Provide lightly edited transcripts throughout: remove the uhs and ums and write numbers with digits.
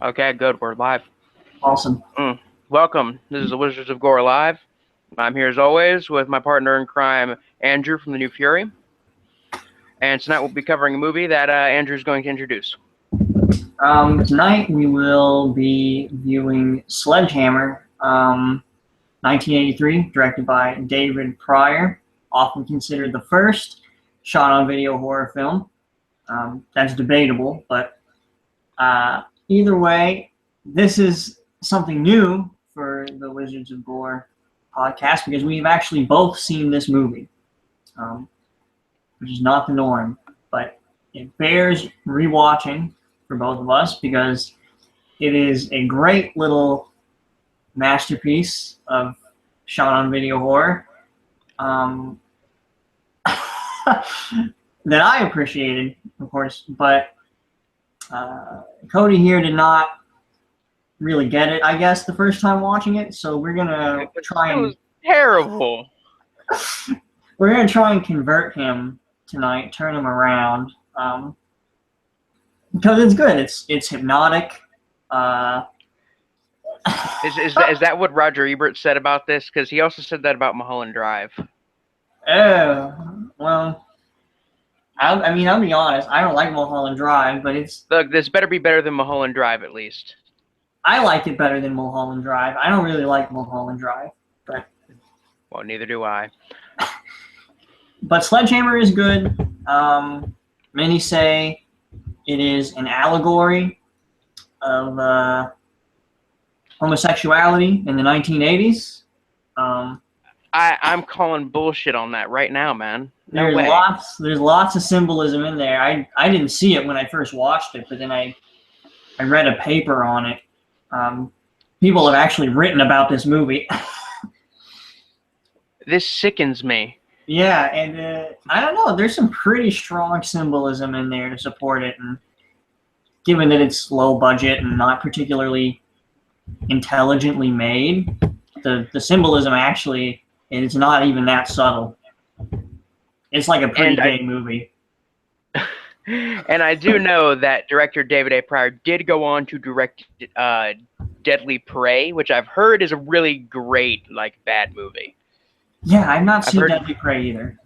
Okay, good. We're live. Awesome. Welcome. This is the Wizards of Gore Live. I'm here as always with my partner in crime, Andrew from the New Fury. And tonight we'll be covering a movie that Andrew's going to introduce. Tonight we will be viewing Sledgehammer, 1983, directed by David Pryor, often considered the first shot-on-video horror film. That's debatable, but either way, this is something new for the Wizards of Gore podcast because we've actually both seen this movie, which is not the norm, but it bears rewatching for both of us because it is a great little masterpiece of shot-on-video horror that I appreciated, of course, but Cody here did not really get it, I guess, the first time watching it, so we're gonna try and... It was terrible. We're gonna try and convert him tonight, turn him around, because it's good. It's hypnotic. Is that what Roger Ebert said about this? Because he also said that about Mulholland Drive. Oh, well, I mean, I'll be honest. I don't like Mulholland Drive, but Look, this better be better than Mulholland Drive at least. I like it better than Mulholland Drive. I don't really like Mulholland Drive, but... Well, neither do I. But Sledgehammer is good. Many say it is an allegory of homosexuality in the 1980s. I'm calling bullshit on that right now, man. No way. There's lots of symbolism in there. I didn't see it when I first watched it, but then I read a paper on it. People have actually written about this movie. This sickens me. Yeah, and I don't know. There's some pretty strong symbolism in there to support it, and given that it's low budget and not particularly intelligently made, the symbolism actually is not even that subtle. It's like a pretty gay movie. And I do know that director David A. Pryor did go on to direct Deadly Prey, which I've heard is a really great, bad movie. Yeah, I've not seen Deadly Prey either.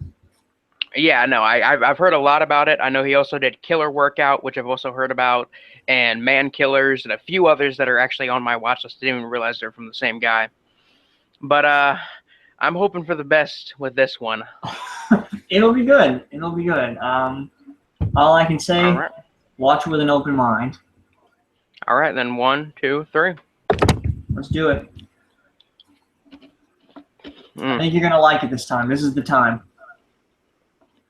Yeah, no, I've heard a lot about it. I know he also did Killer Workout, which I've also heard about, and Man Killers, and a few others that are actually on my watch list. I didn't even realize they're from the same guy. But I'm hoping for the best with this one. It'll be good. It'll be good. All I can say, right. Watch with an open mind. All right, then 1, 2, 3. Let's do it. I think you're going to like it this time. This is the time.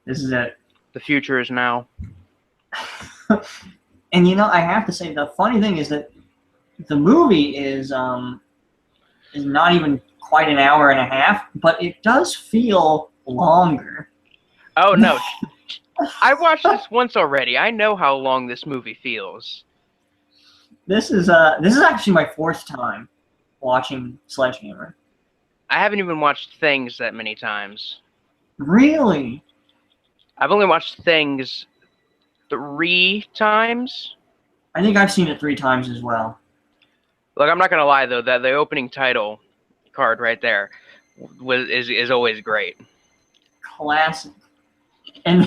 This is it. The future is now. And I have to say, the funny thing is that the movie is not even quite an hour and a half, but it does feel longer. Oh, no. I watched this once already. I know how long this movie feels. This is actually my fourth time watching Sledgehammer. I haven't even watched Things that many times. Really? I've only watched Things 3 times. I think I've seen it 3 times as well. Look, I'm not gonna lie though, that the opening title card right there is always great. Classic. And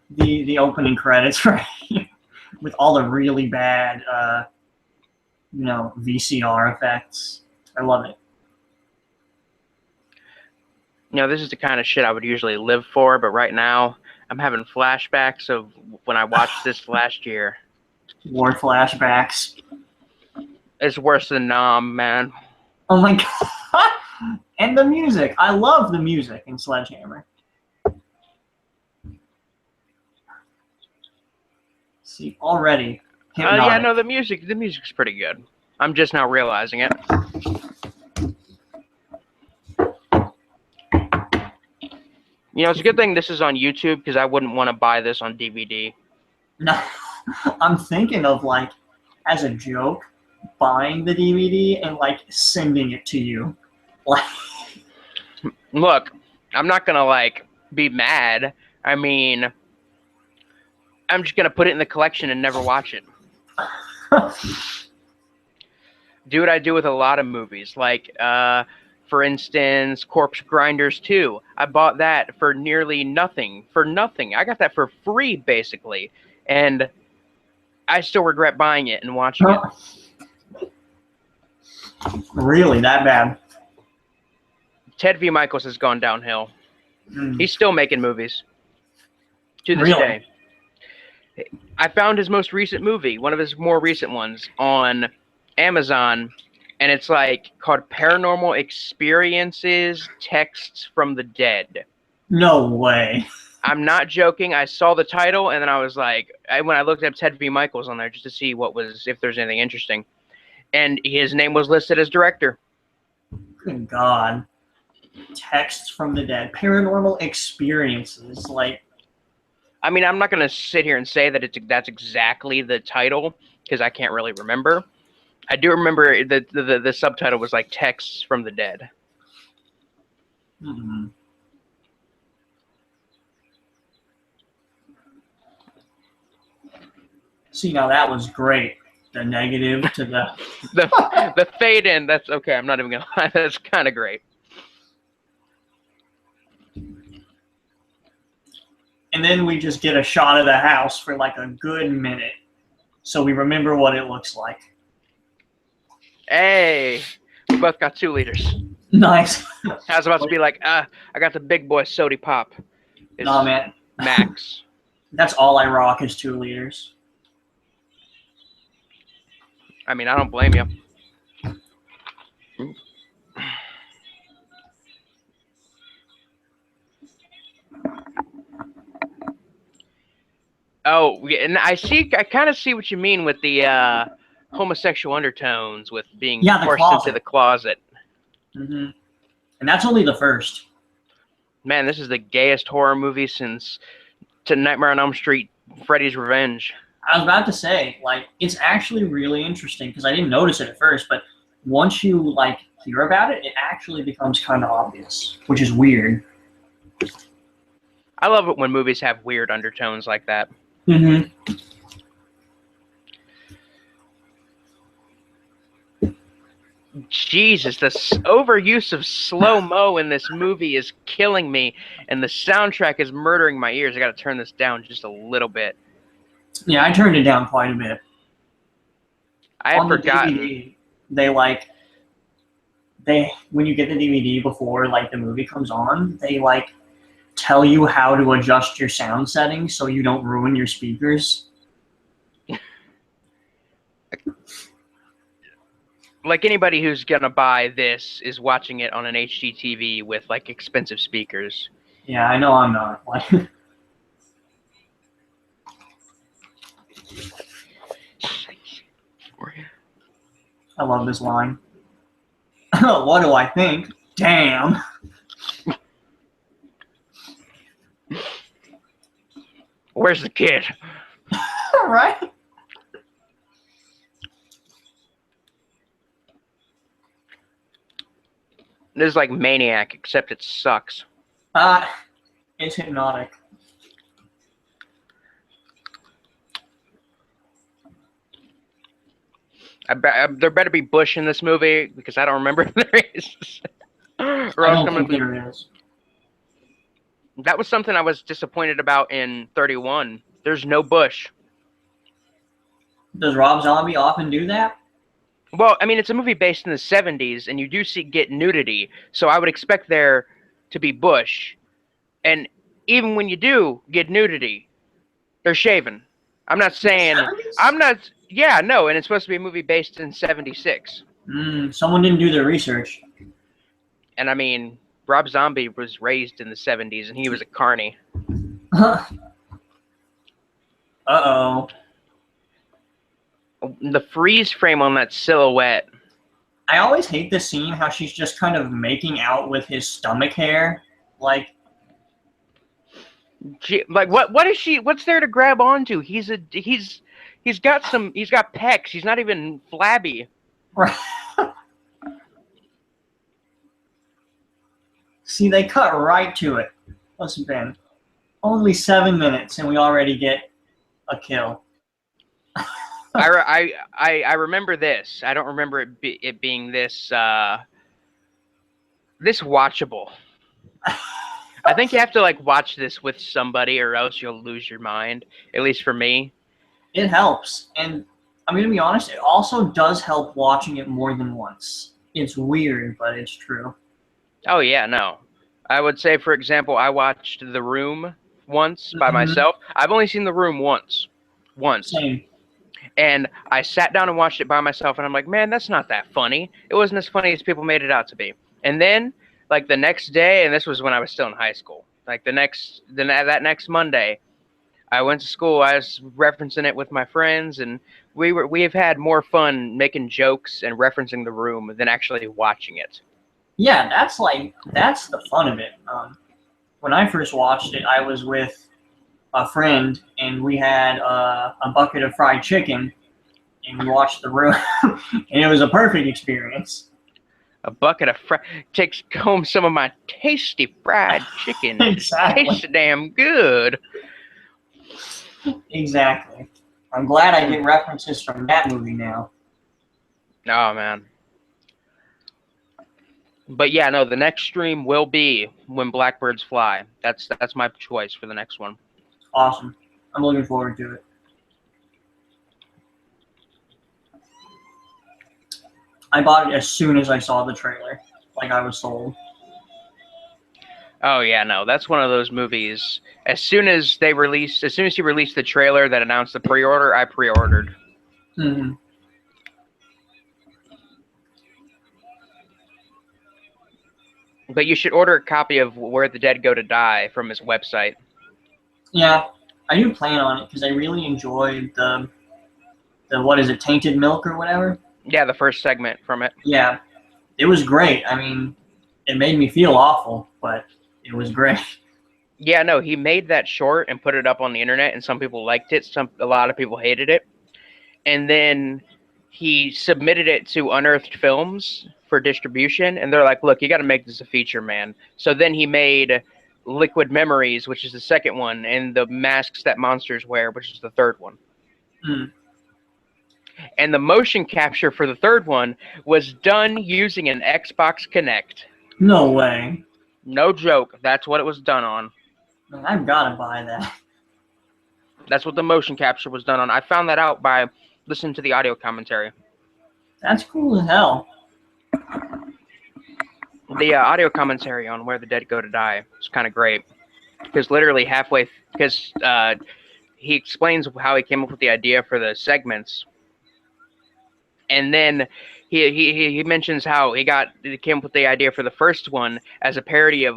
the opening credits, right? With all the really bad VCR effects. I love it. This is the kind of shit I would usually live for, but right now I'm having flashbacks of when I watched this last year. War flashbacks. It's worse than Nom, man. Oh my god. And the music. I love the music in Sledgehammer. See, already. Yeah, no, the music's pretty good. I'm just now realizing it. It's a good thing this is on YouTube because I wouldn't want to buy this on DVD. No, I'm thinking of, as a joke, buying the DVD and, sending it to you. Look, I'm not going to, be mad. I mean, I'm just going to put it in the collection and never watch it. do what I do with a lot of movies, like for instance, Corpse Grinders 2. I bought that for nearly nothing. For nothing. I got that for free, basically. And I still regret buying it and watching it. Really, that bad? Ted V. Michaels has gone downhill. He's still making movies to this day. I found his most recent movie, one of his more recent ones, on Amazon, and it's like called Paranormal Experiences: Texts from the Dead. No way. I'm not joking. I saw the title, and then I was like, when I looked up Ted V. Michaels on there just to see if there's anything interesting, and his name was listed as director. Good God. Texts from the Dead. Paranormal Experiences. Like, I mean, I'm not going to sit here and say that that's exactly the title, because I can't really remember. I do remember the subtitle was like Texts from the Dead. Mm-hmm. See, now that was great. The negative to the... the fade in, that's okay. I'm not even going to lie. That's kind of great. And then we just get a shot of the house for like a good minute. So we remember what it looks like. Hey, we both got 2 liters. Nice. I was about to be like, I got the big boy sody pop. No, man. Max. That's all I rock is 2 liters. I mean, I don't blame you. Oh, and I kind of see what you mean with the homosexual undertones with being forced into the closet. Mm-hmm. And that's only the first. Man, this is the gayest horror movie since Nightmare on Elm Street, Freddy's Revenge. I was about to say, like, it's actually really interesting because I didn't notice it at first, but once you, like, hear about it, it actually becomes kind of obvious, which is weird. I love it when movies have weird undertones like that. Mm-hmm. Jesus, the overuse of slow-mo in this movie is killing me, and the soundtrack is murdering my ears. I gotta turn this down just a little bit. Yeah, I turned it down quite a bit. I had forgotten. DVD, when you get the DVD before like the movie comes on, they like tell you how to adjust your sound settings so you don't ruin your speakers. Like anybody who's gonna buy this is watching it on an HD TV with like expensive speakers. Yeah, I know I'm not. Like, I love this line. What do I think? Damn. Where's the kid? Right? This is like Maniac, except it sucks. It's hypnotic. There better be Bush in this movie because I don't remember if there is. I don't think there is. That was something I was disappointed about in 31. There's no Bush. Does Rob Zombie often do that? Well, I mean, it's a movie based in the 70s, and you do get nudity, so I would expect there to be Bush. And even when you do get nudity, they're shaven. I'm not saying... I'm not... Yeah, no, and it's supposed to be a movie based in 76. Someone didn't do their research. And I mean, Rob Zombie was raised in the 70s, and he was a carny. Uh-oh. The freeze frame on that silhouette. I always hate this scene, how she's just kind of making out with his stomach hair. Like... what is she... What's there to grab onto? He's got pecs. He's not even flabby. Right. See, they cut right to it. Listen, Ben, only 7 minutes and we already get a kill. I remember this. I don't remember it being this this watchable. I think you have to like watch this with somebody, or else you'll lose your mind. At least for me. It helps, and I'm gonna be honest. It also does help watching it more than once. It's weird, but it's true. Oh yeah, no. I would say, for example, I watched The Room once by myself. I've only seen The Room once. Same. And I sat down and watched it by myself, and I'm like, man, that's not that funny. It wasn't as funny as people made it out to be. And then, like the next day, and this was when I was still in high school, like that next Monday, I went to school. I was referencing it with my friends, and we've had more fun making jokes and referencing The Room than actually watching it. Yeah, that's the fun of it. When I first watched it, I was with a friend, and we had a bucket of fried chicken, and we watched The Room, and it was a perfect experience. A bucket of takes home some of my tasty fried chicken. Exactly. Tastes damn good. Exactly. I'm glad I get references from that movie now. Oh man. But yeah, no, the next stream will be When Blackbirds Fly. That's my choice for the next one. Awesome. I'm looking forward to it. I bought it as soon as I saw the trailer. Like I was sold. Oh yeah, no, that's one of those movies. As soon as he released the trailer that announced the pre-order, I pre-ordered. Mm-hmm. But you should order a copy of Where the Dead Go to Die from his website. Yeah, I do plan on it because I really enjoyed the what is it, Tainted Milk or whatever? Yeah, the first segment from it. Yeah, it was great. I mean, it made me feel awful, but it was great. Yeah, no, he made that short and put it up on the internet, and some people liked it. A lot of people hated it. And then he submitted it to Unearthed Films for distribution, and they're like, look, you got to make this a feature, man. So then he made Liquid Memories, which is the second one, and The Masks That Monsters Wear, which is the third one. Mm. And the motion capture for the third one was done using an Xbox Kinect. No way. No joke. That's what it was done on. Man, I've got to buy that. That's what the motion capture was done on. I found that out by listening to the audio commentary. That's cool as hell. The audio commentary on Where the Dead Go to Die is kind of great. Because literally halfway... Because he explains how he came up with the idea for the segments. And then he mentions how he came up with the idea for the first one as a parody of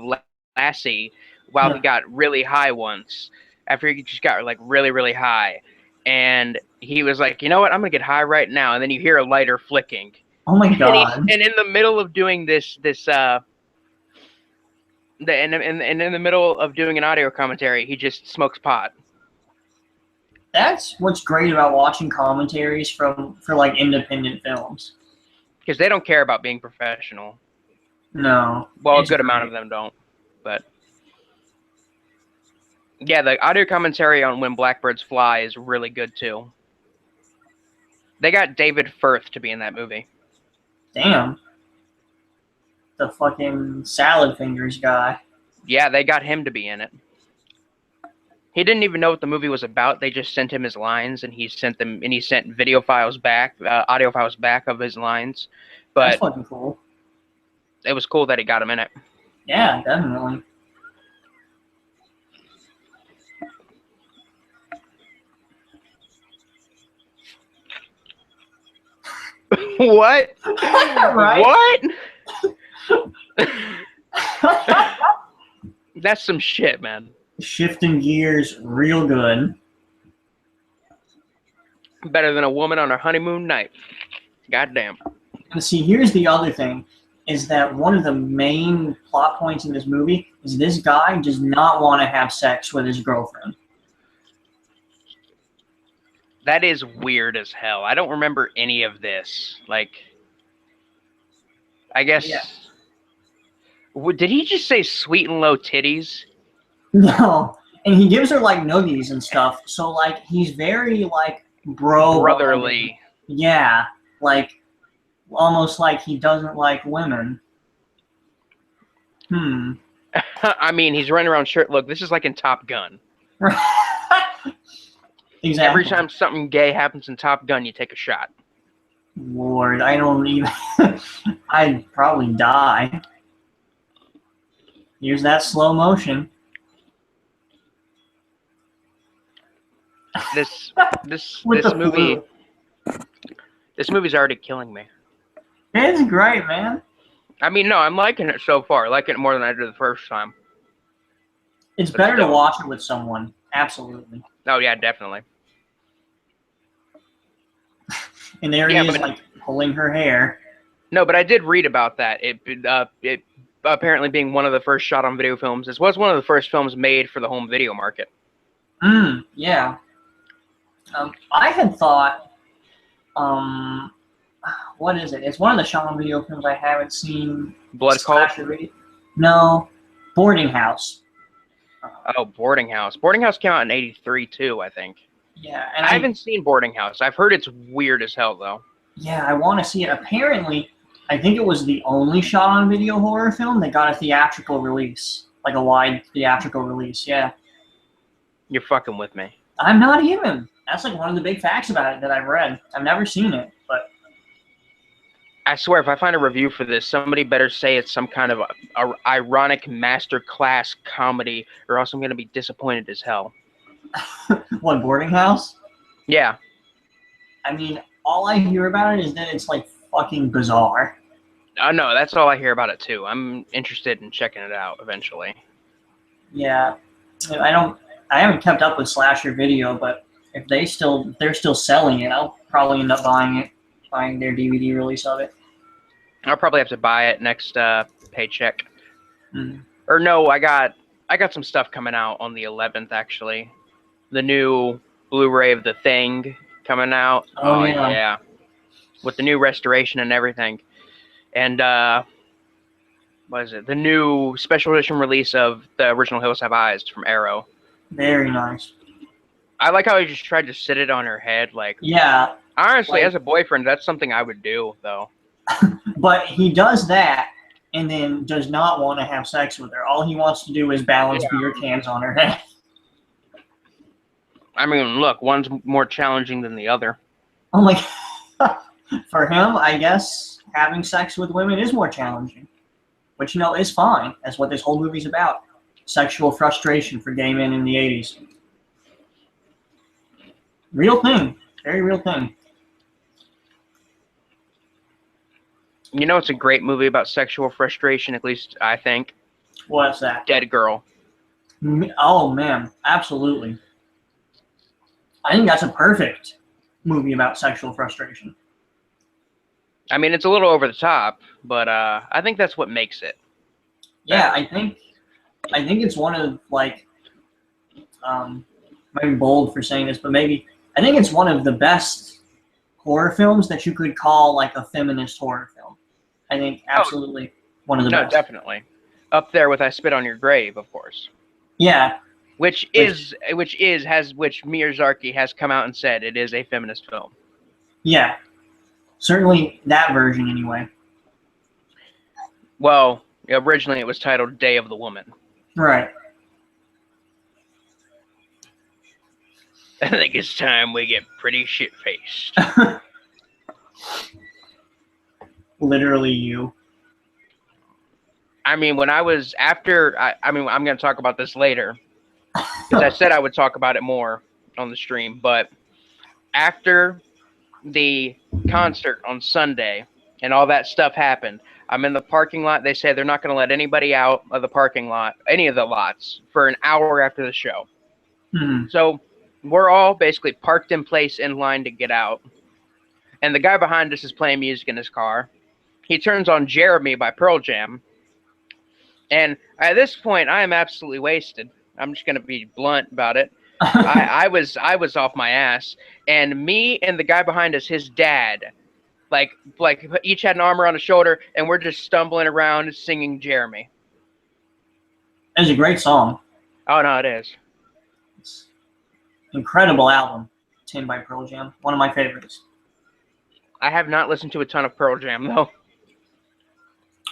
Lassie, while he got really high once. After he just got like really, really high. And he was like, you know what, I'm going to get high right now. And then you hear a lighter flicking. Oh my god. And in the middle of doing in the middle of doing an audio commentary, he just smokes pot. That's what's great about watching commentaries for like independent films. Because they don't care about being professional. No. Well, a good amount of them don't. But yeah, the audio commentary on When Blackbirds Fly is really good too. They got David Firth to be in that movie. Damn. The fucking salad fingers guy. Yeah, they got him to be in it. He didn't even know what the movie was about. They just sent him his lines, and he sent video files back, audio files back of his lines. But that's fucking cool. It was cool that he got him in it. Yeah, definitely. What? Right? What? That's some shit, man. Shifting gears real good. Better than a woman on her honeymoon night. Goddamn. And see, here's the other thing, is that one of the main plot points in this movie is this guy does not want to have sex with his girlfriend. That is weird as hell. I don't remember any of this. Like, I guess... Yeah. Did he just say sweet and low titties? No. And he gives her, like, noogies and stuff. So, like, he's very, like, brotherly. Yeah, like almost like he doesn't like women. I mean, he's running around shirt. Look, this is like in Top Gun. Exactly. Every time something gay happens in Top Gun, you take a shot. Lord, I don't even. I'd probably die. Here's that slow motion. This With the movie. flu. This movie's already killing me. It's great, man. I mean, no, I'm liking it so far. I like it more than I did the first time. It's But better to still. watch it with someone. Absolutely. Oh yeah, definitely. And there Yeah, he is, but- like pulling her hair. No, but I did read about that. It apparently being one of the first shot on video films. This was one of the first films made for the home video market. Yeah. I had thought, what is it? It's one of the shot on video films I haven't seen. Blood Cult? No, Boarding House. Oh, Boarding House. Boarding House came out in '83 too, I think. Yeah, and I haven't seen Boarding House. I've heard it's weird as hell though. Yeah, I want to see it. Apparently, I think it was the only shot on video horror film that got a theatrical release, like a wide theatrical release. Yeah. You're fucking with me. I'm not even. That's like one of the big facts about it that I've read. I've never seen it, but I swear, if I find a review for this, somebody better say it's some kind of a ironic masterclass comedy, or else I'm gonna be disappointed as hell. what, Boarding House? Yeah. I mean, all I hear about it is that it's like fucking bizarre. No, that's all I hear about it too. I'm interested in checking it out eventually. Yeah, I haven't kept up with Slasher Video, but if they're still selling it, I'll probably end up buying their DVD release of it. I'll probably have to buy it next paycheck. Mm. Or no, I got some stuff coming out on the 11th actually. The new Blu-ray of The Thing coming out. Oh yeah. With the new restoration and everything. And what is it? The new special edition release of the original Hills Have Eyes from Arrow. Very nice. I like how he just tried to sit it on her head. Like, yeah. Honestly, as a boyfriend, that's something I would do, though. But he does that and then does not want to have sex with her. All he wants to do is balance beer cans on her head. I mean, look, one's more challenging than the other. Oh my God. For him, I guess having sex with women is more challenging. Which, is fine. That's what this whole movie's about. Sexual frustration for gay men in the 80s. Real thing. Very real thing. It's a great movie about sexual frustration, at least I think. What's that? Dead Girl. Oh, man. Absolutely. I think that's a perfect movie about sexual frustration. I mean, it's a little over the top, but I think that's what makes it. Yeah, I think it's one of, like, maybe bold for saying this, but maybe, I think it's one of the best horror films that you could call, like, a feminist horror film. I think absolutely one of the best. No, definitely. Up there with I Spit on Your Grave, of course. Yeah. Which Miyazaki has come out and said it is a feminist film. Yeah. Certainly that version, anyway. Well, originally it was titled Day of the Woman. Right. I think it's time we get pretty shit-faced. Literally you. I mean, when I was after, I'm going to talk about this later. Because I said I would talk about it more on the stream. But after the concert on Sunday and all that stuff happened, I'm in the parking lot. They say they're not going to let anybody out of the parking lot, any of the lots, for an hour after the show. Mm-hmm. So we're all basically parked in place in line to get out. And the guy behind us is playing music in his car. He turns on Jeremy by Pearl Jam. And at this point, I am absolutely wasted. I'm just going to be blunt about it. I was off my ass. And me and the guy behind us, his dad, like each had an arm around his shoulder, and we're just stumbling around singing Jeremy. It's a great song. Oh, no, it is. It's an incredible album. 10 by Pearl Jam. One of my favorites. I have not listened to a ton of Pearl Jam though.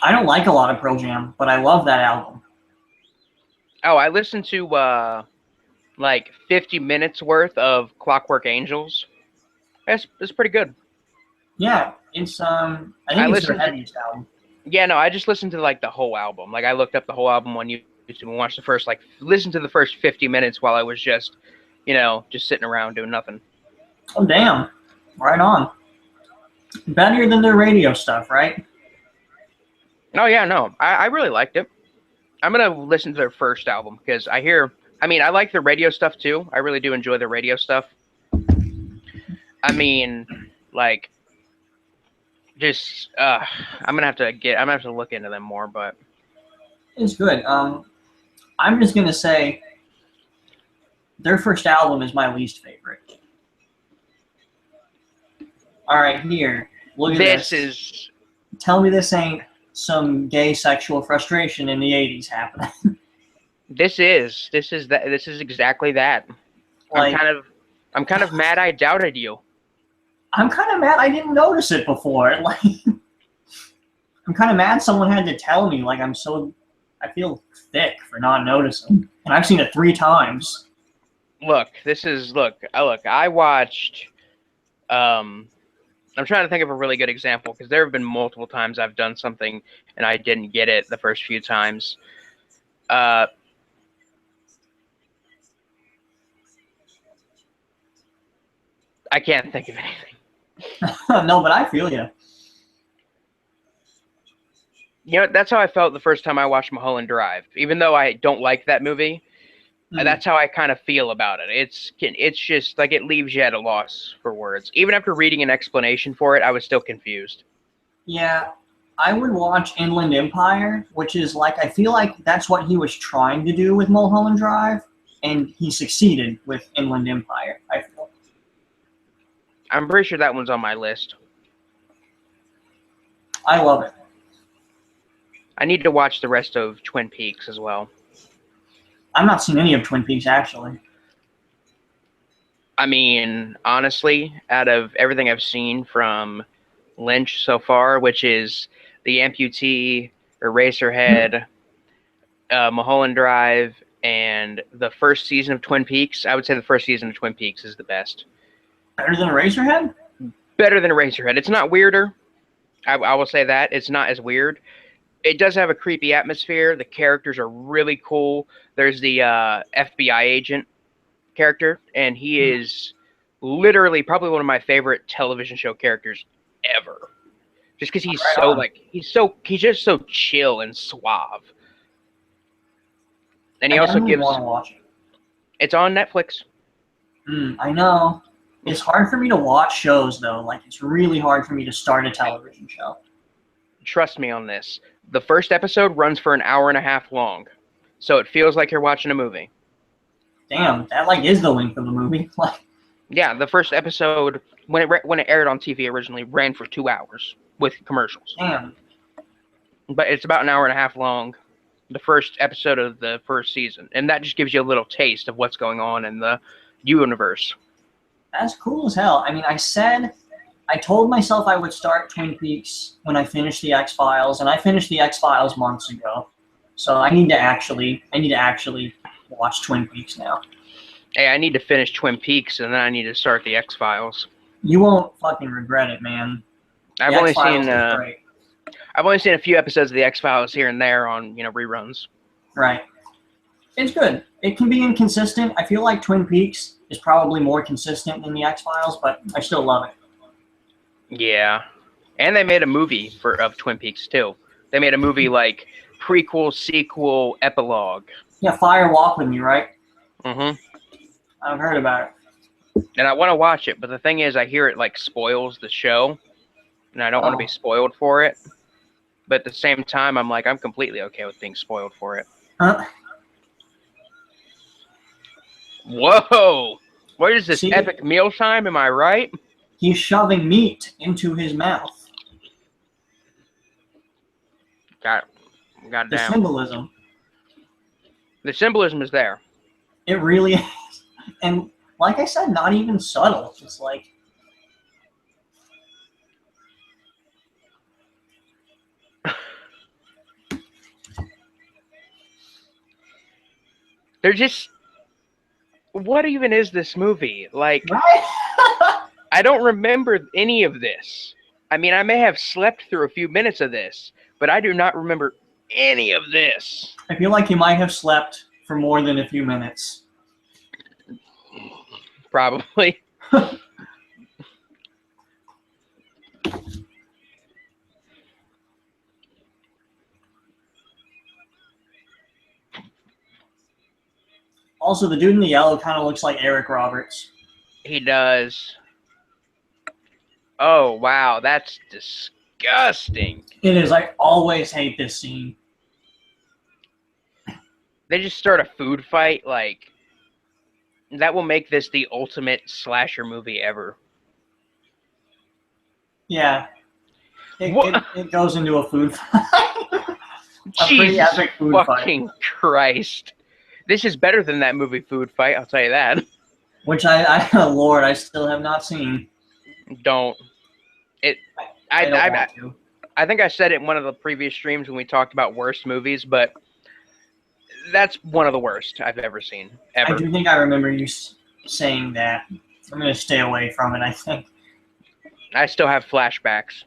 I don't like a lot of Pearl Jam, but I love that album. Oh, I listened to like 50 minutes worth of Clockwork Angels. It's pretty good. Yeah, it's I I think it's their listened to, heaviest album. yeah, no, I just listened to like the whole album. Like I looked up the whole album on YouTube and watched the first listened to the first 50 minutes while I was just, just sitting around doing nothing. Oh damn. Right on. Better than their radio stuff, right? Oh yeah, no. I really liked it. I'm gonna listen to their first album because I like the radio stuff too. I really do enjoy the radio stuff. I mean, like, just I'm gonna have to look into them more, but It's good. I'm just gonna say their first album is my least favorite. All right, here. Look at this. Tell me this ain't some gay sexual frustration in the 80s happening. This is exactly that. Like, I'm kind of mad I doubted you. I'm kind of mad I didn't notice it before. Like, I'm kind of mad someone had to tell me. Like, I feel thick for not noticing, and I've seen it 3 times. Look, I watched. I'm trying to think of a really good example because there have been multiple times I've done something and I didn't get it the first few times. I can't think of anything. No, but I feel you. That's how I felt the first time I watched Mulholland Drive. Even though I don't like that movie, that's how I kind of feel about it. It's just like it leaves you at a loss for words. Even after reading an explanation for it, I was still confused. Yeah, I would watch Inland Empire, which is like, I feel like that's what he was trying to do with Mulholland Drive, and he succeeded with Inland Empire, I feel. I'm pretty sure that one's on my list. I love it. I need to watch the rest of Twin Peaks as well. I've not seen any of Twin Peaks, actually. I mean, honestly, out of everything I've seen from Lynch so far, which is The Amputee, Eraserhead, Mulholland Drive, and the first season of Twin Peaks, I would say the first season of Twin Peaks is the best. Better than Eraserhead? Better than Eraserhead. It's not weirder. I will say that. It's not as weird. It does have a creepy atmosphere. The characters are really cool. There's the FBI agent character, and he is literally probably one of my favorite television show characters ever. Just because he's just so chill and suave. And he also gives. Want to watch it. It's on Netflix. I know. It's hard for me to watch shows though. Like, it's really hard for me to start a television show. Trust me on this. The first episode runs for an hour and a half long, so it feels like you're watching a movie. Damn, that is the length of the movie. Yeah, the first episode when it aired on TV originally ran for 2 hours with commercials. Damn. But it's about an hour and a half long, the first episode of the first season, and that just gives you a little taste of what's going on in the universe. That's cool as hell. I mean, I told myself I would start Twin Peaks when I finished the X-Files, and I finished the X-Files months ago. So I need to actually watch Twin Peaks now. Hey, I need to finish Twin Peaks, and then I need to start the X-Files. You won't fucking regret it, man. I've only seen a few episodes of the X-Files here and there on reruns. Right. It's good. It can be inconsistent. I feel like Twin Peaks is probably more consistent than the X-Files, but I still love it. Yeah, and they made a movie of Twin Peaks too. They made a movie like prequel, sequel, epilogue. Yeah, Fire Walk With Me, right? Mm-hmm. I've heard about it. And I want to watch it, but the thing is, I hear it spoils the show, and I don't want to be spoiled for it. But at the same time, I'm completely okay with being spoiled for it. Whoa! What is this, epic mealtime? Am I right? He's shoving meat into his mouth. Goddamn. The symbolism. The symbolism is there. It really is. And like I said, not even subtle. It's like, they're just, what even is this movie? Like, right? I don't remember any of this. I mean, I may have slept through a few minutes of this, but I do not remember any of this. I feel like you might have slept for more than a few minutes. Probably. Also, the dude in the yellow kind of looks like Eric Roberts. He does. Oh, wow. That's disgusting. It is. I always hate this scene. They just start a food fight. Like, that will make this the ultimate slasher movie ever. Yeah. It goes into a food fight. Jesus fucking Christ. This is better than that movie Food Fight, I'll tell you that. Which Lord, I still have not seen. Don't. I don't want to. I think I said it in one of the previous streams when we talked about worst movies, but that's one of the worst I've ever seen. Ever. I do think I remember you saying that. I'm going to stay away from it, I think. I still have flashbacks.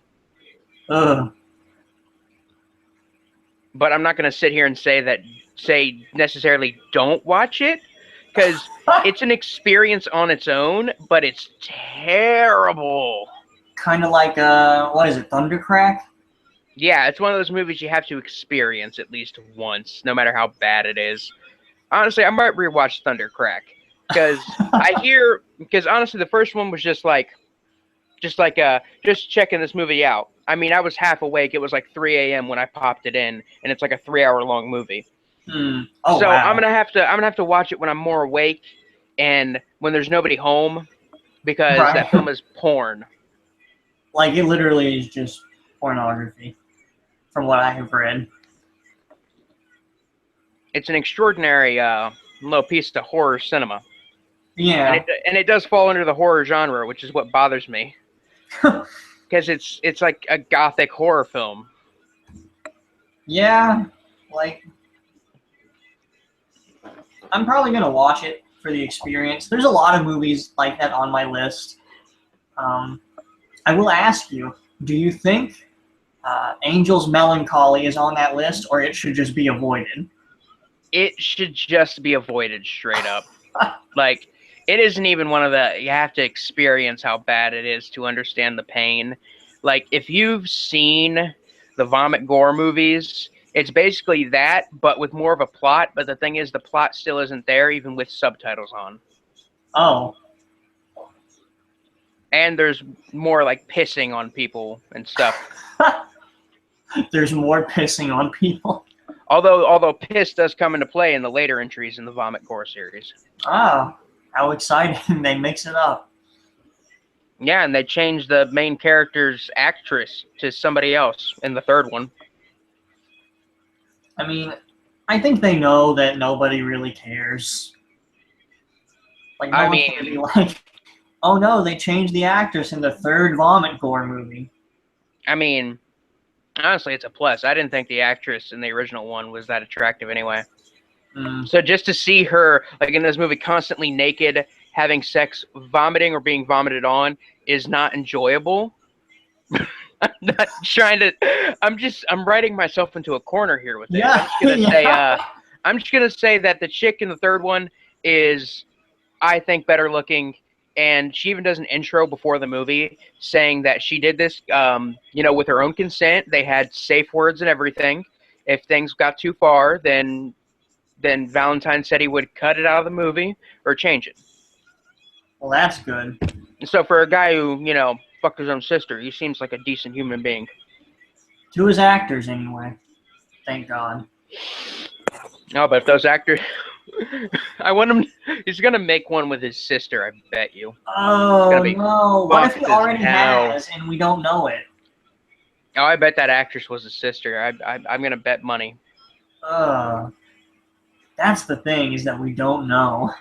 Ugh. But I'm not going to sit here and say necessarily don't watch it, because it's an experience on its own, but it's terrible. Kind of like, what is it, Thundercrack? Yeah, it's one of those movies you have to experience at least once, no matter how bad it is. Honestly, I might rewatch Thundercrack, because because honestly, the first one was just checking this movie out. I mean, I was half awake. It was like 3 a.m. when I popped it in, and it's like a 3-hour-long movie. Oh, so wow. I'm gonna have to watch it when I'm more awake and when there's nobody home, because that film is porn. Like, it literally is just pornography, from what I have read. It's an extraordinary little piece to horror cinema. Yeah. And it does fall under the horror genre, which is what bothers me. Because it's like a gothic horror film. Yeah, like, I'm probably going to watch it for the experience. There's a lot of movies like that on my list. I will ask you, do you think Angel's Melancholy is on that list, or it should just be avoided? It should just be avoided straight up. Like, it isn't even one of the, you have to experience how bad it is to understand the pain. Like, if you've seen the Vomit Gore movies, it's basically that, but with more of a plot. But the thing is, the plot still isn't there, even with subtitles on. Oh. And there's more, like, pissing on people and stuff. There's more pissing on people. Although piss does come into play in the later entries in the Vomit Gore series. Ah, how exciting. They mix it up. Yeah, and they changed the main character's actress to somebody else in the third one. I mean, I think they know that nobody really cares. Like, no one's gonna be like, oh no, they changed the actress in the third Vomit Gore movie. I mean, honestly, it's a plus. I didn't think the actress in the original one was that attractive anyway. So just to see her, like, in this movie, constantly naked, having sex, vomiting, or being vomited on is not enjoyable. I'm not trying to. I'm writing myself into a corner here with it. Yeah. I'm just gonna say that the chick in the third one is, I think, better looking, and she even does an intro before the movie saying that she did this, with her own consent. They had safe words and everything. If things got too far, then Valentine said he would cut it out of the movie or change it. Well, that's good. So for a guy who, fucked his own sister, he seems like a decent human being. To his actors, anyway. Thank God. No, but if those actors... I want him... He's going to make one with his sister, I bet you. Oh, no. What if he already has and we don't know it? Oh, I bet that actress was his sister. I'm going to bet money. That's the thing, is that we don't know.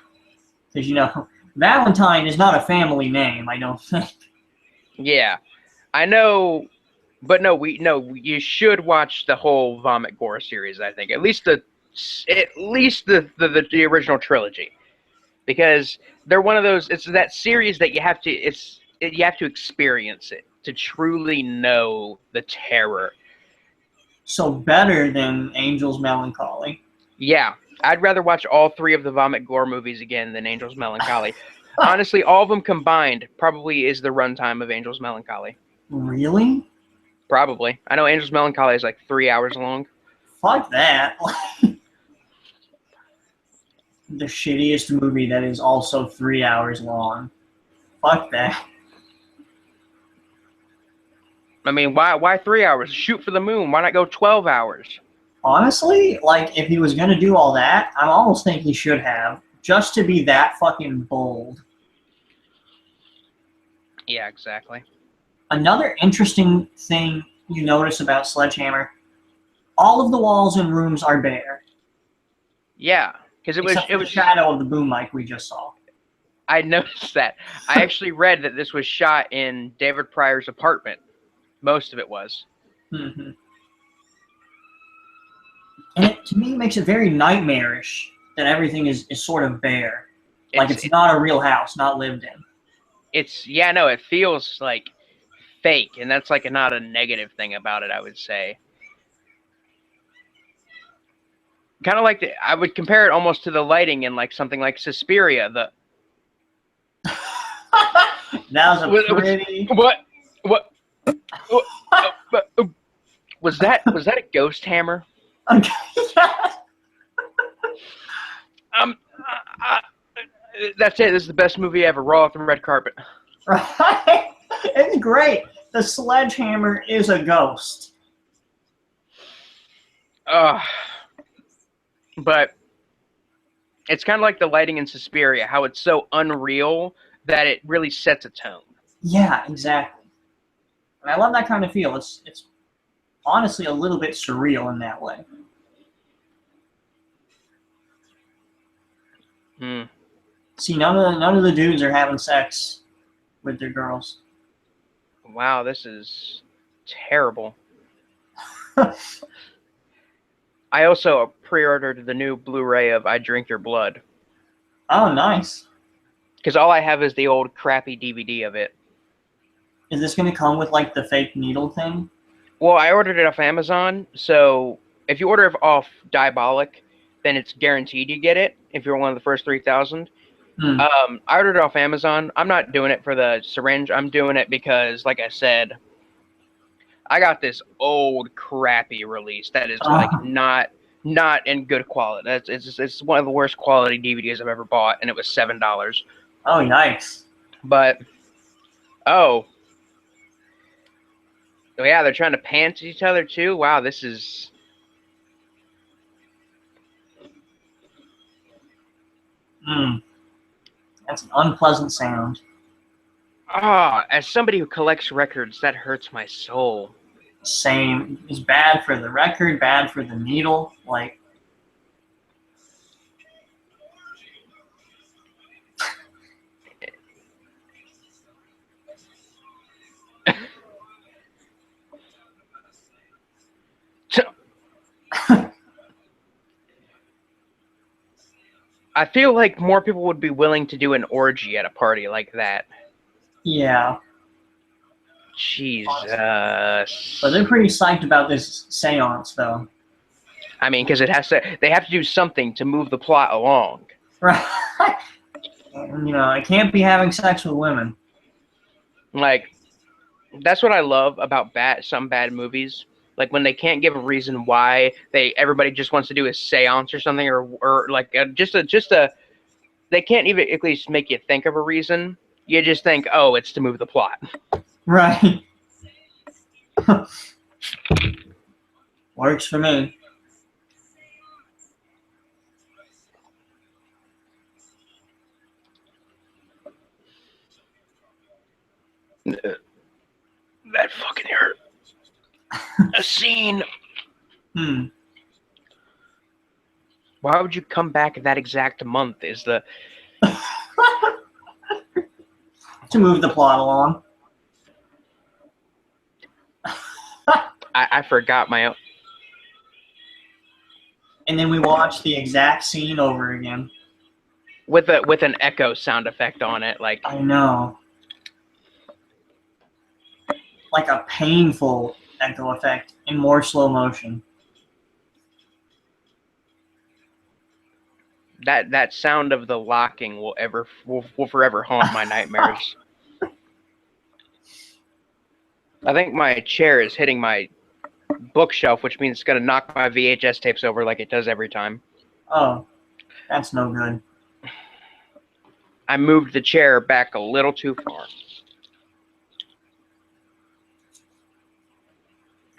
Because, Valentine is not a family name, I don't think. Yeah, I know, but you should watch the whole Vomit Gore series. I think at least the original trilogy, because they're one of those. It's that series that you have to experience it to truly know the terror. So better than Angel's Melancholy. Yeah, I'd rather watch all three of the Vomit Gore movies again than Angel's Melancholy. Honestly, all of them combined probably is the runtime of Angel's Melancholy. Really? Probably. I know Angel's Melancholy is like 3 hours long. Fuck that. The shittiest movie that is also 3 hours long. Fuck that. I mean, why 3 hours? Shoot for the moon. Why not go 12 hours? Honestly, like, if he was gonna do all that, I almost think he should have. Just to be that fucking bold. Yeah, exactly. Another interesting thing you notice about Sledgehammer, all of the walls and rooms are bare. Yeah, because it was The shadow of the boom mic we just saw. I noticed that. I actually read that this was shot in David Pryor's apartment. Most of it was. Mm-hmm. And it, to me, makes it very nightmarish that everything is sort of bare. Like it's not a real house, not lived in. It feels like fake, and that's like not a negative thing about it, I would say. Kind of like I would compare it almost to the lighting in like something like Suspiria. That was a pretty. What? Was that a ghost hammer? Okay. That's it. This is the best movie ever. Raw off the red carpet. Right? It's great. The Sledgehammer is a ghost. But it's kind of like the lighting in Suspiria, how it's so unreal that it really sets a tone. Yeah, exactly. And I love that kind of feel. It's honestly a little bit surreal in that way. Hmm. See, none of the dudes are having sex with their girls. Wow, this is terrible. I also pre-ordered the new Blu-ray of I Drink Your Blood. Oh, nice. Because all I have is the old crappy DVD of it. Is this going to come with, like, the fake needle thing? Well, I ordered it off Amazon, so if you order it off Diabolic, then it's guaranteed you get it if you're one of the first 3,000. I ordered it off Amazon. I'm not doing it for the syringe. I'm doing it because, like I said, I got this old crappy release that is like not in good quality. It's one of the worst quality DVDs I've ever bought, and it was $7. Oh, nice. But yeah, they're trying to pants each other too. Wow, this is. That's an unpleasant sound. As somebody who collects records, that hurts my soul. Same. It's bad for the record, bad for the needle. Like, I feel like more people would be willing to do an orgy at a party like that. yeah. Jesus. But they're pretty psyched about this seance, though. I mean, because they have to do something to move the plot along. Right. And, you know, I can't be having sex with women. Like, that's what I love about some bad movies. Like when they can't give a reason why everybody just wants to do a seance or something, or like just a they can't even at least make you think of a reason. You just think, oh, it's to move the plot. Right. Works for me. That fucking hurt. A scene. Why would you come back that exact month? to move the plot along. I forgot my own. And then we watch the exact scene over again. With an echo sound effect on it, like I know. Like a painful echo effect in more slow motion. that sound of the locking will forever haunt my nightmares. I think my chair is hitting my bookshelf, which means it's gonna knock my VHS tapes over like it does every time. Oh, that's no good. I moved the chair back a little too far.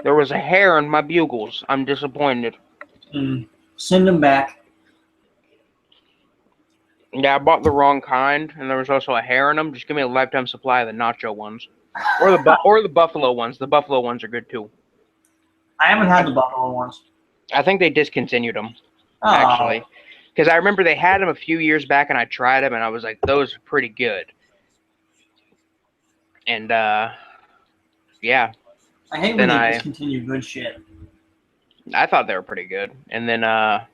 There was a hair in my bugles. I'm disappointed. Send them back. Yeah, I bought the wrong kind, and there was also a hair in them. Just give me a lifetime supply of the nacho ones, or the buffalo ones. The buffalo ones are good too. I haven't had the buffalo ones. I think they discontinued them, Oh. actually, because I remember they had them a few years back, and I tried them, and I was like, those are pretty good. And yeah. I hate when they discontinue good shit. I thought they were pretty good, and then I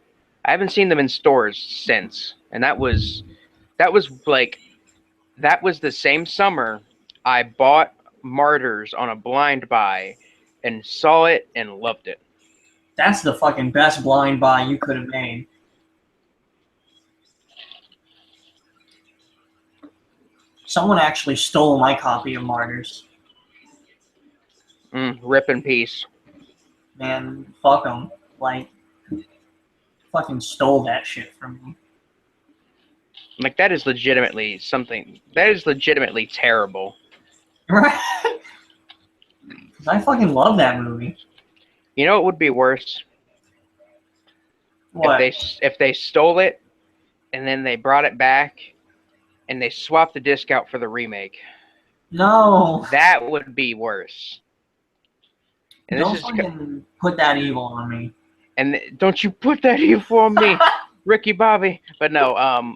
haven't seen them in stores since, and that was the same summer I bought Martyrs on a blind buy and saw it and loved it. That's the fucking best blind buy you could have made. Someone actually stole my copy of Martyrs. Rip in peace. Man, fuck them. Like, fucking stole that shit from me. Like, that is legitimately something. That is legitimately terrible. Right? Because I fucking love that movie. You know what would be worse? What? If they stole it and then they brought it back and they swapped the disc out for the remake. No. That would be worse. And don't fucking put that evil on me. And don't you put that evil on me, Ricky Bobby. But no,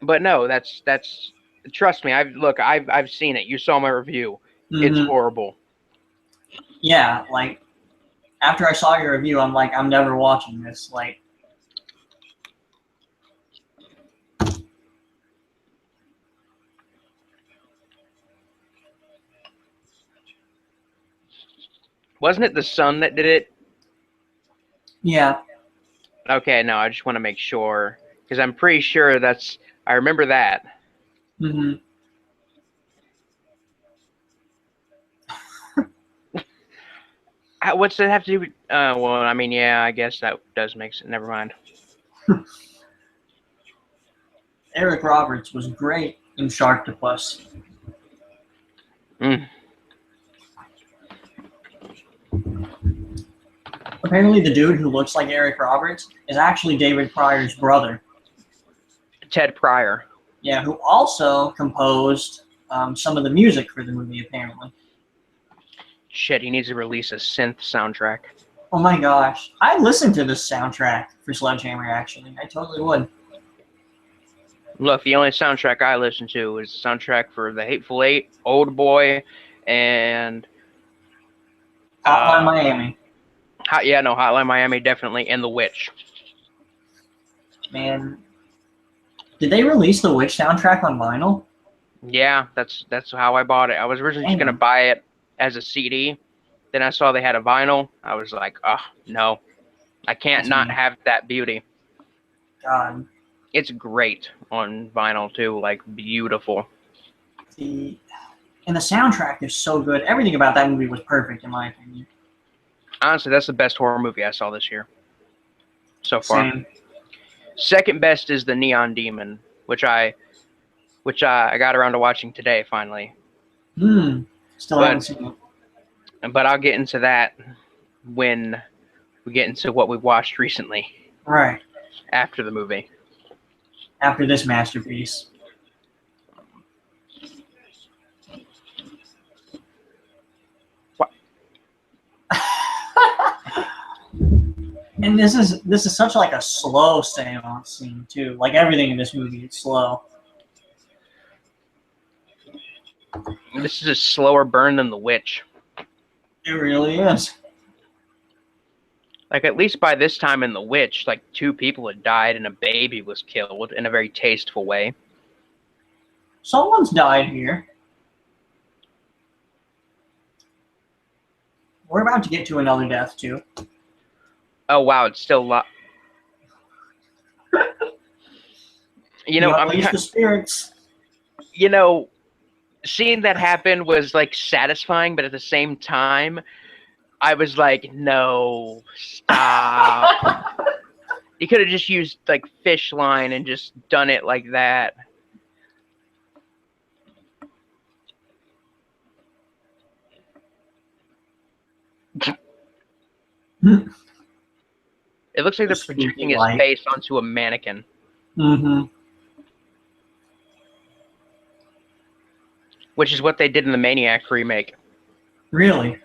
that's trust me. I've seen it. You saw my review. It's horrible. Yeah, like after I saw your review, I'm like, I'm never watching this. Like, wasn't it the son that did it? Yeah. Okay, no, I just want to make sure because I'm pretty sure I remember that. What's that have to do with? Well, I mean, yeah, I guess that does make sense. Never mind. Eric Roberts was great in Sharktopus. Apparently, the dude who looks like Eric Roberts is actually David Pryor's brother. Ted Pryor. Yeah, who also composed some of the music for the movie, apparently. Shit, he needs to release a synth soundtrack. Oh my gosh. I'd listen to this soundtrack for Sledgehammer, actually. I totally would. Look, the only soundtrack I listen to is the soundtrack for The Hateful Eight, Old Boy, and... Hotline Miami. Hotline Miami, definitely, and The Witch. Man. Did they release The Witch soundtrack on vinyl? Yeah, that's how I bought it. I was originally just going to buy it as a CD. Then I saw they had a vinyl. I was like, oh, no. I can't not have that beauty. God. It's great on vinyl, too. Like, beautiful. And the soundtrack is so good. Everything about that movie was perfect, in my opinion. Honestly, that's the best horror movie I saw this year. So far. Same. Second best is The Neon Demon, which I got around to watching today, finally. Still haven't seen it. But I'll get into that when we get into what we watched recently. Right. After the movie. After this masterpiece. What? And this is such like a slow seance scene too. Like everything in this movie is slow. This is a slower burn than The Witch. It really is. Like, at least by this time in The Witch, like, 2 people had died and a baby was killed in a very tasteful way. Someone's died here. We're about to get to another death, too. Oh, wow, it's still You know, I'm the spirits. You know, seeing that happen was, like, satisfying, but at the same time, I was like, no, stop. You could have just used, like, fish line and just done it like that. It looks like they're projecting his face onto a mannequin. Mm-hmm. Which is what they did in the Maniac remake. Really?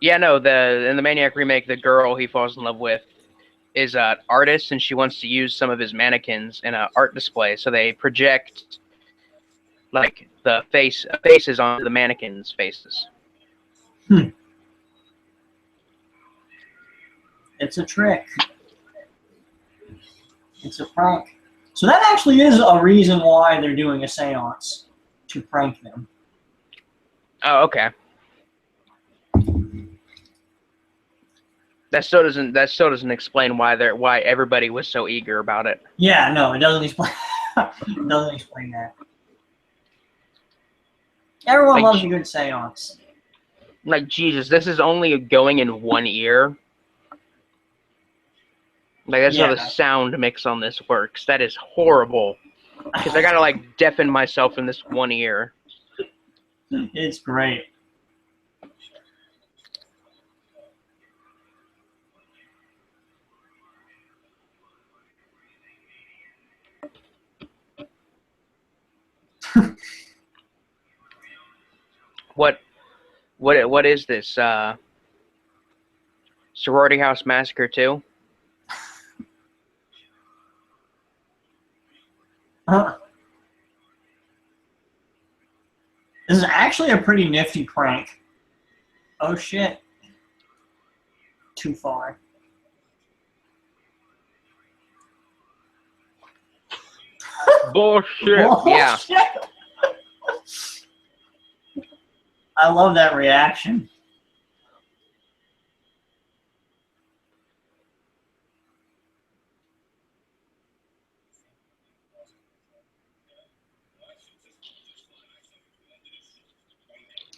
Yeah, no, in the Maniac remake, the girl he falls in love with is an artist, and she wants to use some of his mannequins in an art display, so they project, like, the faces onto the mannequins' faces. It's a trick. It's a prank. So that actually is a reason why they're doing a seance, to prank them. Oh, okay. That still doesn't explain why everybody was so eager about it. Yeah, no, it doesn't explain. It doesn't explain that. Everyone loves a good seance. Like, Jesus, this is only going in one ear. Like, that's how the sound mix on this works. That is horrible. Because I gotta, like, deafen myself in this one ear. It's great. What is this? Sorority House Massacre 2? This is actually a pretty nifty prank. Oh shit. Too far. Bullshit. Yeah. I love that reaction.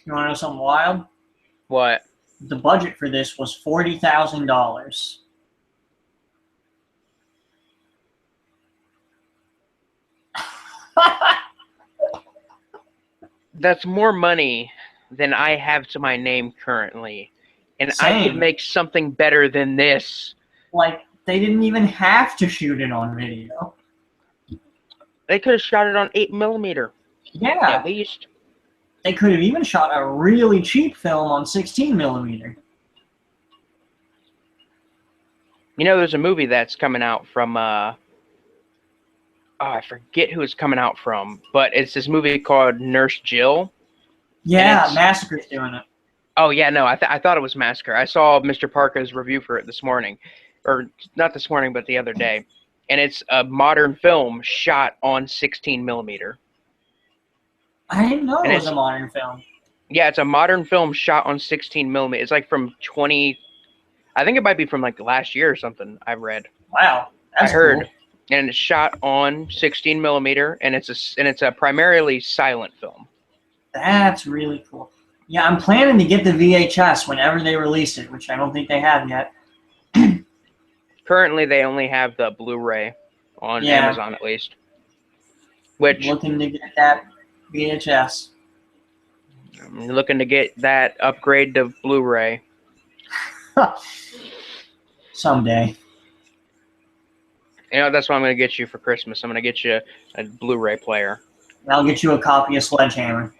You want to know something wild? What? The budget for this was $40,000. That's more money than I have to my name currently. And Same. I could make something better than this. Like, they didn't even have to shoot it on video. They could have shot it on 8mm. Yeah. At least. They could have even shot a really cheap film on 16mm. You know, there's a movie that's coming out from, I forget who it's coming out from, but it's this movie called Nurse Jill. Yeah, Massacre's doing it. Oh, yeah, no, I thought it was Massacre. I saw Mr. Parker's review for it this morning. Or, not this morning, but the other day. And it's a modern film shot on 16mm. I didn't know it was a modern film. Yeah, it's a modern film shot on 16mm. It's like from I think it might be from like last year or something, I've read. Wow, that's I heard. Cool. And it's shot on 16mm, and it's a primarily silent film. That's really cool. Yeah, I'm planning to get the VHS whenever they release it, which I don't think they have yet. Currently, they only have the Blu-ray on Amazon, at least. Which looking to get that VHS. I'm looking to get that upgrade to Blu-ray. Someday. You know, that's what I'm going to get you for Christmas. I'm going to get you a Blu-ray player. And I'll get you a copy of Sledgehammer.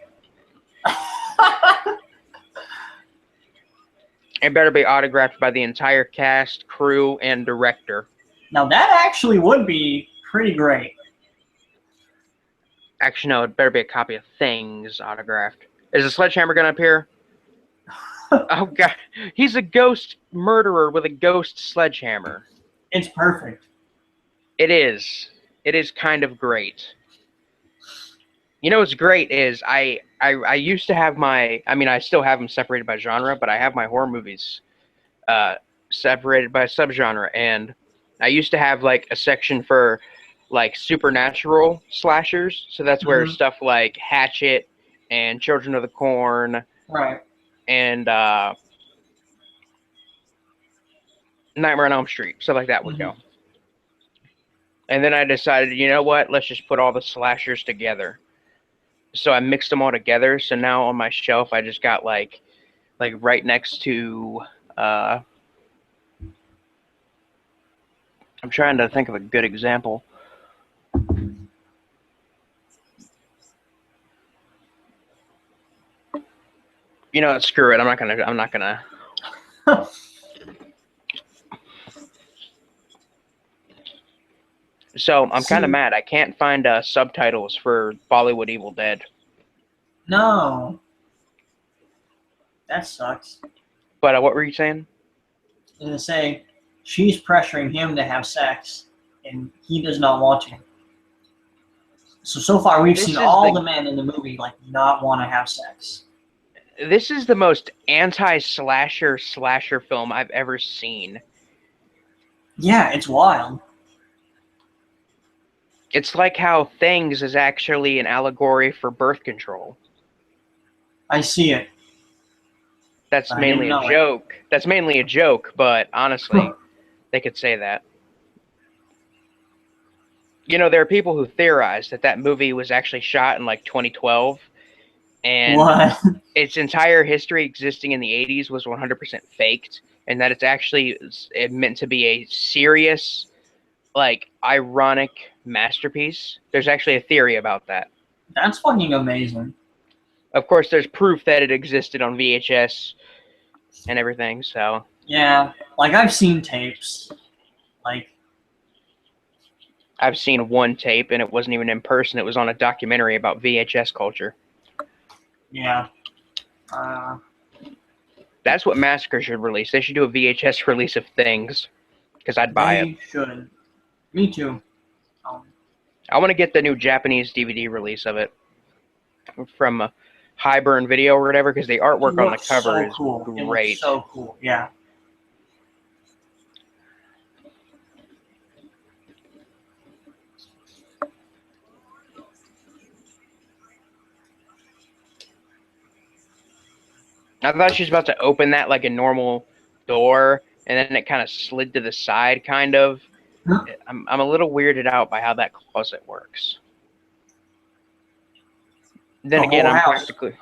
It better be autographed by the entire cast, crew, and director. Now that actually would be pretty great. Actually, no, it better be a copy of Things autographed. Is a sledgehammer gonna appear? Oh god, he's a ghost murderer with a ghost sledgehammer. It's perfect. It is. It is kind of great. You know what's great is I used to have my, I mean, I still have them separated by genre, but I have my horror movies uh, separated by subgenre, and I used to have like a section for like supernatural slashers, so that's where Hmm. stuff like Hatchet and Children of the Corn Right. and Nightmare on Elm Street, stuff like that would Hmm. go. And then I decided, you know what? Let's just put all the slashers together. So I mixed them all together. So now on my shelf, I just got like right next to. I'm trying to think of a good example. You know, screw it. I'm not gonna. I'm not gonna. So I'm kind of See, mad. I can't find subtitles for Bollywood Evil Dead. no, that sucks. But what were you saying? I was gonna say, she's pressuring him to have sex, and he does not want to. So far we've This seen is all the the men in the movie like not want to have sex. this is the most anti-slasher film I've ever seen. Yeah, it's wild. It's like how Things is actually an allegory for birth control. I see it. That's I didn't mainly a know it. joke. That's mainly a joke, but honestly, they could say that. You know, there are people who theorize that that movie was actually shot in like 2012, and What? its entire history existing in the 80s was 100% faked, and that it's actually meant to be a serious, like, ironic masterpiece. There's actually a theory about that. That's fucking amazing. Of course, there's proof that it existed on VHS and everything, so. Yeah, like I've seen tapes. Like, I've seen one tape, and it wasn't even in person. It was on a documentary about VHS culture. yeah. That's what Massacre should release. They should do a VHS release of Things, because I'd buy it. They should. Me too. I want to get the new Japanese DVD release of it from Highburn Video or whatever, because the artwork on the cover is cool. great. It looks so cool. Yeah. I thought she was about to open that like a normal door, and then it kind of slid to the side, kind of. Huh? I'm a little weirded out by how that closet works. Then The again, whole I'm house. practically.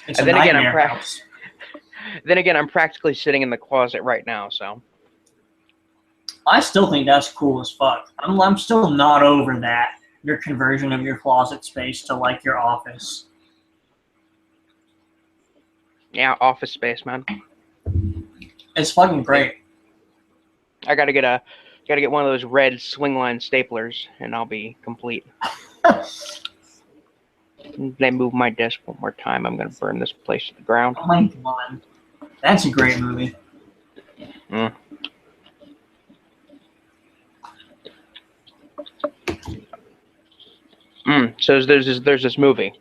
It's a Then again, nightmare house. Then again, I'm practically sitting in the closet right now, so. I still think that's cool as fuck. I'm still not over that. Your conversion of your closet space to like your office. Yeah, Office Space, man. It's fucking great. I gotta get one of those red swing line staplers, and I'll be complete. If they move my desk one more time, I'm gonna burn this place to the ground. Oh my god. That's a great movie. Mm. So there's this movie.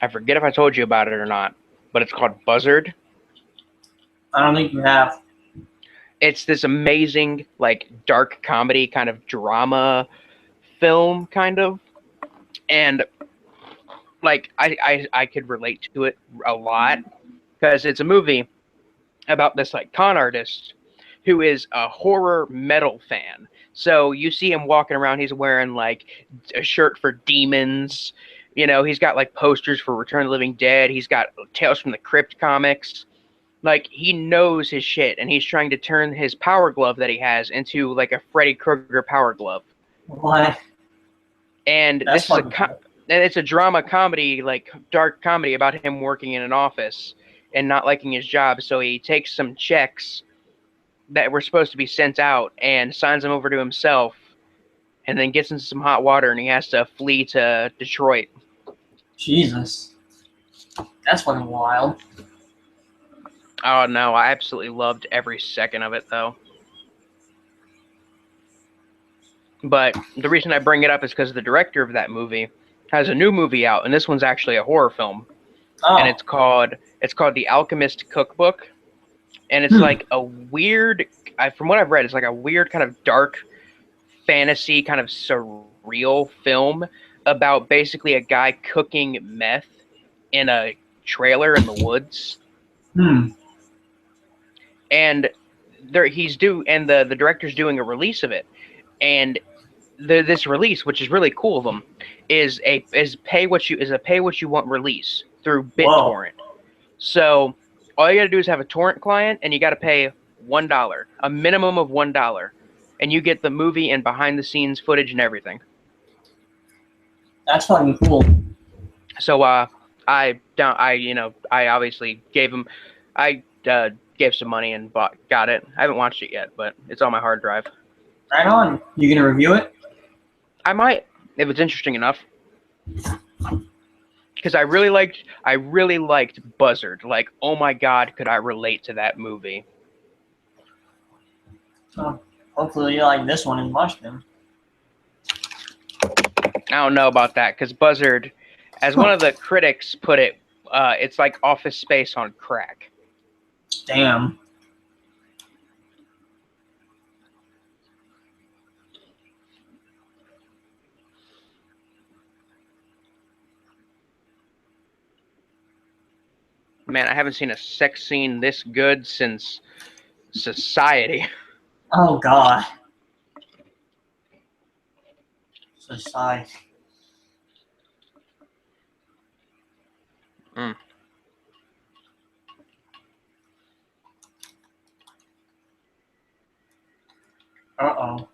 I forget if I told you about it or not, but it's called Buzzard. I don't think you have. It's this amazing, like, dark comedy kind of drama film, kind of. And, like, I could relate to it a lot because it's a movie about this, like, con artist who is a horror metal fan. So you see him walking around, he's wearing, like, a shirt for Demons. You know, he's got, like, posters for Return of the Living Dead. He's got Tales from the Crypt comics. Like, he knows his shit, and he's trying to turn his power glove that he has into, like, a Freddy Krueger power glove. What? And That's this is fucking cool. and it's a drama comedy, like, dark comedy about him working in an office and not liking his job. So he takes some checks that were supposed to be sent out and signs them over to himself, and then gets into some hot water, and he has to flee to Detroit. Jesus. That's fucking wild. Oh no, I absolutely loved every second of it though. But the reason I bring it up is because the director of that movie has a new movie out, and this one's actually a horror film, and Oh. it's called The Alchemist Cookbook, and it's Hmm. like a weird, from what I've read, it's like a weird kind of dark fantasy, kind of surreal film about basically a guy cooking meth in a trailer in the woods, Hmm. and the director's doing a release of it, and this release, which is really cool of them, is a pay what you want release through Whoa. BitTorrent. So all you got to do is have a torrent client, and you got to pay $1, a minimum of $1, and you get the movie and behind the scenes footage and everything. That's fucking cool. So I obviously gave him, I gave some money and got it. I haven't watched it yet, but it's on my hard drive. Right on. You gonna review it? I might, if it's interesting enough, because I really liked Buzzard. Like, oh my god, could I relate to that movie? Oh, hopefully you like this one and watch them. I don't know about that, because Buzzard, as one of the critics put it, it's like Office Space on crack. Damn. Man, I haven't seen a sex scene this good since Society. Oh god. Society. Mm. Uh-oh.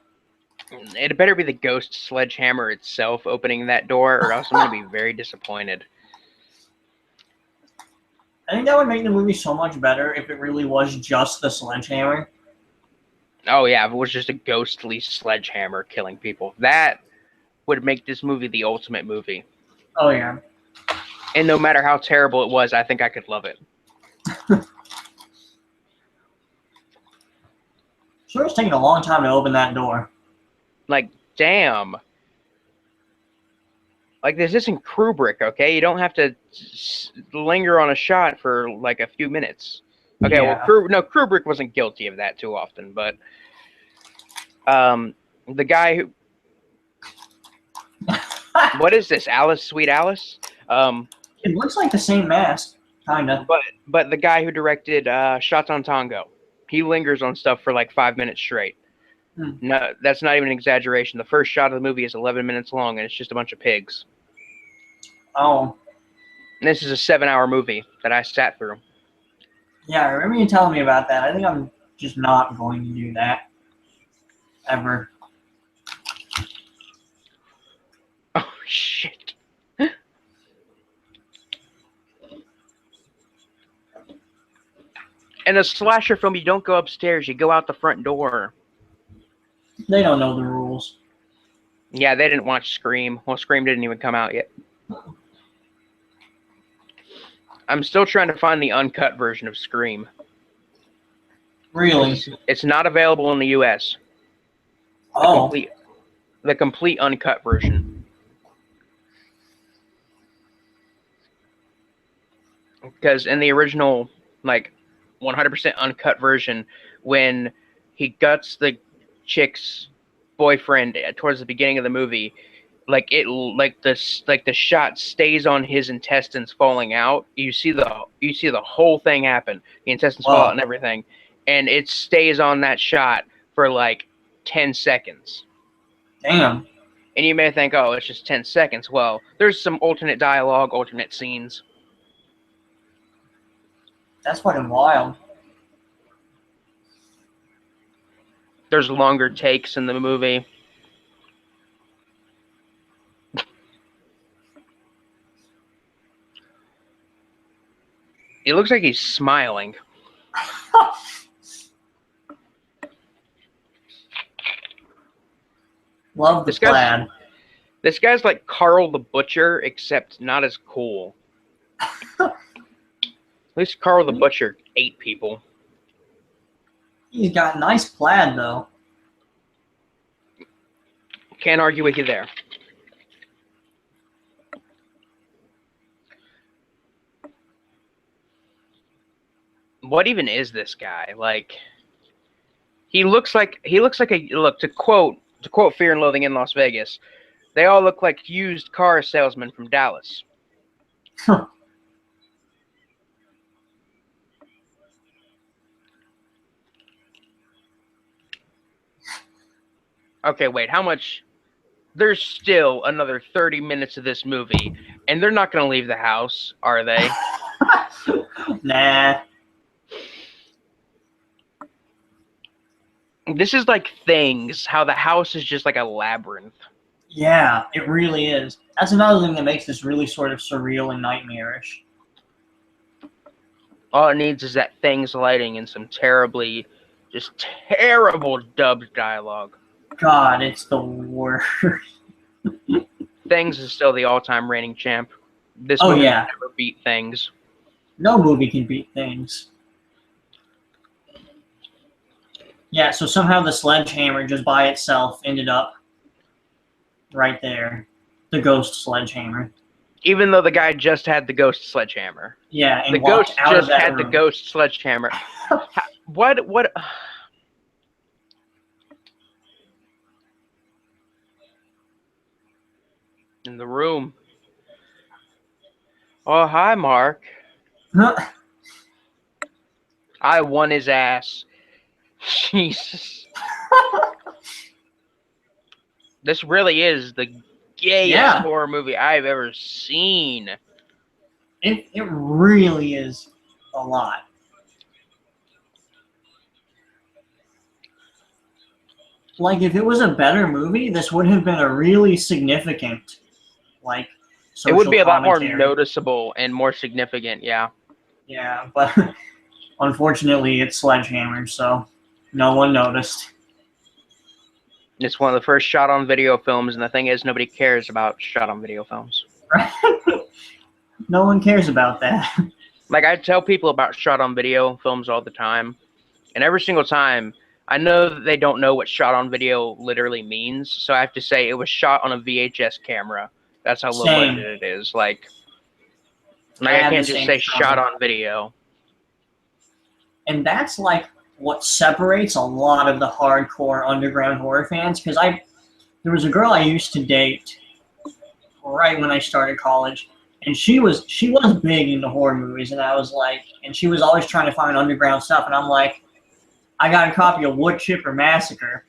It better be the ghost Sledgehammer itself opening that door, or else I'm going to be very disappointed. I think that would make the movie so much better if it really was just the sledgehammer. Oh yeah, if it was just a ghostly sledgehammer killing people, that would make this movie the ultimate movie. Oh yeah. And no matter how terrible it was, I think I could love it. Sure, it's taking a long time to open that door. Like, damn. Like, this isn't Kubrick, okay? You don't have to linger on a shot for, like, a few minutes. Okay, Yeah. well, Kubrick wasn't guilty of that too often, but the guy who... What is this, Alice, Sweet Alice? It looks like the same mask, kinda. But the guy who directed Shots on Tango, he lingers on stuff for, like, 5 minutes straight. Hmm. No, that's not even an exaggeration. The first shot of the movie is 11 minutes long, and it's just a bunch of pigs. Oh. And this is a 7-hour movie that I sat through. Yeah, I remember you telling me about that. I think I'm just not going to do that. Ever. Oh, shit. In a slasher film, you don't go upstairs, you go out the front door. They don't know the rules. Yeah, they didn't watch Scream. Well, Scream didn't even come out yet. I'm still trying to find the uncut version of Scream. Really? It's not available in the U.S. Oh. The complete uncut version. Because in the original, like, 100% uncut version, when he guts the chick's boyfriend towards the beginning of the movie, the shot stays on his intestines falling out. You see the whole thing happen. The intestines fall out and everything, and it stays on that shot for like 10 seconds. Damn. And you may think, oh, it's just 10 seconds. Well, there's some alternate dialogue, alternate scenes. That's fucking wild. There's longer takes in the movie. It looks like he's smiling. Love the plaid. This guy's like Carl the Butcher, except not as cool. At least Carl the Butcher ate people. He's got nice plaid, though. Can't argue with you there. What even is this guy? Like, he looks like a look, to quote Fear and Loathing in Las Vegas. They all look like used car salesmen from Dallas. Okay, wait, how much? There's still another 30 minutes of this movie, and they're not going to leave the house, are they? Nah. This is like Things, how the house is just like a labyrinth. Yeah, it really is. That's another thing that makes this really sort of surreal and nightmarish. All it needs is that Things lighting and some terrible dubbed dialogue. God, it's the worst. Things is still the all-time reigning champ. This movie never beat Things. No movie can beat Things. Yeah, so somehow the sledgehammer just by itself ended up right there. The ghost sledgehammer. Even though the guy just had the ghost sledgehammer. Yeah, and the ghost just had the ghost sledgehammer. What? In the room. Oh, hi, Mark. I won his ass. Jesus. This really is the gayest horror movie I've ever seen. It really is a lot. Like, if it was a better movie, this would have been a really significant, like, social It would be a lot more commentary. noticeable and more significant, yeah. Yeah, but unfortunately it's Sledgehammer, so no one noticed. It's one of the first shot-on-video films, and the thing is, nobody cares about shot-on-video films. No one cares about that. Like, I tell people about shot-on-video films all the time, and every single time, I know that they don't know what shot-on-video literally means, so I have to say it was shot on a VHS camera. That's how low budget it is. Like I can't just say shot-on-video. And that's, like, what separates a lot of the hardcore underground horror fans, because there was a girl I used to date right when I started college, and she was big into horror movies, and I was like, and she was always trying to find underground stuff, and I'm like, I got a copy of Wood Chipper Massacre,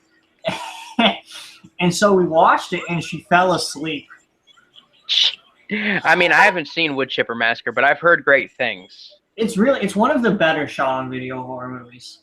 and so we watched it, and she fell asleep. I mean, I haven't seen Wood Chipper Massacre, but I've heard great things. It's one of the better shot-on-video horror movies.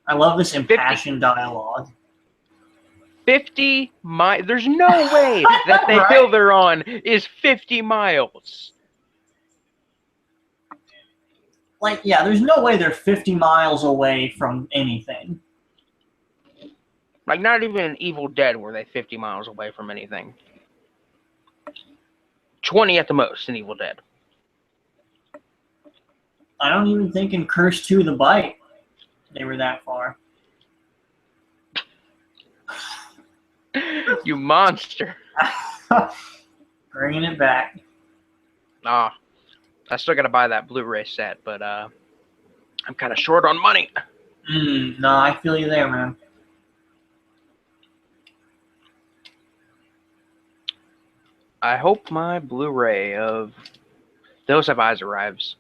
I love this impassioned dialogue. 50 miles. There's no way that the hill they're on is 50 miles. Like, yeah, there's no way they're 50 miles away from anything. Like, not even in Evil Dead were they 50 miles away from anything. 20 at the most in Evil Dead. I don't even think in Curse 2 The Bite they were that far. You monster. Bringing it back. I still gotta buy that Blu-ray set, but I'm kind of short on money. No, I feel you there, man. I hope my Blu-ray of Those Have Eyes arrives.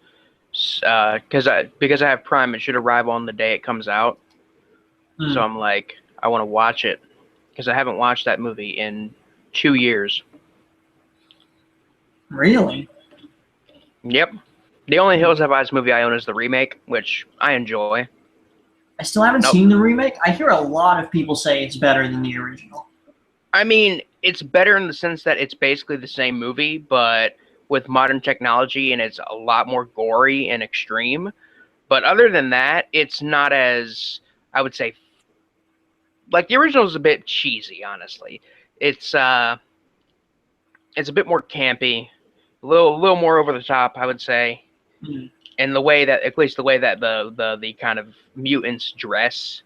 Because I have Prime, it should arrive on the day it comes out. So I'm like, I want to watch it because I haven't watched that movie in 2 years. Really? Yep. The only Hills Have Eyes movie I own is the remake, which I enjoy. I still haven't Nope. seen the remake. I hear a lot of people say it's better than the original. I mean, it's better in the sense that it's basically the same movie, but with modern technology, and it's a lot more gory and extreme. But other than that, it's not as, I would say, like the original is a bit cheesy, honestly. It's it's a bit more campy, a little more over the top, I would say. Mm. And the way that, at least the way that the kind of mutants dress,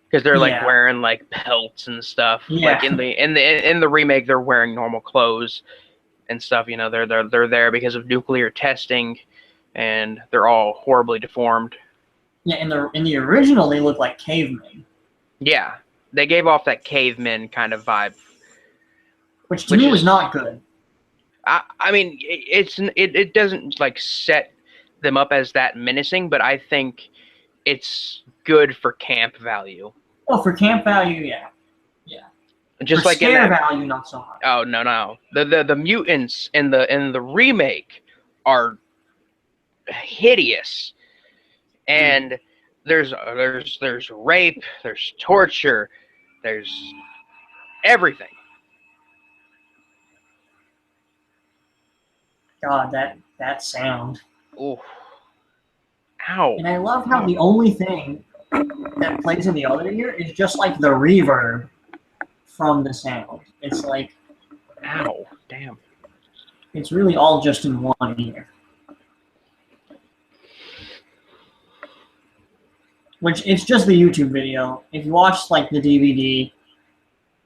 because they're like Yeah, wearing like pelts and stuff. Like yeah, in the remake, they're wearing normal clothes and stuff. You know, they're there because of nuclear testing, and they're all horribly deformed. yeah. In the original, they look like cavemen, Yeah, they gave off that caveman kind of vibe, which to which me was is, not good. I mean, it doesn't like set them up as that menacing, but I think it's good for camp value. Well, for camp value, yeah, yeah. For Just like in scare that. value, not so much. Oh no. The mutants in the remake are hideous, Mm. and there's rape, there's torture, there's everything. God, that sound. Ooh, ow. And I love how the only thing that plays in the other ear is just like the reverb from the sound. It's like Ow, damn. it's really all just in one ear. Which it's just the YouTube video. If you watch like the DVD,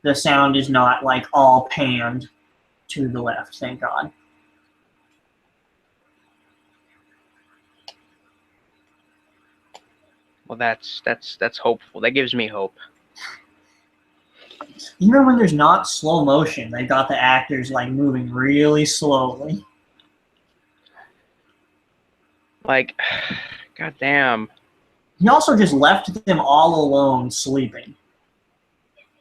the sound is not like all panned to the left, thank God. Well, that's hopeful. That gives me hope. Even when there's not slow motion, they got the actors like moving really slowly. Like, goddamn. He also just left them all alone sleeping.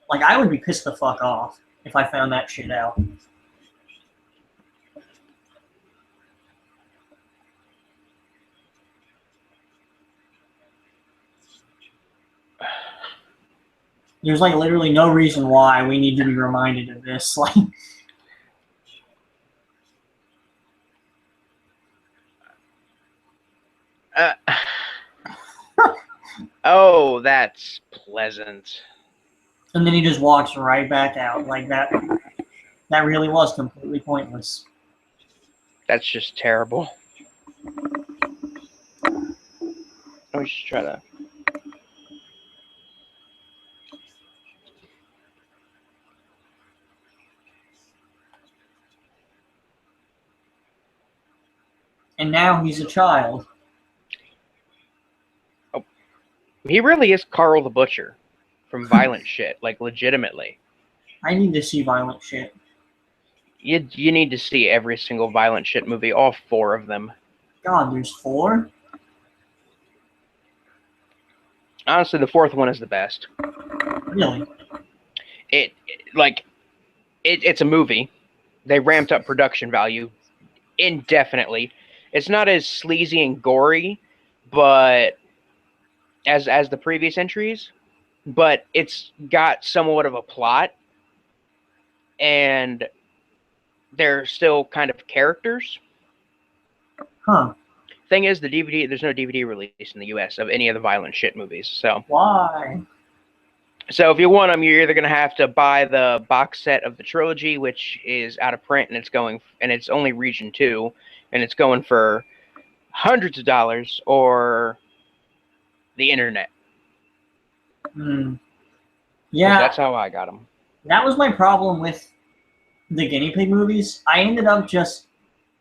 Like I would be pissed the fuck off if I found that shit out. There's like literally no reason why we need to be reminded of this. Like, Uh, oh, that's pleasant. and then he just walks right back out like that. That really was completely pointless. That's just terrible. Let me just try to. And now he's a child. Oh, he really is Carl the Butcher from Violent Shit, like legitimately. I need to see violent shit. You need to see every single Violent Shit movie, all 4 of them. God, there's 4? Honestly, the 4th one is the best. Really? It's a movie. They ramped up production value indefinitely. It's not as sleazy and gory, but as the previous entries, but it's got somewhat of a plot, and they're still kind of characters. Huh. Thing is, there's no DVD release in the US of any of the Violent Shit movies. Why? So if you want them, you're either going to have to buy the box set of the trilogy, which is out of print, and it's only region 2, and it's going for hundreds of dollars, or the internet. Yeah, that's how I got them. that was my problem with the guinea pig movies. I ended up just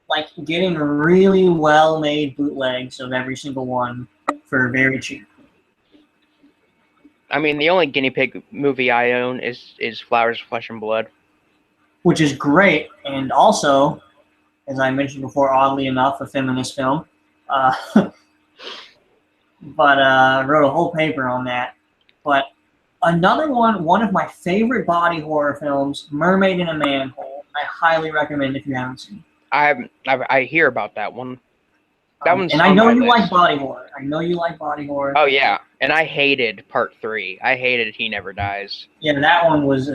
like getting really well-made bootlegs of every single one for very cheap. I mean, the only guinea pig movie I own is Flowers of Flesh and Blood, Which is great, and also, as I mentioned before, oddly enough, a feminist film. But wrote a whole paper on that. But another one of my favorite body horror films, Mermaid in a Manhole. I highly recommend if you haven't seen it. I hear about that one. That one's And I on know my you list. like body horror. I know you like body horror. Oh yeah, and I hated Part 3. I hated He Never Dies. Yeah, that one was.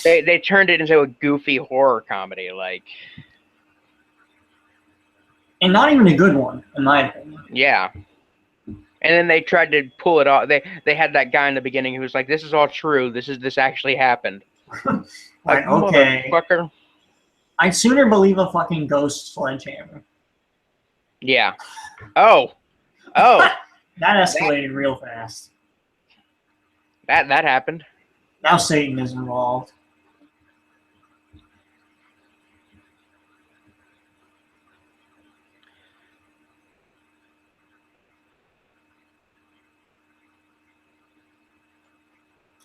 They turned it into a goofy horror comedy, like. And not even a good one, in my opinion. Yeah. And then they tried to pull it off. They had that guy in the beginning who was like, "This is all true. This actually happened." Like, okay. motherfucker. I'd sooner believe a fucking ghost sledgehammer. Yeah. Oh. That escalated real fast. That happened. Now Satan is involved.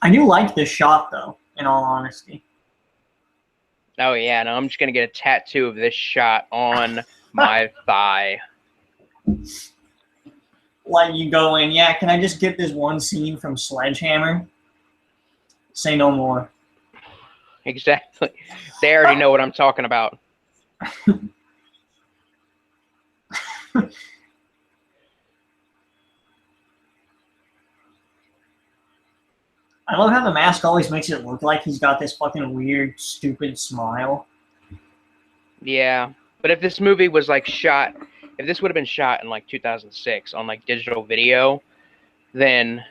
I do like this shot, though, in all honesty. Oh, yeah. No, I'm just going to get a tattoo of this shot on my thigh. Like you go in, yeah, can I just get this one scene from Sledgehammer? Say no more. Exactly. They already know what I'm talking about. I love how the mask always makes it look like he's got this fucking weird, stupid smile. Yeah. But if this movie was like shot, if this would have been shot in like 2006 on like digital video, then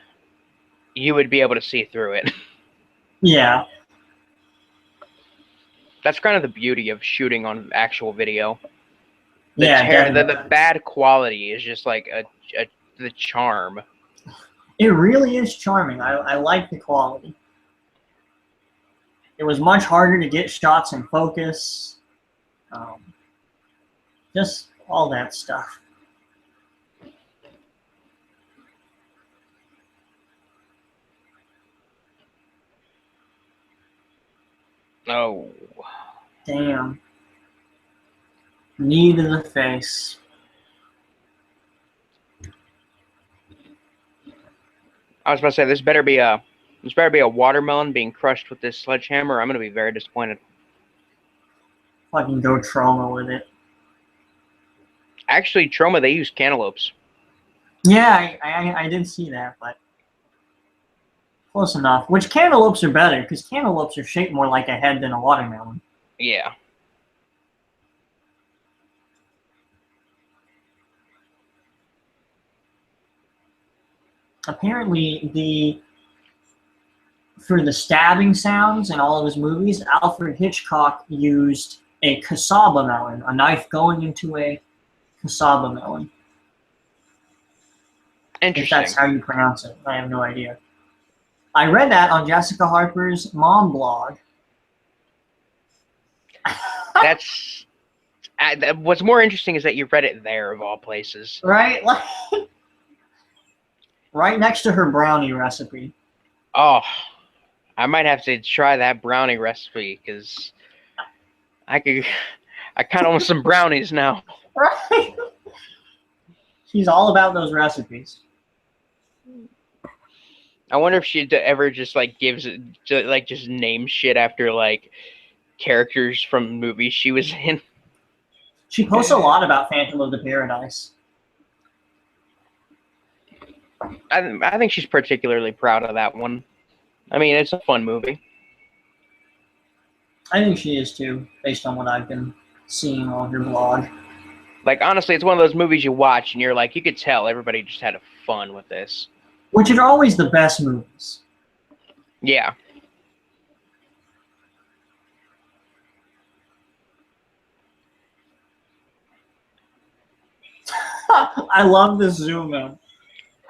you would be able to see through it. Yeah. That's kind of the beauty of shooting on actual video. Yeah, the bad quality is just like the charm. It really is charming. I like the quality. It was much harder to get shots in focus. Just all that stuff. Oh. Damn. Knee to the face. I was about to say this better be a watermelon being crushed with this sledgehammer. I'm gonna be very disappointed. Fucking go trauma with it. Actually, trauma they use cantaloupes. Yeah, I did see that, but close enough. Which cantaloupes are better, because cantaloupes are shaped more like a head than a watermelon. Yeah. Apparently, for the stabbing sounds in all of his movies, Alfred Hitchcock used a cassava melon, a knife going into a cassava melon. Interesting. If that's how you pronounce it. I have no idea. I read that on Jessica Harper's mom blog. That's what's more interesting is that you read it there of all places. Right? Right next to her brownie recipe. Oh, I might have to try that brownie recipe because I kind of want some brownies now. Right? She's all about those recipes. I wonder if she ever just like gives it just name shit after like characters from movies she was in. She posts a lot about Phantom of the Paradise. I think she's particularly proud of that one. I mean, it's a fun movie. I think she is too, based on what I've been seeing on her blog. Like, honestly, it's one of those movies you watch and you're like, you could tell everybody just had fun with this. Which are always the best movies. Yeah. I love this zoom in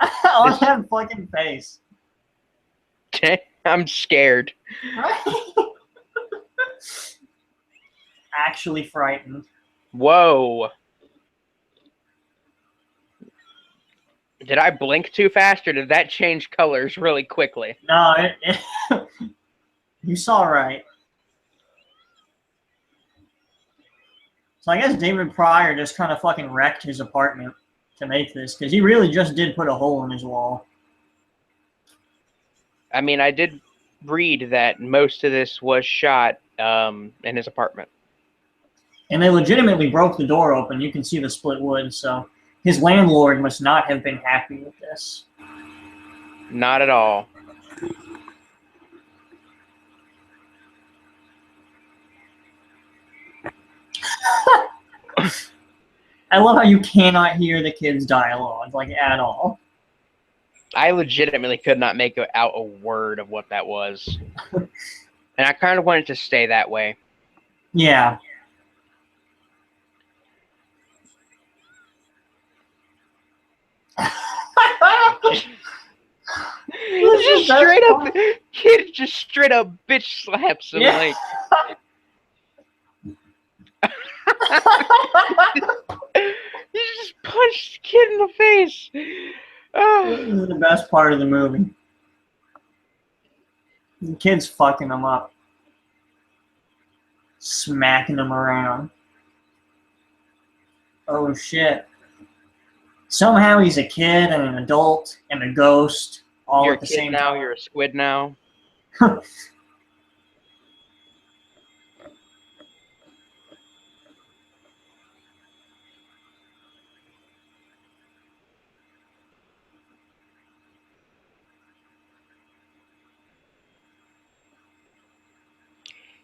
on that fucking face. I'm scared. Actually frightened. Whoa. Did I blink too fast, or did that change colors really quickly? No, you saw right. So I guess David Pryor just kind of fucking wrecked his apartment to make this, because he really just did put a hole in his wall. I mean, I did read that most of this was shot in his apartment. And they legitimately broke the door open. You can see the split wood, so his landlord must not have been happy with this. Not at all. I love how you cannot hear the kids' dialogue, like, at all. I legitimately could not make out a word of what that was. And I kind of wanted to stay that way. Yeah. Just straight up, kid just straight up bitch slaps him, like. He just punched the kid in the face. This is the best part of the movie. The kid's fucking him up. Smacking him around. Oh shit. Somehow he's a kid and an adult and a ghost all You're at the a kid same now, time. you're a squid now.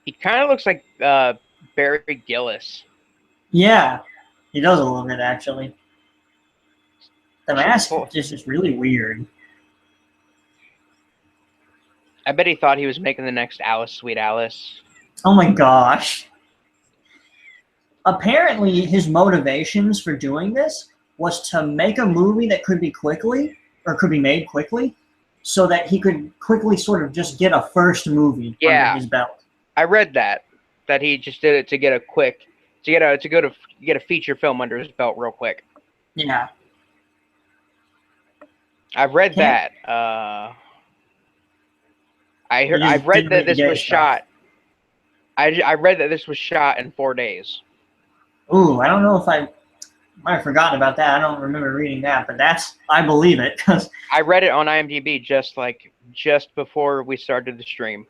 He kind of looks like Barry Gillis. Yeah, he does a little bit actually. The mask is just really weird. I bet he thought he was making the next Alice, Sweet Alice. Oh my gosh. Apparently, his motivations for doing this was to make a movie that could be made quickly, so that he could quickly sort of just get a first movie under his belt. I read that he just did it to get a feature film under his belt real quick. Yeah. I've read that. I've read that this was shot. I read that this was shot in 4 days. Ooh, I don't know if I might have forgotten about that. I don't remember reading that, but I believe it, because I read it on IMDb just before we started the stream.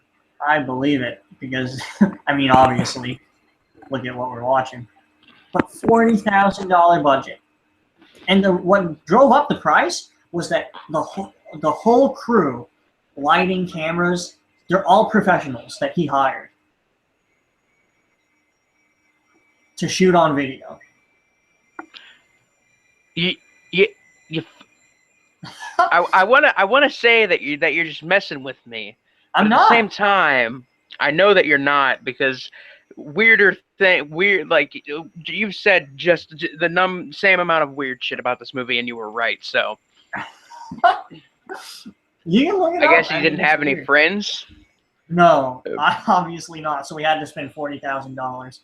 I believe it because, I mean, obviously, look at what we're watching. But $40,000 budget, and what drove up the price was that the whole crew, lighting, cameras, they're all professionals that he hired to shoot on video. I want to say that you're just messing with me. But I'm at not. the same time, I know that you're not, because weird like you've said just the same amount of weird shit about this movie, and you were right. So you can look it up. I guess you didn't have any friends. No, obviously not. So we had to spend $40,000.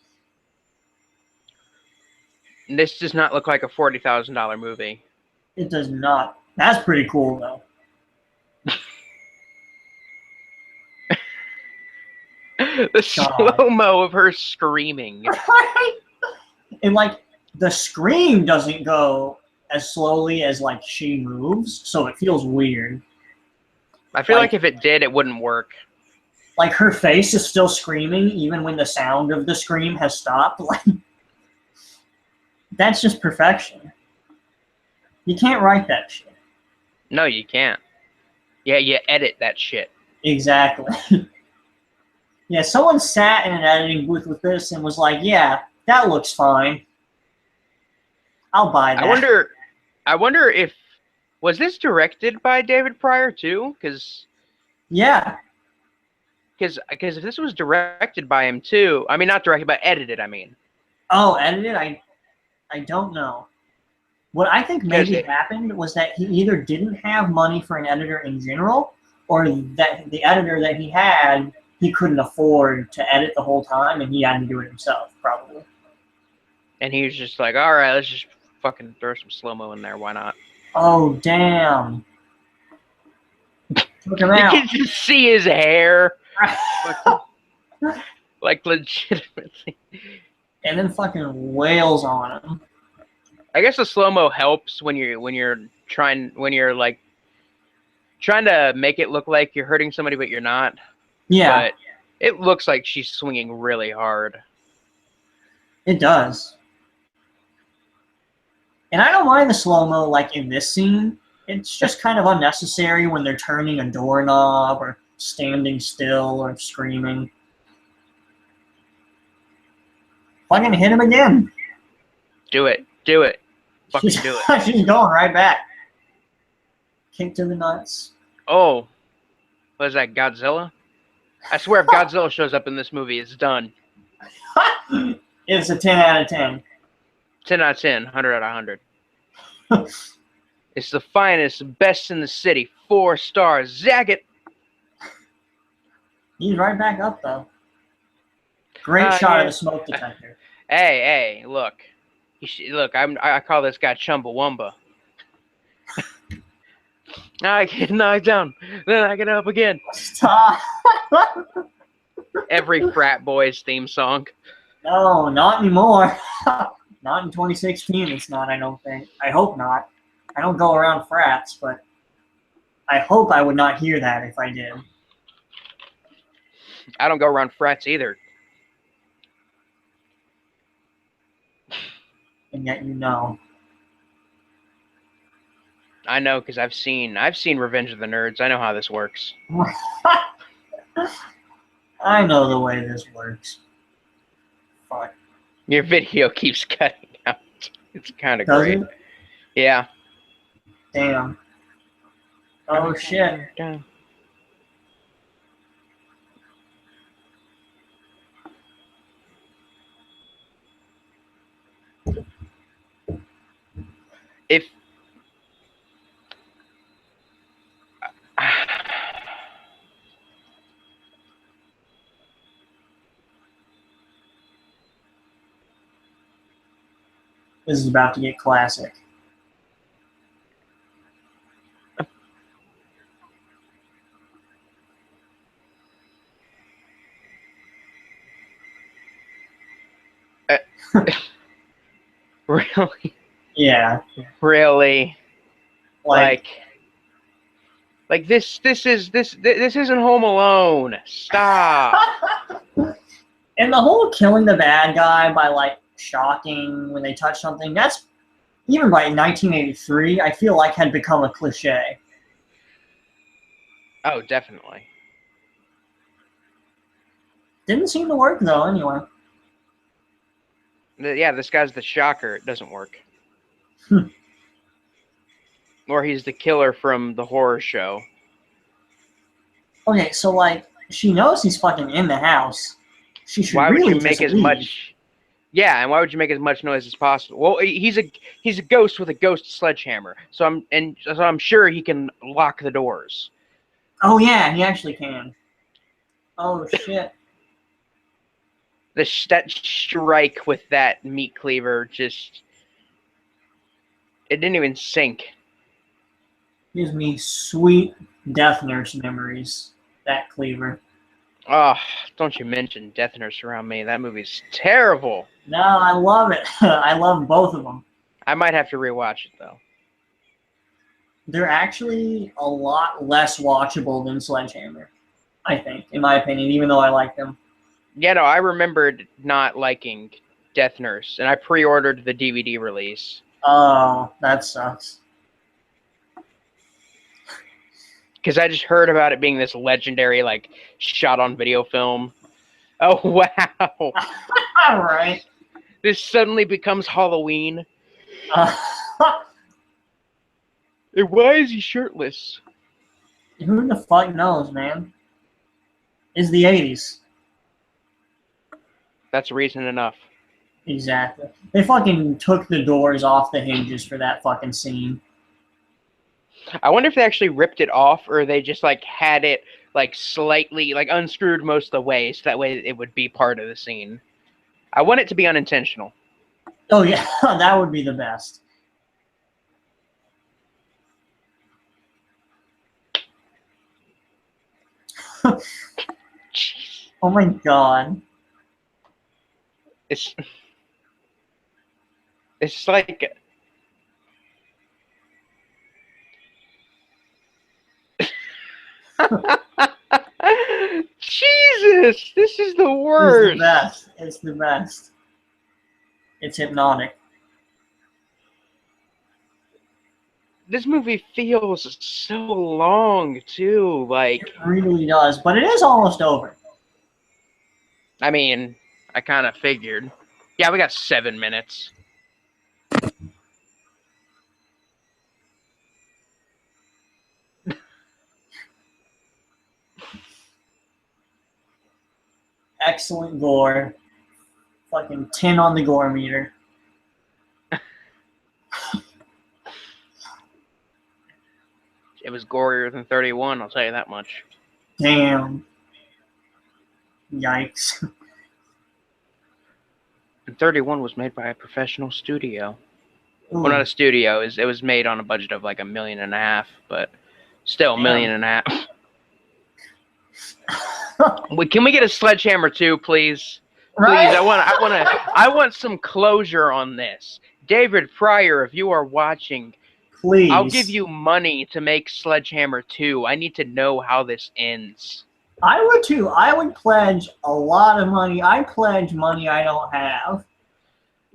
This does not look like a $40,000 movie. It does not. That's pretty cool, though. The slow-mo of her screaming. And, like, the scream doesn't go as slowly as, like, she moves, so it feels weird. I feel like if it did, it wouldn't work. Like, her face is still screaming, even when the sound of the scream has stopped. Like, that's just perfection. You can't write that shit. No, you can't. Yeah, you edit that shit. Exactly. Yeah, someone sat in an editing booth with this and was like, yeah, that looks fine. I'll buy that. I wonder if, was this directed by David Pryor too? Yeah. Because if this was directed by him too, I mean, not directed, but edited, I mean. Oh, edited? I don't know. What I think maybe happened was that he either didn't have money for an editor in general, or that the editor that he had, he couldn't afford to edit the whole time, and he had to do it himself, probably. And he was just like, all right, let's just fucking throw some slow-mo in there. Why not? Oh, damn. Look him You out. can just see his hair. Like, legitimately. And then fucking wails on him. I guess the slow-mo helps when you're trying to make it look like you're hurting somebody, but you're not. Yeah. But it looks like she's swinging really hard. It does. And I don't mind the slow-mo like in this scene. It's just kind of unnecessary when they're turning a doorknob or standing still or screaming. Fucking hit him again. Do it. Do it. Fucking She's, do it. she's going right back. Kick to the nuts. Oh. What is that, Godzilla? I swear if Godzilla shows up in this movie, it's done. It's a 10 out of 10. 10 out of 10. 100 out of 100. It's the finest, best in the city. 4 stars. Zag it. He's right back up, though. Great shot of the smoke detector. Hey, look. Look, I call this guy Chumbawamba. I get knocked down, then I get up again. Stop. Every frat boy's theme song. No, not anymore. Not in 2016, it's not, I don't think. I hope not. I don't go around frats, but I hope I would not hear that if I did. I don't go around frats either. And yet you know. I know because I've seen Revenge of the Nerds. I know how this works. I know the way this works. Fuck. Your video keeps cutting out. It's kind of Does great. it? Yeah. Damn. Oh shit. If This is about to get classic. really, Yeah. really, like this isn't Home Alone. Stop. And the whole killing the bad guy by like shocking when they touch something, that's even by 1983, I feel like had become a cliche. Oh, definitely. Didn't seem to work though anyway. Yeah, this guy's the shocker. It doesn't work. Or he's the killer from the horror show. Okay, so like she knows he's fucking in the house. She should Why really would you make as leave. much? Yeah, and why would you make as much noise as possible? Well, he's a ghost with a ghost sledgehammer, so I'm sure he can lock the doors. Oh yeah, he actually can. Oh shit. That strike with that meat cleaver just it didn't even sink. Gives me sweet Death Nurse memories. That cleaver. Oh, don't you mention Death Nurse around me. That movie's terrible. No, I love it. I love both of them. I might have to rewatch it though. They're actually a lot less watchable than Sledgehammer, I think, in my opinion, even though I like them. Yeah, no, I remembered not liking Death Nurse, and I pre-ordered the DVD release. Oh, that sucks. Because I just heard about it being this legendary, like, shot on video film. Oh, wow. All right. This suddenly becomes Halloween. And why is he shirtless? Who the fuck knows, man? It's the 80s. That's reason enough. Exactly. They fucking took the doors off the hinges for that fucking scene. I wonder if they actually ripped it off, or they just, like, had it, like, slightly, like, unscrewed most of the way, so that way it would be part of the scene. I want it to be unintentional. Oh, yeah. That would be the best. Jeez. Oh, my God. It's like... Jesus! This is the worst! It's the best. It's the best. It's hypnotic. This movie feels so long too. Like, It really does, but it is almost over. I mean, I kind of figured. Yeah, we got 7 minutes. Excellent gore. Fucking 10 on the gore meter. It was gorier than 31, I'll tell you that much. Damn. Yikes. And 31 was made by a professional studio. Ooh, Well, not a studio. It was made on a budget of like $1.5 million, but still $1.5 million. Can we get a Sledgehammer 2, please? right? Please, I want some closure on this. David Pryor, if you are watching, Please. I'll give you money to make Sledgehammer 2. I need to know how this ends. I would too. I would pledge a lot of money. I pledge money I don't have.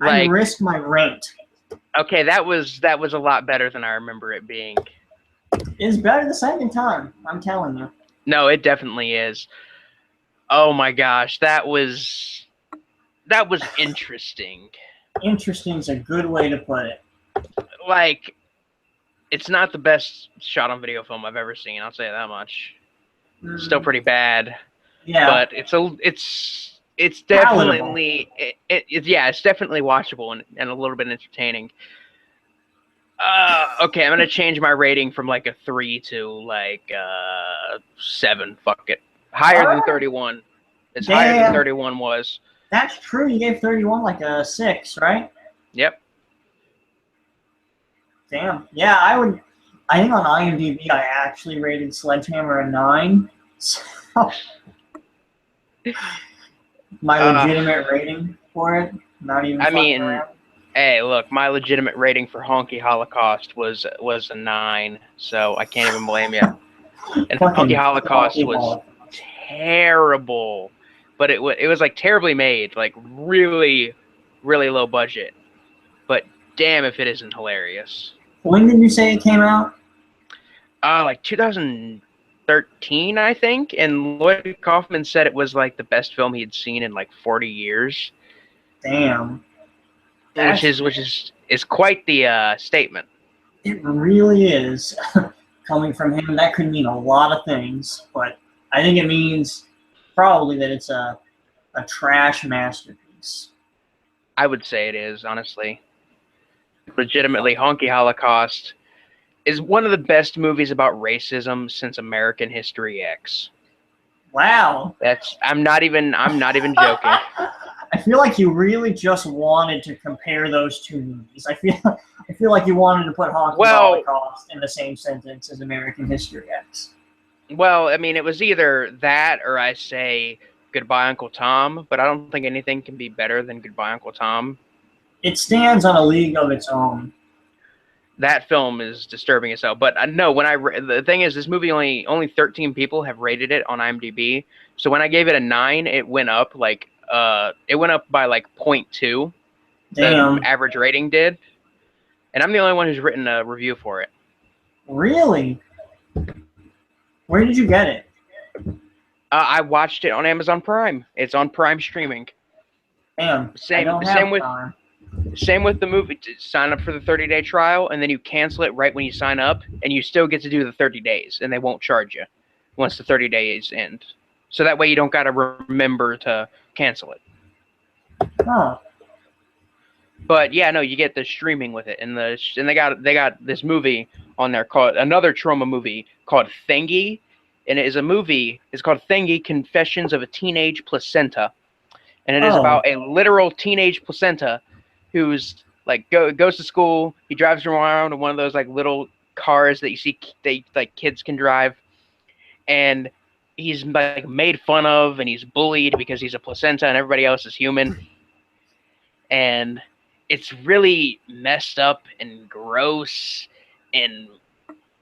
I risk my rent. Okay, that was a lot better than I remember it being. It's better the second time, I'm telling you. No, it definitely is. Oh my gosh, that was interesting. Interesting is a good way to put it. Like, it's not the best shot on video film I've ever seen, I'll say that much. Still pretty bad. Yeah. But it's definitely it's definitely watchable and a little bit entertaining. Okay, I'm gonna change my rating from like a 3 to like 7. Fuck it. Higher than 31. It's higher than 31 was. That's true. You gave 31 like a 6, right? Yep. Damn. Yeah, I think on IMDb I actually rated Sledgehammer a 9. So my legitimate rating for it. Not even. I mean, around. Hey, look, my legitimate rating for Honky Holocaust was a 9, so I can't even blame you. And Honky Holocaust was terrible, but it was like terribly made, like really, really low budget. But damn, if it isn't hilarious. When did you say it came out? Like 2013, I think. And Lloyd Kaufman said it was like the best film he had seen in like 40 years. Damn. Which is quite the statement. It really is. Coming from him, that could mean a lot of things, but I think it means probably that it's a trash masterpiece. I would say it is, honestly. Legitimately, Honky Holocaust is one of the best movies about racism since American History X. Wow. I'm not even joking. I feel like you really just wanted to compare those two movies. I feel like you wanted to put Honky Holocaust in the same sentence as American History X. Well, I mean, it was either that or I say Goodbye, Uncle Tom, but I don't think anything can be better than Goodbye, Uncle Tom. It stands on a league of its own. That film is disturbing as hell. But no, the thing is, this movie only 13 people have rated it on IMDb. So when I gave it a 9, it went up by like 0.2. Damn. The average rating did. And I'm the only one who's written a review for it. Really? Where did you get it? I watched it on Amazon Prime. It's on Prime streaming. Damn. Same with the movie. Sign up for the 30-day trial, and then you cancel it right when you sign up, and you still get to do the 30 days, and they won't charge you once the 30 days end. So that way you don't got to remember to cancel it. Huh. But yeah, no, you get the streaming with it, and they got this movie on there called another trauma movie called Thingy, and it is a movie. It's called Thingy: Confessions of a Teenage Placenta, and it is about a literal teenage placenta who's like goes to school. He drives around in one of those like little cars that you see like kids can drive, and he's like made fun of and he's bullied because he's a placenta and everybody else is human. And it's really messed up and gross, and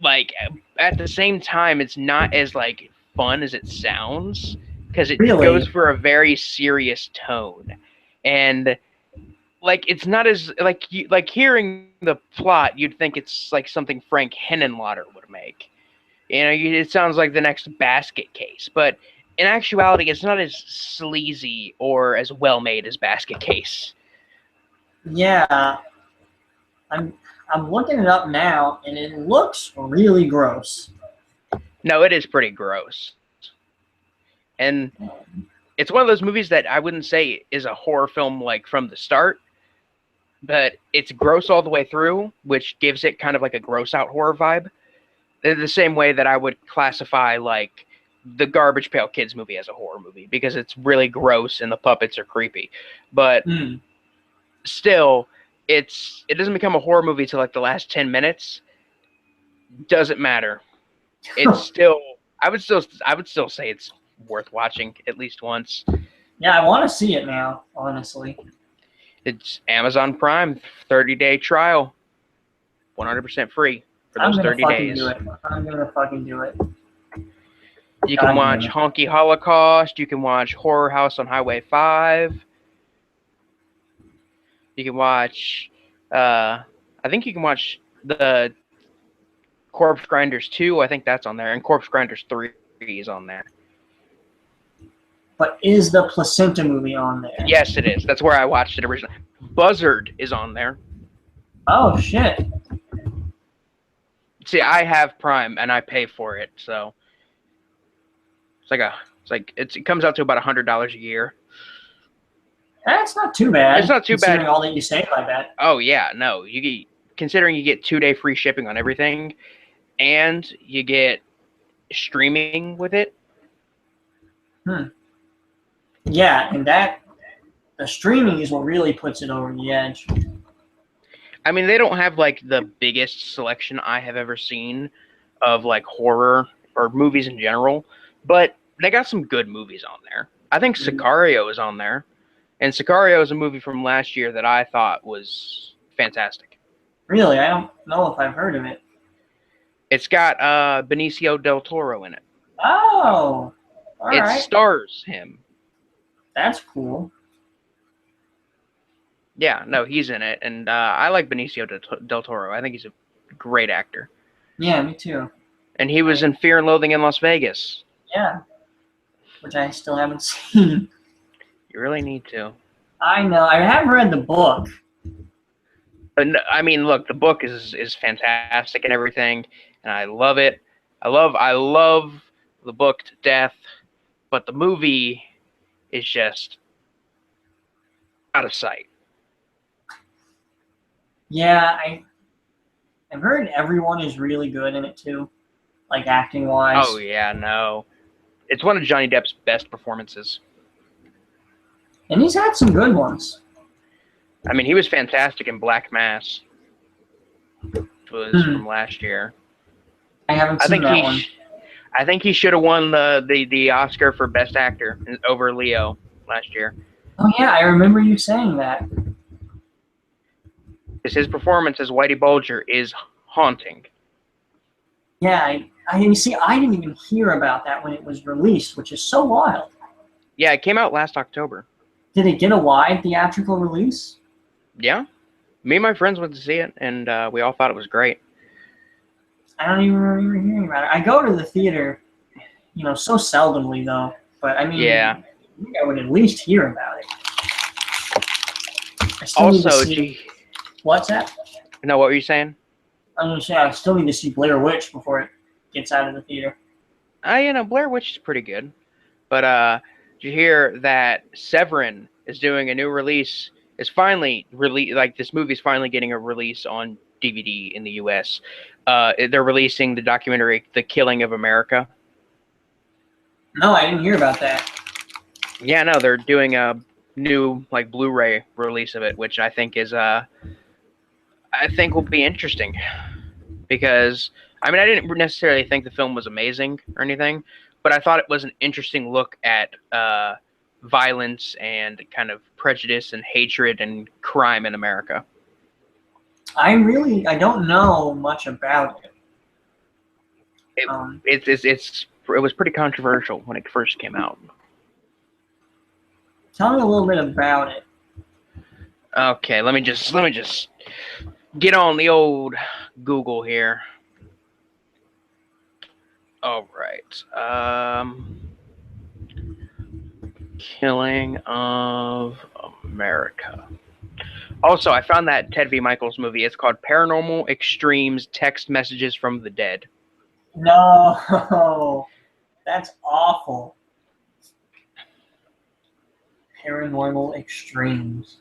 like at the same time it's not as like fun as it sounds, because it goes for a very serious tone. And like it's not as like like hearing the plot, you'd think it's like something Frank Henenlotter would make. It sounds like the next Basket Case, but in actuality, it's not as sleazy or as well made as Basket Case. Yeah, I'm I'm looking it up now, and it looks really gross. No, it is pretty gross, and it's one of those movies that I wouldn't say is a horror film like from the start, but it's gross all the way through, which gives it kind of like a gross out horror vibe. The same way that I would classify like the Garbage Pail Kids movie as a horror movie because it's really gross and the puppets are creepy. But still, it doesn't become a horror movie till like the last 10 minutes. Doesn't matter. It's still I would still say it's worth watching at least once. Yeah, I want to see it now, honestly. It's Amazon Prime 30-day trial. 100% free for those 30 days. I'm gonna fucking do it. You can watch Honky Holocaust. You can watch Horror House on Highway 5. You can watch, I think you can watch the Corpse Grinders 2. I think that's on there. And Corpse Grinders 3 is on there. But is the Placenta movie on there? Yes, it is. That's where I watched it originally. Buzzard is on there. Oh, shit. See, I have Prime and I pay for it, so it comes out to about $100 a year. That's not too bad. It's not too bad. Considering all that you save, I bet. Oh yeah, no. Considering you get 2-day free shipping on everything, and you get streaming with it. Yeah, and the streaming is what really puts it over the edge. I mean, they don't have like the biggest selection I have ever seen of like horror or movies in general, but they got some good movies on there. I think Sicario is on there, and Sicario is a movie from last year that I thought was fantastic. Really? I don't know if I've heard of it. It's got Benicio del Toro in it. Oh, all right. It stars him. That's cool. Yeah, no, he's in it, and I like Benicio del Toro. I think he's a great actor. Yeah, me too. And he was in Fear and Loathing in Las Vegas. Yeah, which I still haven't seen. You really need to. I know. I have read the book. But I mean, look, the book is fantastic and everything, and I love it. I love the book to death, but the movie is just out of sight. Yeah, I've heard everyone is really good in it too, like acting wise. Oh yeah, no, it's one of Johnny Depp's best performances. And he's had some good ones. I mean, he was fantastic in Black Mass, which was from last year. I haven't seen that one. I think he should have won the Oscar for Best Actor over Leo last year. Oh yeah, I remember you saying that. Because his performance as Whitey Bulger is haunting. Yeah, I see. I didn't even hear about that when it was released, which is so wild. Yeah, it came out last October. Did it get a wide theatrical release? Yeah. Me and my friends went to see it, and we all thought it was great. I don't even remember hearing about it. I go to the theater, so seldomly, though. But, I mean, yeah. I think I would at least hear about it. Also, what's that? No, what were you saying? I'm going to say I still need to see Blair Witch before it gets out of the theater. Blair Witch is pretty good. But did you hear that Severin is doing a new release? Is finally this movie's finally getting a release on DVD in the U.S. They're releasing the documentary "The Killing of America." No, I didn't hear about that. Yeah, no, they're doing a new Blu-ray release of it, which I think is I think will be interesting because I didn't necessarily think the film was amazing or anything, but I thought it was an interesting look at violence and kind of prejudice and hatred and crime in America. I don't know much about it. It was pretty controversial when it first came out. Tell me a little bit about it. Okay, let me just get on the old Google here. All right. Killing of America. Also, I found that Ted V. Michaels movie. It's called Paranormal Extremes: Text Messages from the Dead. No, that's awful. Paranormal Extremes.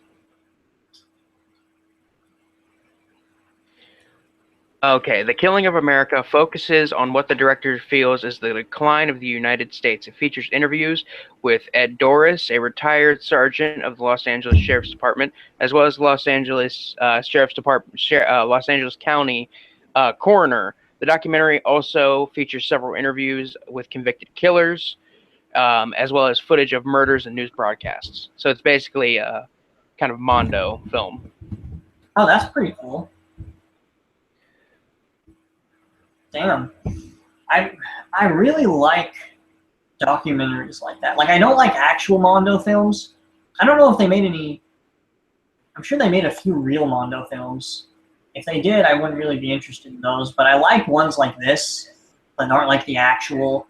Okay, The Killing of America focuses on what the director feels is the decline of the United States. It features interviews with Ed Doris, a retired sergeant of the Los Angeles Sheriff's Department, as well as Los Angeles Sheriff's Department, Los Angeles County coroner. The documentary also features several interviews with convicted killers, as well as footage of murders and news broadcasts. So it's basically a kind of Mondo film. Oh, that's pretty cool. Damn. I really like documentaries like that. Like, I don't like actual Mondo films. I don't know if they made any. I'm sure they made a few real Mondo films. If they did, I wouldn't really be interested in those. But I like ones like this that aren't like the actual,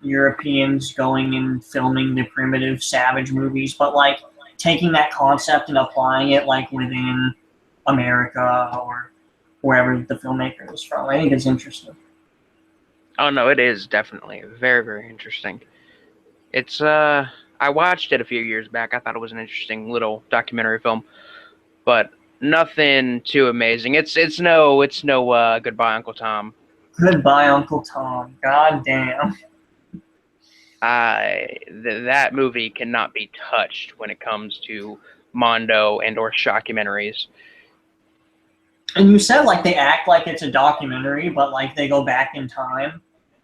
Europeans going and filming the primitive savage movies, but like taking that concept and applying it like within America or wherever the filmmaker is from. I think it's interesting. Oh no, it is definitely very, very interesting. It's I watched it a few years back. I thought it was an interesting little documentary film, but nothing too amazing. It's no Goodbye Uncle Tom. Goodbye, Uncle Tom. God damn. That movie cannot be touched when it comes to Mondo and or shockumentaries. And you said like they act like it's a documentary, but like they go back in time.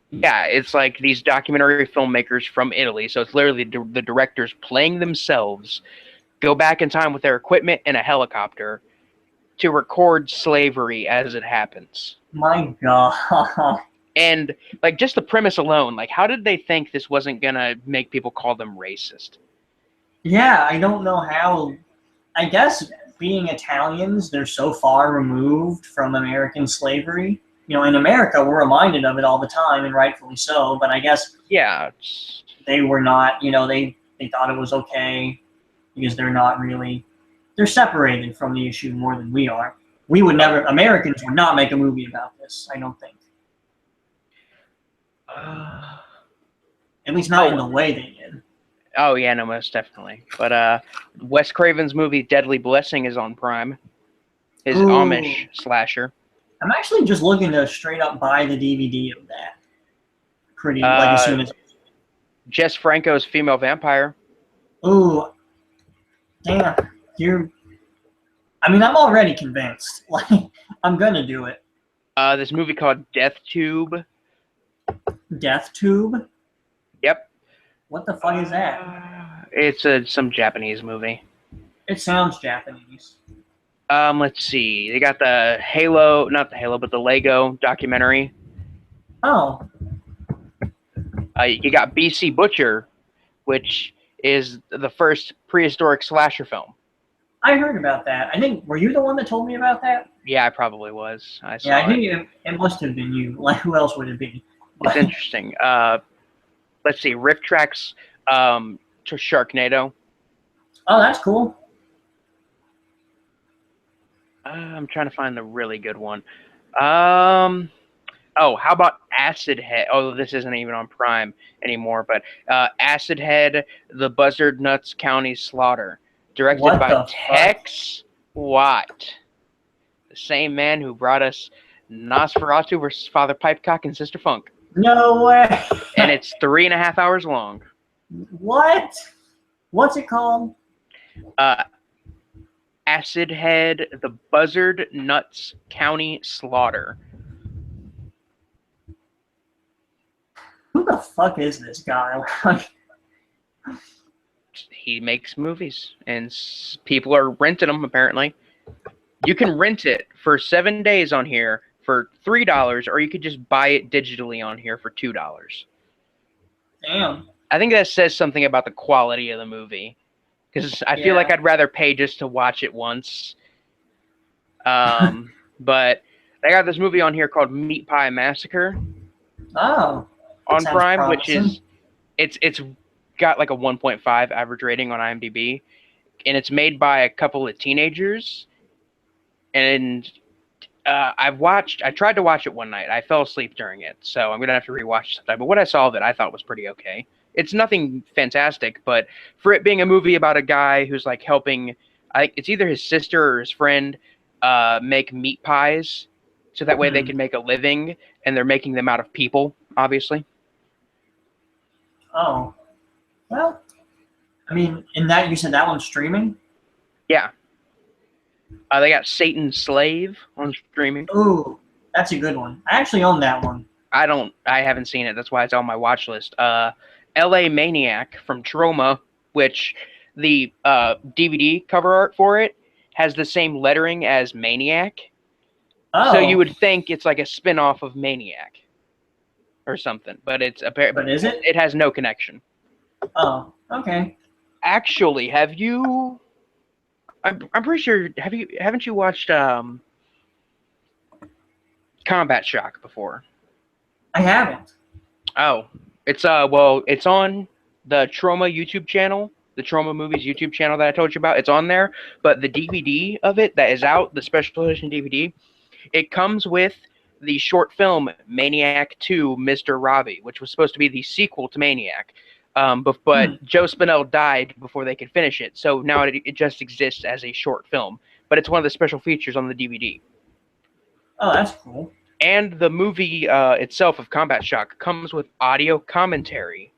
Yeah, it's like these documentary filmmakers from Italy. So it's literally the directors playing themselves, go back in time with their equipment and a helicopter to record slavery as it happens. My God. And like just the premise alone, like how did they think this wasn't gonna make people call them racist? Yeah, I don't know how. I guess being Italians, they're so far removed from American slavery. In America, we're reminded of it all the time, and rightfully so. But I guess Yeah, they were not. They thought it was okay because they're separated from the issue more than we are. We would never. Americans would not make a movie about this. I don't think. At least not in the way they did. Oh yeah, no, most definitely. But Wes Craven's movie Deadly Blessing is on Prime. His Amish slasher. I'm actually just looking to straight up buy the DVD of that. As soon as. Jess Franco's Female Vampire. Ooh, damn! I'm already convinced. Like, I'm gonna do it. This movie called Death Tube. Death Tube? Yep. What the fuck is that? It's some Japanese movie. It sounds Japanese. Let's see. They got the Halo, not the Halo, but the Lego documentary. Oh. You got BC Butcher, which is the first prehistoric slasher film. I heard about that. I think, were you the one that told me about that? Yeah, I probably was. I think it must have been you. Like, who else would it be? It's interesting. Let's see. Riff Tracks to Sharknado. Oh, that's cool. I'm trying to find the really good one. How about Acid Head? Oh, this isn't even on Prime anymore, but Acid Head, The Buzzard Nuts County Slaughter. Directed by Tex Watt, the same man who brought us Nosferatu versus Father Pipecock and Sister Funk. No way. And it's 3.5 hours long. What? What's it called? Acid Head, The Buzzard Nuts County Slaughter. Who the fuck is this guy? He makes movies, and people are renting them, apparently. You can rent it for 7 days on here for $3, or you could just buy it digitally on here for $2. Damn. I think that says something about the quality of the movie. because I feel like I'd rather pay just to watch it once. But they got this movie on here called Meat Pie Massacre. Oh, on Prime, promising. which is it's got like a 1.5 average rating on IMDb, and it's made by a couple of teenagers. And I tried to watch it one night. I fell asleep during it, so I'm gonna have to rewatch it sometime. But what I saw of it, I thought was pretty okay. It's nothing fantastic, but for it being a movie about a guy who's like helping, it's either his sister or his friend make meat pies, so that way they can make a living, and they're making them out of people, obviously. Oh, well, I mean, in that you said that one's streaming? Yeah. They got Satan's Slave on streaming. Ooh, that's a good one. I actually own that one. I haven't seen it. That's why it's on my watch list. L.A. Maniac from Troma, which the DVD cover art for it has the same lettering as Maniac. Oh. So you would think it's like a spin-off of Maniac or something, but it's apparently. But is it? It has no connection. Oh, okay. Actually, have you? I'm pretty sure. Haven't you watched Combat Shock before? I haven't. Oh, it's it's on the Troma YouTube channel, the Troma Movies YouTube channel that I told you about. It's on there, but the DVD of it that is out, the special edition DVD, it comes with the short film Maniac 2: Mr. Robbie, which was supposed to be the sequel to Maniac. But Joe Spinell died before they could finish it, so now it just exists as a short film. But it's one of the special features on the DVD. Oh, that's cool. And the movie itself of Combat Shock comes with audio commentary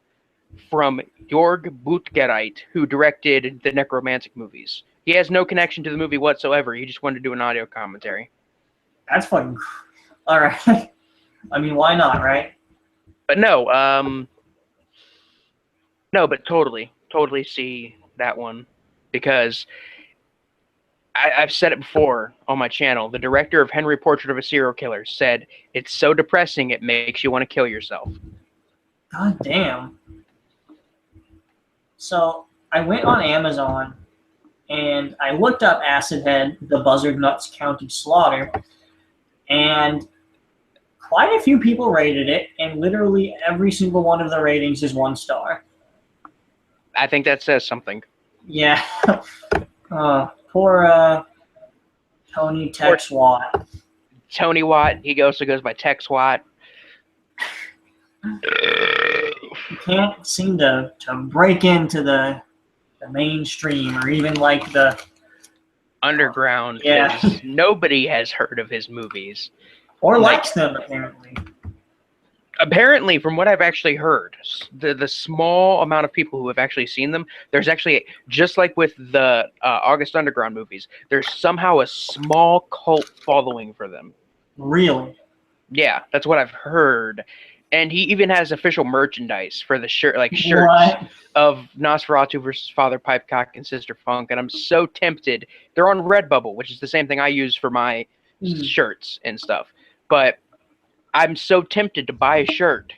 from Jorg Butgereit, who directed the Necromantic movies. He has no connection to the movie whatsoever. He just wanted to do an audio commentary. That's fucking... All right. I mean, why not, right? But but totally see that one, because I've said it before on my channel. The director of Henry Portrait of a Serial Killer said it's so depressing it makes you want to kill yourself. God damn. So I went on Amazon and I looked up Acid Head, the Buzzard Nuts County Slaughter, and quite a few people rated it, and literally every single one of the ratings is 1 star. I think that says something. Yeah. Poor Tony Tex Watt. Tony Watt. He also goes by Tex Watt. You can't seem to break into the mainstream or even like the underground. Yeah. Nobody has heard of his movies. Or likes them, apparently. Apparently, from what I've actually heard, the small amount of people who have actually seen them, there's actually, just like with the August Underground movies, there's somehow a small cult following for them. Really? Yeah, that's what I've heard. And he even has official merchandise for the shirts What? of Nosferatu versus Father Pipecock and Sister Funk. And I'm so tempted. They're on Redbubble, which is the same thing I use for my shirts and stuff. But I'm so tempted to buy a shirt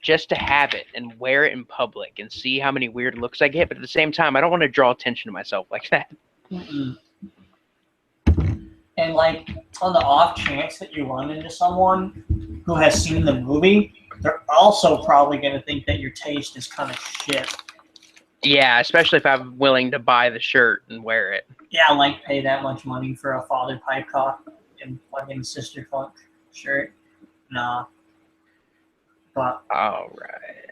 just to have it and wear it in public and see how many weird looks I get. But at the same time, I don't want to draw attention to myself like that. Mm-mm. And like, on the off chance that you run into someone who has seen the movie, they're also probably going to think that your taste is kind of shit. Yeah, especially if I'm willing to buy the shirt and wear it. Yeah, like pay that much money for a Father Pipecock and fucking Sister Funk shirt. Nah. But all right.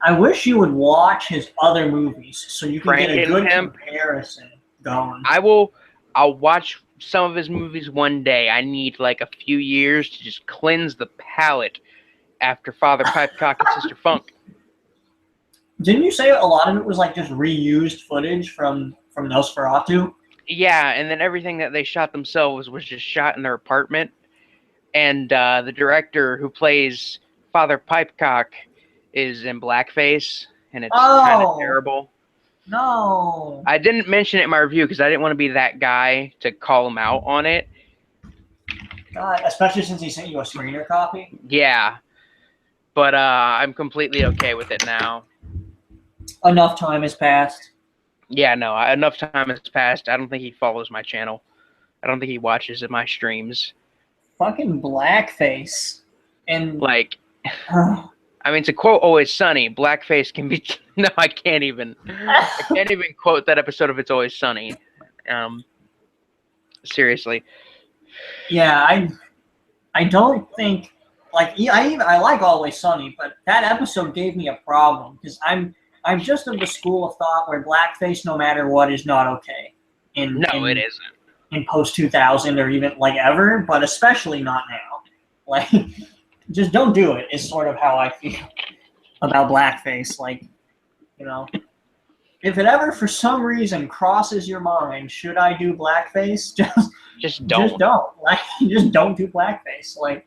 I wish you would watch his other movies so you can get a good Frankenhemp comparison going. I'll watch some of his movies one day. I need like a few years to just cleanse the palate after Father Pipecock and Sister Funk. Didn't you say a lot of it was like just reused footage from Nosferatu? Yeah, and then everything that they shot themselves was just shot in their apartment. And the director who plays Father Pipecock is in blackface, and it's kind of terrible. No. I didn't mention it in my review because I didn't want to be that guy to call him out on it. God, especially since he sent you a screener copy. Yeah. But I'm completely okay with it now. Enough time has passed. Yeah, no, enough time has passed. I don't think he follows my channel. I don't think he watches my streams. Fucking blackface. And Like, I mean, to quote Always Sunny, blackface can be. No, I can't even. I can't even quote that episode of It's Always Sunny. Seriously. yeah, I don't think I like Always Sunny, but that episode gave me a problem because I'm just of the school of thought where blackface, no matter what, is not okay. No, it isn't. In post 2000 or even like ever, but especially not now. Like, just don't do it. Is sort of how I feel about blackface. Like, you know, if it ever for some reason crosses your mind, should I do blackface? Just don't. Just don't. Like, just don't do blackface. Like,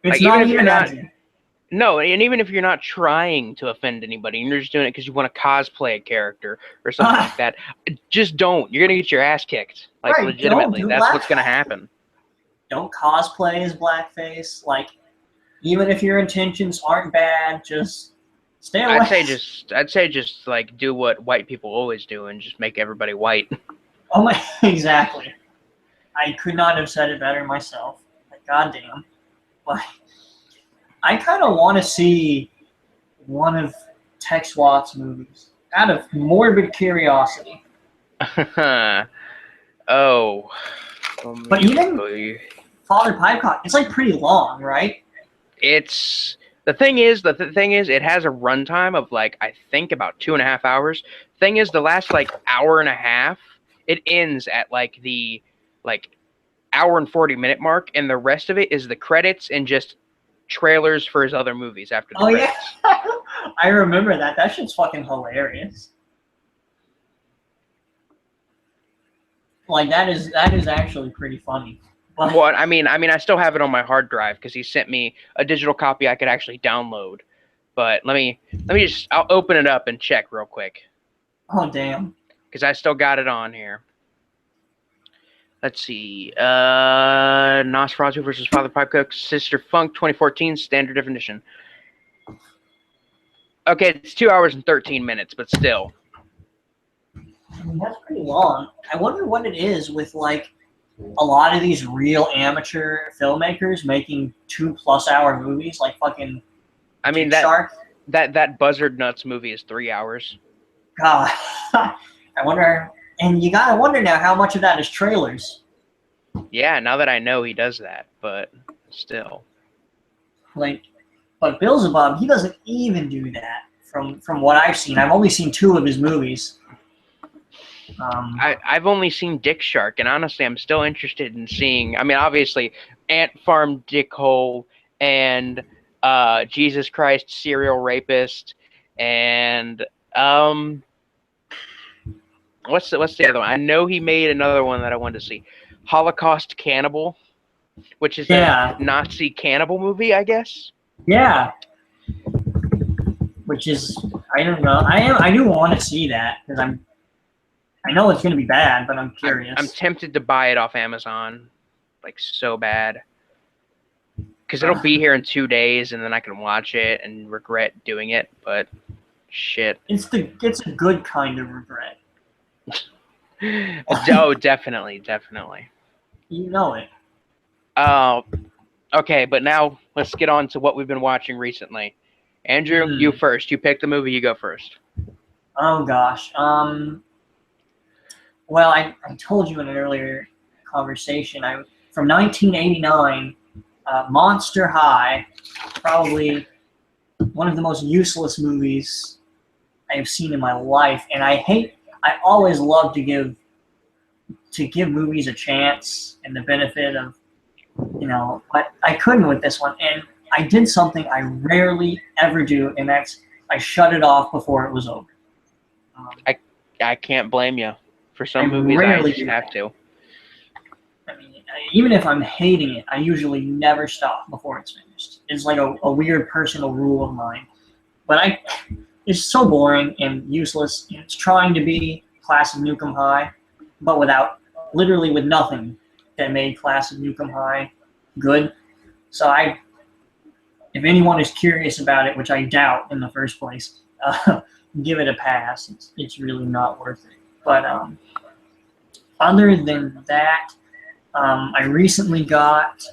it's like, not even if you're not. edgy. No, and even if you're not trying to offend anybody, and you're just doing it because you want to cosplay a character or something like that, just don't. You're gonna get your ass kicked. Like, right, legitimately, that's what's gonna happen. Don't cosplay as blackface. Like, even if your intentions aren't bad, just stay away. I'd say just like do what white people always do and just make everybody white. Oh my, exactly. I could not have said it better myself. Like, goddamn. Like, I kind of want to see one of Tex Watt's movies out of morbid curiosity. Oh. But even Father Pipecock, it's like pretty long, right? It's the thing is it has a runtime of like I think about 2.5 hours. Thing is, the last like hour and a half, it ends at like the hour and 40-minute mark, and the rest of it is the credits and just trailers for his other movies after the credits. Yeah. I remember that. That shit's fucking hilarious. Like, that is actually pretty funny. But, well, I mean, I still have it on my hard drive because he sent me a digital copy I could actually download. But I'll open it up and check real quick. Oh, damn. Because I still got it on here. Let's see. Nosferatu versus Father Pipecock, Sister Funk, 2014, standard definition. Okay, it's 2 hours and 13 minutes, but still. I mean, that's pretty long. I wonder what it is with, like, a lot of these real amateur filmmakers making 2+ hour movies, like fucking. I mean, that Buzzard Nuts movie is 3 hours. God, I wonder. And you gotta wonder now how much of that is trailers. Yeah, now that I know he does that, but still. Like, but Beelzebub, he doesn't even do that. From what I've seen, I've only seen 2 of his movies. I've only seen Dick Shark, and honestly, I'm still interested in seeing. I mean, obviously, Ant Farm Dick Hole and Jesus Christ Serial Rapist, and what's the other one? I know he made another one that I wanted to see, Holocaust Cannibal, which is a Nazi cannibal movie, I guess. Yeah. Which is, I don't know. I do want to see that because I know it's going to be bad, but I'm curious. I'm tempted to buy it off Amazon, like so bad, because it'll be here in 2 days, and then I can watch it and regret doing it. But shit, it's a good kind of regret. Oh, definitely. You know it. Okay, but now let's get on to what we've been watching recently. Andrew, you first. You pick the movie. You go first. Oh gosh. Well, I told you in an earlier conversation. From 1989, Monster High, probably one of the most useless movies I have seen in my life, and I always love to give movies a chance and the benefit of, but I couldn't with this one, and I did something I rarely ever do, and that's I shut it off before it was over. I can't blame you. For some movies, I just have to. I mean, even if I'm hating it, I usually never stop before it's finished. It's like a weird personal rule of mine. But it's so boring and useless. It's trying to be Class of Nukem High, but literally with nothing that made Class of Nukem High good. So if anyone is curious about it, which I doubt in the first place, give it a pass. It's really not worth it. But other than that, I recently got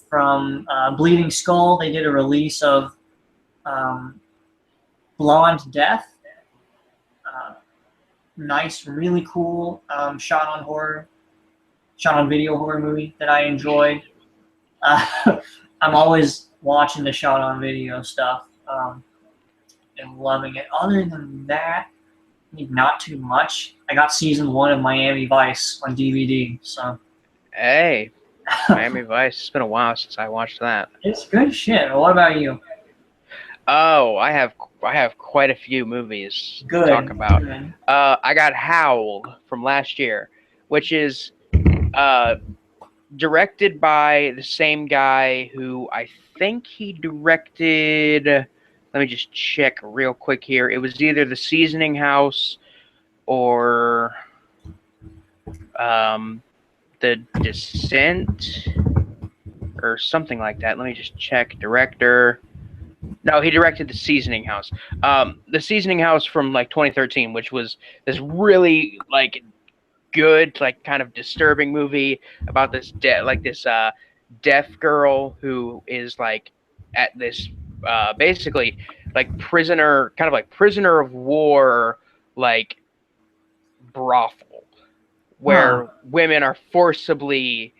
from Bleeding Skull. They did a release of um, Blonde Death. Nice, really cool shot on video horror movie that I enjoyed. I'm always watching the shot on video stuff and loving it. Other than that, not too much. I got season 1 of Miami Vice on DVD, so. Hey, Miami Vice. It's been a while since I watched that. It's good shit. What about you? Oh, I have quite a few movies to talk about. Good. I got Howl from last year, which is directed by the same guy who I think he directed. Let me just check real quick here. It was either The Seasoning House or The Descent or something like that. Let me just check. Director. No, he directed The Seasoning House. The Seasoning House from like 2013, which was this really like good, like kind of disturbing movie about this deaf girl who is like at this basically like prisoner of war like brothel where women are forcibly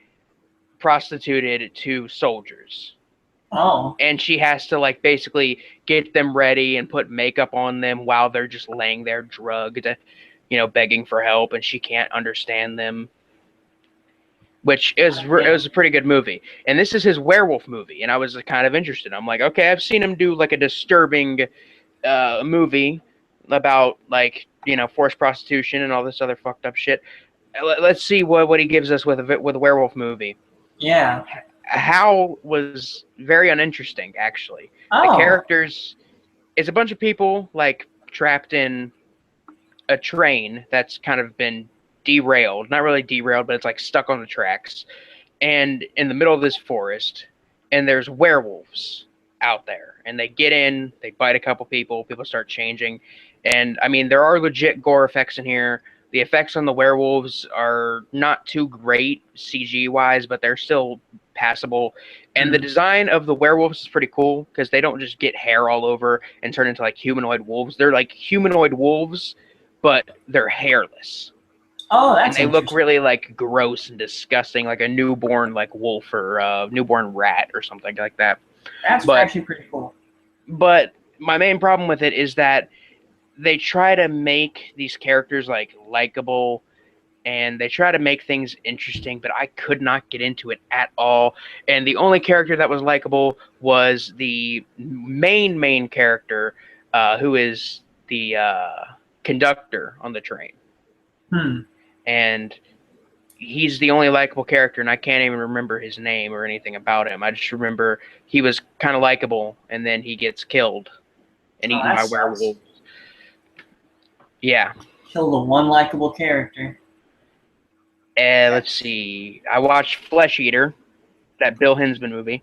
prostituted to soldiers. Oh. And she has to like basically get them ready and put makeup on them while they're just laying there drugged, begging for help, and she can't understand them. Which is it was a pretty good movie. And this is his werewolf movie, and I was kind of interested. I'm like, okay, I've seen him do like a disturbing movie about like forced prostitution and all this other fucked up shit. Let's see what he gives us with a werewolf movie. Yeah. Howl was very uninteresting, actually. Oh. The characters, it's a bunch of people like trapped in a train that's kind of been derailed. Not really derailed, but it's like stuck on the tracks. And in the middle of this forest, and there's werewolves out there. And they get in, they bite a couple people start changing. And I mean, there are legit gore effects in here. The effects on the werewolves are not too great CG-wise, but they're still passable. And the design of the werewolves is pretty cool because they don't just get hair all over and turn into like humanoid wolves. They're like humanoid wolves, but they're hairless. Oh, that's and they look really like gross and disgusting, like a newborn like wolf or newborn rat or something like that. That's actually pretty cool. But my main problem with it is that they try to make these characters like likable, and they try to make things interesting, but I could not get into it at all. And the only character that was likable was the main character, who is the conductor on the train. And he's the only likable character, and I can't even remember his name or anything about him. I just remember he was kind of likable, and then he gets killed and eaten by werewolves. Yeah. Kill the one likable character. Let's see. I watched Flesh Eater, that Bill Hinsman movie.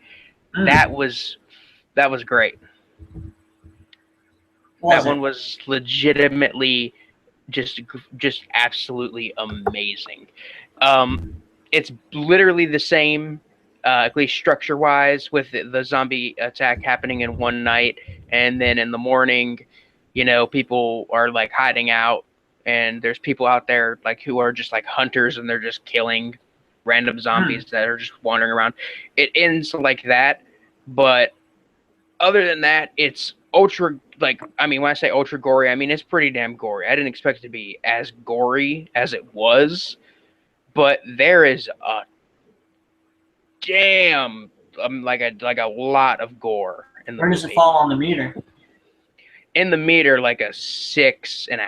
That was great. That one was legitimately just absolutely amazing. It's literally the same, at least structure-wise, with the zombie attack happening in one night, and then in the morning, people are like hiding out, and there's people out there like who are just like hunters, and they're just killing random zombies that are just wandering around. It ends like that, but other than that, it's ultra, like, I mean, when I say ultra gory, I mean it's pretty damn gory. I didn't expect it to be as gory as it was, but there is a damn like a lot of gore in the movie. Where does it fall on the meter? In the meter, like a 6.5,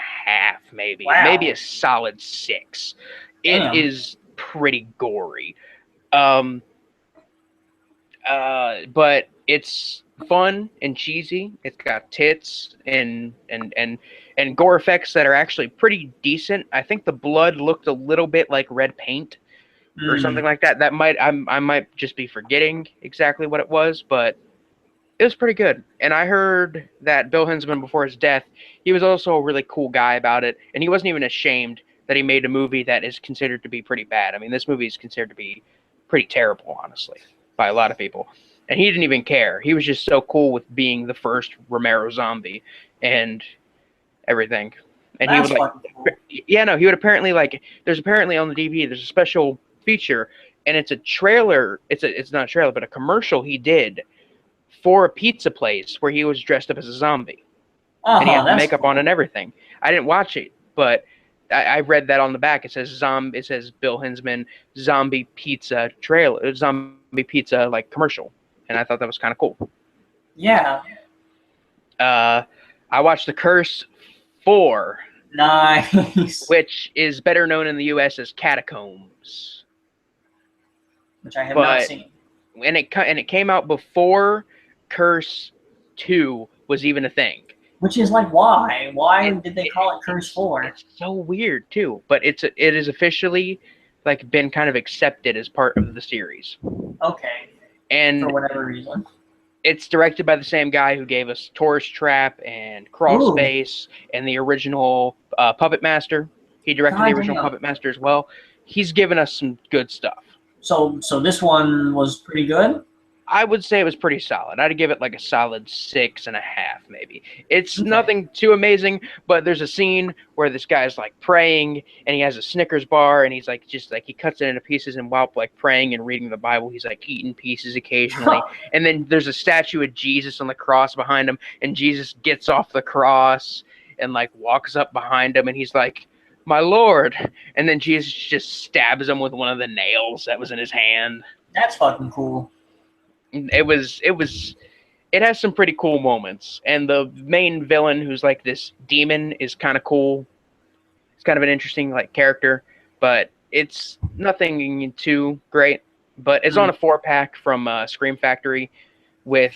maybe. Wow. Maybe a solid 6. It is pretty gory. But it's fun and cheesy. It's got tits and gore effects that are actually pretty decent. I think the blood looked a little bit like red paint or something like that. That might I might just be forgetting exactly what it was, but It was pretty good. And I heard that Bill Hinsman, before his death, he was also a really cool guy about it, and he wasn't even ashamed that he made a movie that is considered to be pretty bad. I mean, this movie is considered to be pretty terrible, honestly, by a lot of people. And he didn't even care. He was just so cool with being the first Romero zombie and everything. And he That's would like, fucking cool. yeah, no, he would apparently like. There's apparently on the DVD. There's a special feature, and it's a trailer. It's not a trailer, but a commercial he did for a pizza place where he was dressed up as a zombie and he Oh, had the that's makeup cool. on and everything. I didn't watch it, but I read that on the back. It says It says Bill Hinsman zombie pizza trailer, zombie pizza like commercial, and I thought that was kind of cool. Yeah. I watched The Curse 4, Nice. which is better known in the U.S. as Catacombs, Which I have not seen. and it came out before Curse 2 was even a thing. Which is like, why? Why did they call it Curse 4? It's so weird too, but it is officially like been kind of accepted as part of the series. Okay. And For whatever reason. it's directed by the same guy who gave us Tourist Trap and Crawl Ooh. Space and the original Puppet Master. He directed the original Puppet Master as well. He's given us some good stuff. So this one was pretty good? I would say it was pretty solid. I'd give it like a solid 6.5, maybe. It's Okay. nothing too amazing, but there's a scene where this guy's like praying and he has a Snickers bar and he's like just like he cuts it into pieces, and while like praying and reading the Bible, he's like eating pieces occasionally. And then there's a statue of Jesus on the cross behind him, and Jesus gets off the cross and like walks up behind him, and he's like, "My Lord," and then Jesus just stabs him with one of the nails that was in his hand. That's fucking cool. It has some pretty cool moments, and the main villain, who's like this demon, is kind of cool. It's kind of an interesting like character, but it's nothing too great. But it's on a 4-pack from Scream Factory with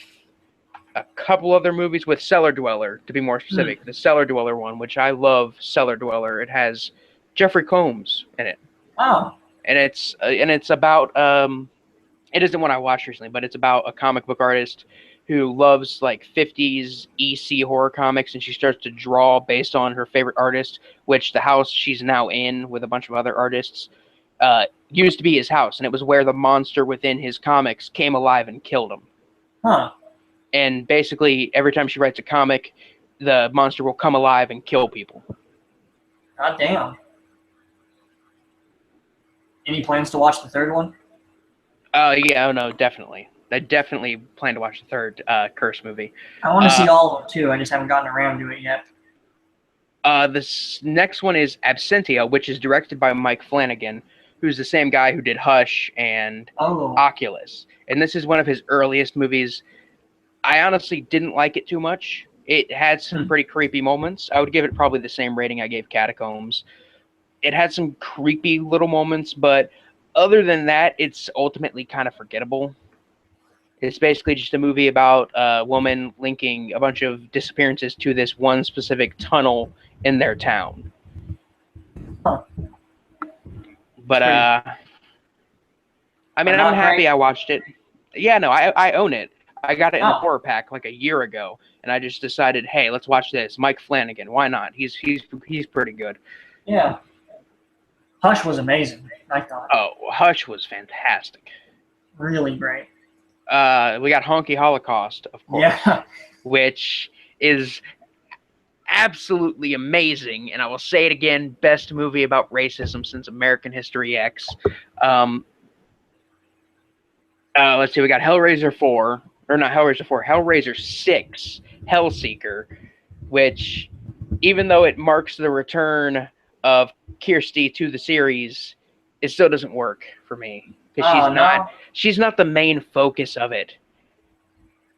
a couple other movies, with Cellar Dweller, to be more specific. The Cellar Dweller one, which I love. Cellar Dweller. It has Jeffrey Combs in it. Oh. And it's about it isn't one I watched recently, but it's about a comic book artist who loves like 50s EC horror comics, and she starts to draw based on her favorite artist, which the house she's now in with a bunch of other artists used to be his house, and it was where the monster within his comics came alive and killed him. Huh. And basically, every time she writes a comic, the monster will come alive and kill people. God damn. Any plans to watch the third one? Yeah, no, definitely. I definitely plan to watch the third Curse movie. I want to see all of them too. I just haven't gotten around to it yet. This next one is Absentia, which is directed by Mike Flanagan, who's the same guy who did Hush and Oculus. And this is one of his earliest movies. I honestly didn't like it too much. It had some pretty creepy moments. I would give it probably the same rating I gave Catacombs. It had some creepy little moments, but other than that, it's ultimately kind of forgettable. It's basically just a movie about a woman linking a bunch of disappearances to this one specific tunnel in their town. Huh. But, I mean, I'm happy I watched it. Yeah, no, I own it. I got it in a 4-pack like a year ago, and I just decided, hey, let's watch this. Mike Flanagan, why not? He's pretty good. Yeah. Hush was amazing, I thought. Oh, Hush was fantastic. Really great. We got Honky Holocaust, of course, Yeah. which is absolutely amazing. And I will say it again, best movie about racism since American History X. Let's see, we got Hellraiser 4, or not Hellraiser 4, Hellraiser 6, Hellseeker, which, even though it marks the return of Kirsty to the series, it still doesn't work for me. Because she's not the main focus of it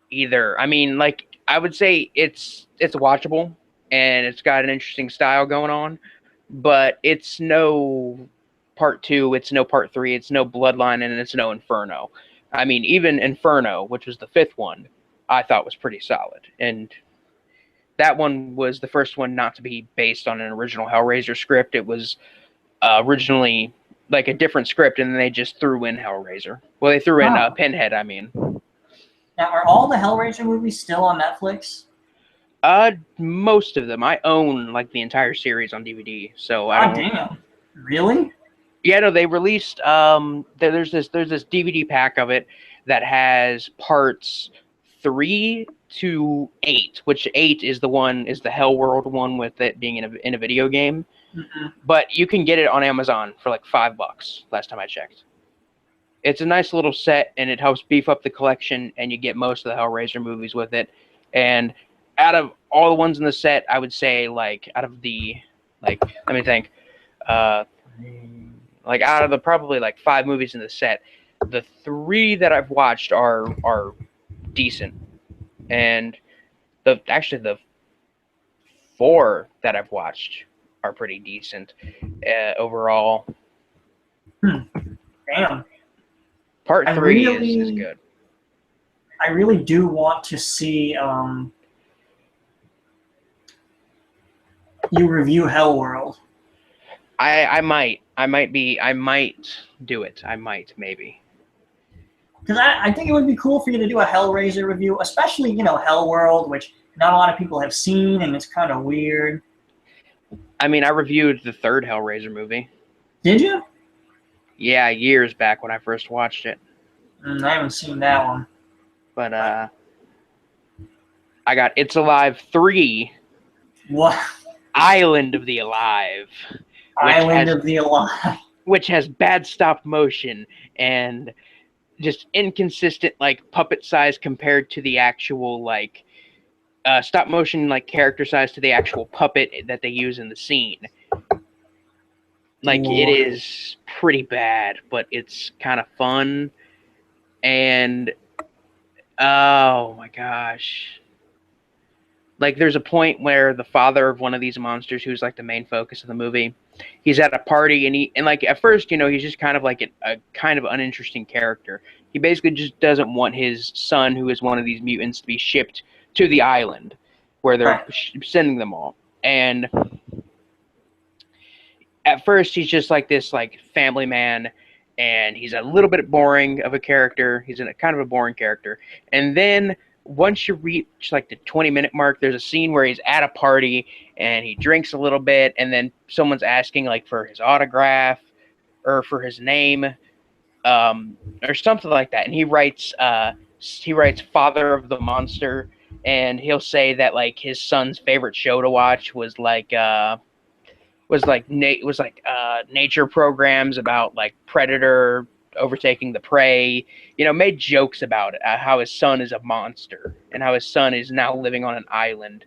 either. I mean, like, I would say it's watchable, and it's got an interesting style going on, but it's no part 2, it's no part 3, it's no Bloodline, and it's no Inferno. I mean, even Inferno, which was the 5th one, I thought was pretty solid. And that one was the first one not to be based on an original Hellraiser script. It was originally like a different script, and then they just threw in Hellraiser. Well, they threw in Pinhead, I mean. Now, are all the Hellraiser movies still on Netflix? Most of them. I own like the entire series on DVD, so I God don't. damn. Really? Yeah, no, they released there's this DVD pack of it that has parts 3 to 8, which 8 is the Hell World one with it being in a video game. Mm-hmm. But you can get it on Amazon for like $5 last time I checked. It's a nice little set, and it helps beef up the collection, and you get most of the Hellraiser movies with it. And out of all the ones in the set, I would say like out of the like let me think. Uh, like out of the probably like 5 movies in the set, the 3 that I've watched are decent, and the 4 that I've watched are pretty decent overall. Damn. Part I 3 really, is good. I really do want to see you review Hell World. I might do it. I might maybe. Because I think it would be cool for you to do a Hellraiser review, especially, Hell World, which not a lot of people have seen, and it's kind of weird. I mean, I reviewed the 3rd Hellraiser movie. Did you? Yeah, years back when I first watched it. I haven't seen that one. But I got It's Alive 3. What? Island of the Alive. Island of the Alive. Which has bad stop motion and just inconsistent like puppet size compared to the actual like stop motion like character size to the actual puppet that they use in the scene. Like it is pretty bad, but it's kind of fun. And oh my gosh. Like there's a point where the father of one of these monsters, who's like the main focus of the movie, he's at a party and like at first, he's just kind of like a kind of uninteresting character. He basically just doesn't want his son, who is one of these mutants, to be shipped to the island where they're sending them all. And at first he's just like this like family man, and he's a little bit boring of a character. He's kind of a boring character. And then once you reach like the 20-minute mark, there's a scene where he's at a party and he drinks a little bit, and then someone's asking like for his autograph or for his name, or something like that. And he writes Father of the Monster, and he'll say that like his son's favorite show to watch was nature programs about like predator overtaking the prey, made jokes about it, how his son is a monster and how his son is now living on an island.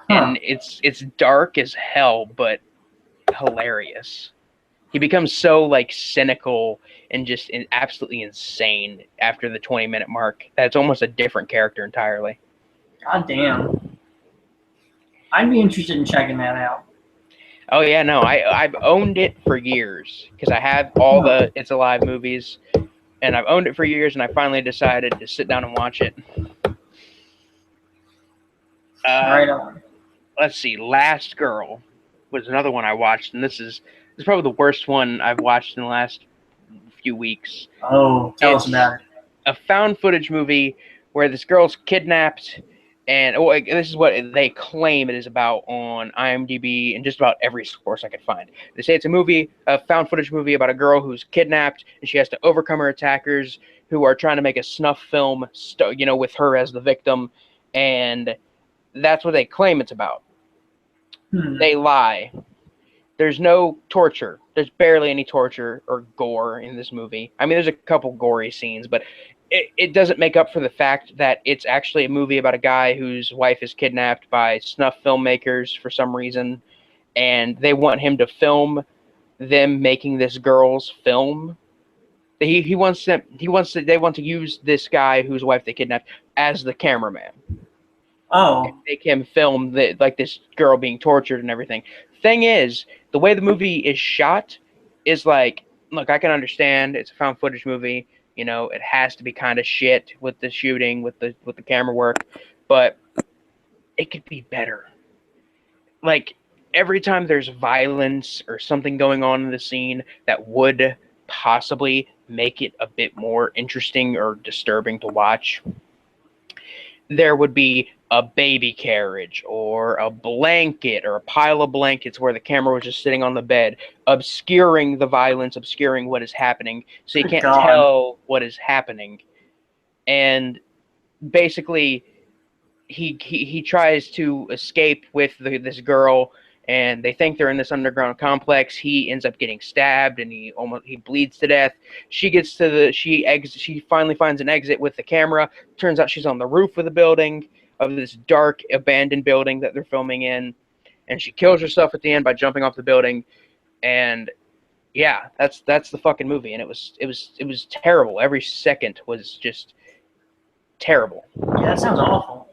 And it's dark as hell, but hilarious. He becomes so like cynical and just absolutely insane after the 20-minute mark that it's almost a different character entirely. God damn. I'd be interested in checking that out. Oh yeah, no, I've owned it for years because I have all the It's Alive movies, and I've owned it for years, and I finally decided to sit down and watch it. Right on. Let's see, Last Girl was another one I watched, and this is probably the worst one I've watched in the last few weeks. Oh, tell us about it. A found footage movie where this girl's kidnapped. And this is what they claim it is about on IMDb and just about every source I could find. They say it's a found footage movie about a girl who's kidnapped, and she has to overcome her attackers who are trying to make a snuff film, with her as the victim. And that's what they claim it's about. They lie. There's no torture. There's barely any torture or gore in this movie. I mean, there's a couple gory scenes, but it doesn't make up for the fact that it's actually a movie about a guy whose wife is kidnapped by snuff filmmakers for some reason, and they want him to film them making this girl's film. They want to use this guy whose wife they kidnapped as the cameraman. Oh. And make him film this girl being tortured and everything. Thing is, the way the movie is shot is like, look, I can understand it's a found footage movie. It has to be kind of shit with the shooting, with the camera work, but it could be better. Like, every time there's violence or something going on in the scene that would possibly make it a bit more interesting or disturbing to watch, there would be a baby carriage or a blanket or a pile of blankets where the camera was just sitting on the bed, obscuring the violence, obscuring what is happening, so you Good can't God. tell what is happening. And basically, he tries to escape with this girl, and they think they're in this underground complex. He ends up getting stabbed, and he bleeds to death. She finally finds an exit with the camera. Turns out she's on the roof of the building, of this dark abandoned building that they're filming in, and she kills herself at the end by jumping off the building. And yeah, that's the fucking movie, and it was terrible. Every second was just terrible. Yeah, that sounds awful.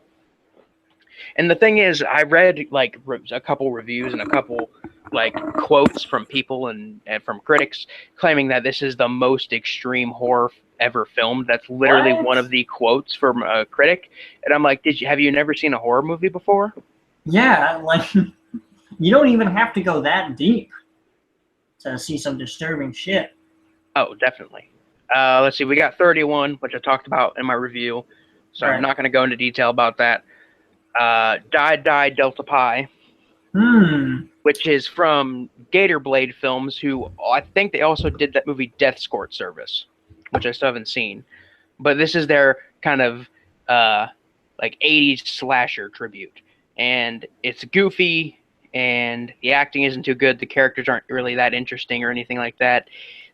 And the thing is, I read like a couple reviews and a couple like quotes from people and from critics claiming that this is the most extreme horror ever filmed. That's literally What? one of the quotes from a critic. And I'm like, have you never seen a horror movie before? Yeah, like you don't even have to go that deep to see some disturbing shit. Oh, definitely. Let's see, we got 31, which I talked about in my review, so Right. I'm not going to go into detail about that. Die Delta Pi, which is from Gator Blade Films, who I think they also did that movie Death Escort Service, which I still haven't seen. But this is their kind of like 80s slasher tribute. And it's goofy, and the acting isn't too good. The characters aren't really that interesting or anything like that.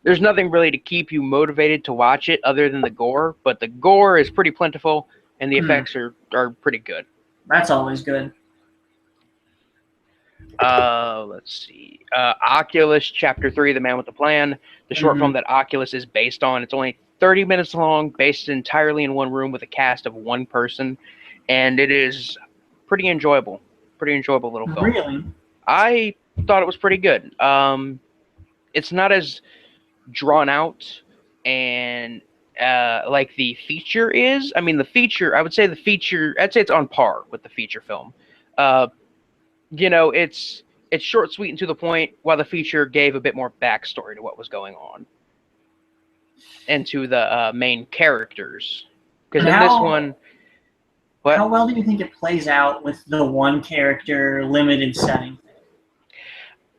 There's nothing really to keep you motivated to watch it other than the gore, but the gore is pretty plentiful, and the effects are pretty good. That's always good. Let's see. Oculus Chapter 3, The Man with the Plan. The short film that Oculus is based on. It's only 30 minutes long, based entirely in one room with a cast of one person. And it is pretty enjoyable. Pretty enjoyable little film. Really? I thought it was pretty good. It's not as drawn out and like the feature is. I mean, I would say I'd say it's on par with the feature film. It's short, sweet, and to the point, while the feature gave a bit more backstory to what was going on and to the main characters. Because in this one, how well do you think it plays out with the one character limited setting?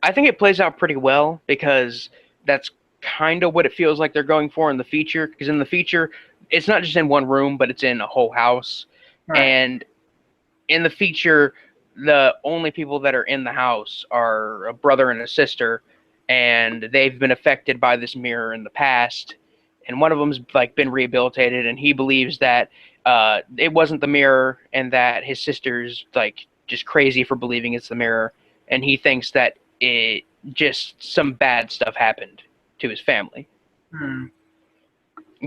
I think it plays out pretty well, because that's kind of what it feels like they're going for in the feature. Because in the feature, it's not just in one room, but it's in a whole house. Right. And in the feature, the only people that are in the house are a brother and a sister, and they've been affected by this mirror in the past. And one of them's like been rehabilitated, and he believes that it wasn't the mirror, and that his sister's like just crazy for believing it's the mirror, and he thinks that it just some bad stuff happened to his family.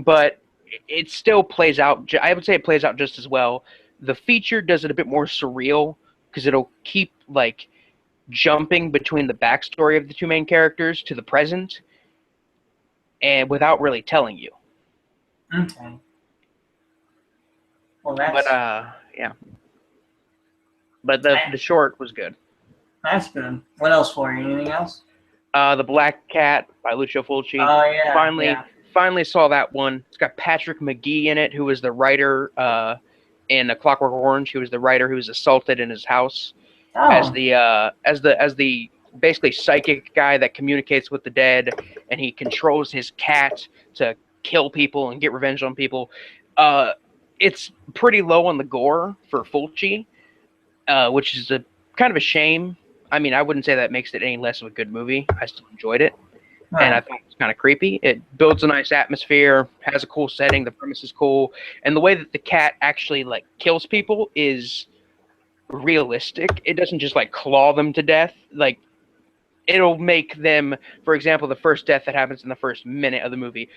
But it still plays out. I would say it plays out just as well. The feature does it a bit more surreal, because it'll keep like jumping between the backstory of the two main characters to the present, and without really telling you. Okay. Well, that's. But yeah. But the short was good. That's good. What else for you? Anything else? The Black Cat by Lucio Fulci. Oh yeah. Finally saw that one. It's got Patrick McGee in it, who was the writer in A Clockwork Orange. He was the writer who was assaulted in his house as the basically psychic guy that communicates with the dead, and he controls his cat to kill people and get revenge on people. It's pretty low on the gore for Fulci, which is a kind of a shame. I mean, I wouldn't say that makes it any less of a good movie. I still enjoyed it. Right. And I think it's kind of creepy. It builds a nice atmosphere, has a cool setting, the premise is cool, and the way that the cat actually like kills people is realistic. It doesn't just like claw them to death. Like, it'll make them, for example, the first death that happens in the first minute of the movie,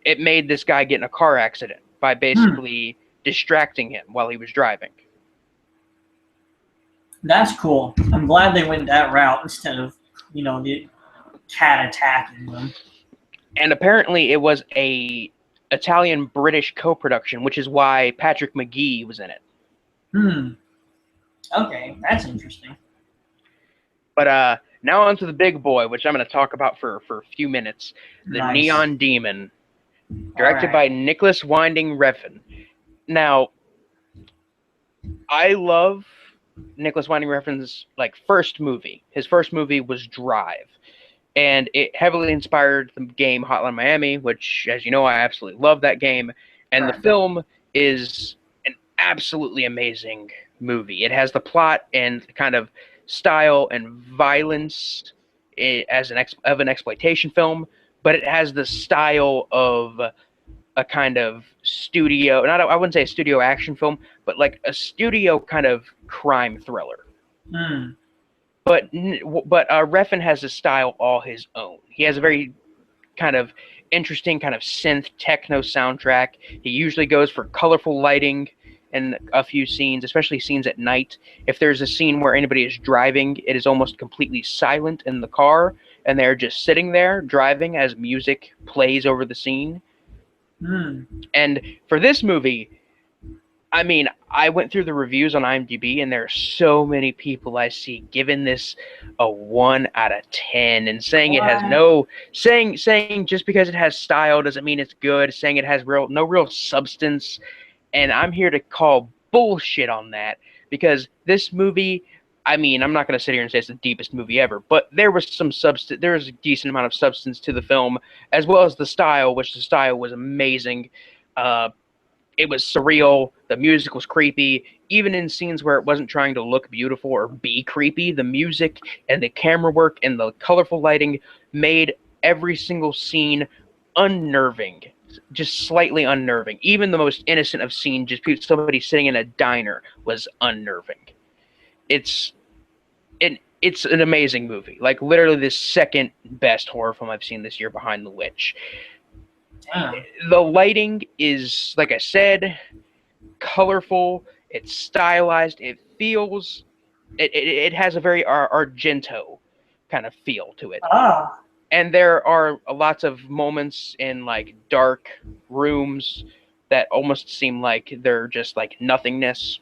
it made this guy get in a car accident by basically distracting him while he was driving. That's cool. I'm glad they went that route instead of, the cat attacking them. And apparently it was a Italian-British co-production, which is why Patrick McGee was in it. Okay, that's interesting. But Now on to the big boy, which I'm going to talk about for a few minutes. The Nice. Neon Demon, All directed by right. Nicholas Winding Refn. Now, I love Nicholas Winding Refn's first movie. His first movie was Drive, and it heavily inspired the game Hotline Miami, which, as you know, I absolutely love that game. And the Right. film is an absolutely amazing movie. It has the plot and kind of style and violence as an exploitation film, but it has the style of a kind of studio, not I wouldn't say a studio action film, but like a studio kind of crime thriller. Hmm. But Refn has a style all his own. He has a very kind of interesting kind of synth techno soundtrack. He usually goes for colorful lighting in a few scenes, especially scenes at night. If there's a scene where anybody is driving, it is almost completely silent in the car, and they're just sitting there driving as music plays over the scene. Hmm. And for this movie, I mean, I went through the reviews on IMDb, and there are so many people I see giving this a 1 out of 10 and saying it has What? no saying just because it has style doesn't mean it's good, saying it has no real substance, and I'm here to call bullshit on that because this movie, I mean, I'm not going to sit here and say it's the deepest movie ever, but there was some substance, there was a decent amount of substance to the film, as well as the style, which the style was amazing. It was surreal. The music was creepy. Even in scenes where it wasn't trying to look beautiful or be creepy, the music and the camera work and the colorful lighting made every single scene unnerving, just slightly unnerving. Even the most innocent of scenes, just somebody sitting in a diner, was unnerving. It's it's an amazing movie. Like literally the second best horror film I've seen this year, behind The Witch. Damn. The lighting is, like I said, colorful. It's stylized. It feels. It has a very Argento kind of feel to it. Ah. And there are lots of moments in like dark rooms that almost seem like they're just like nothingness,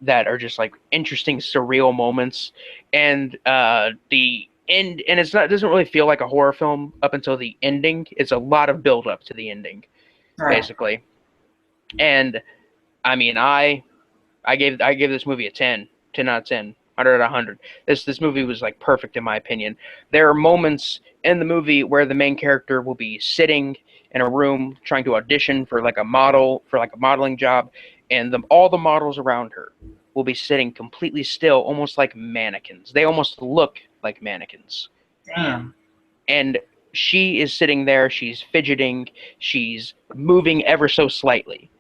that are just like interesting surreal moments. And the end, and it doesn't really feel like a horror film up until the ending. It's a lot of build up to the ending, Right. basically. And I mean, I gave this movie a 10 out of 10, 100 out of 100. This movie was like perfect in my opinion. There are moments in the movie where the main character will be sitting in a room trying to audition for like a modeling job, and all the models around her will be sitting completely still, almost like mannequins. They almost look like mannequins. Damn. And she is sitting there, she's fidgeting, she's moving ever so slightly.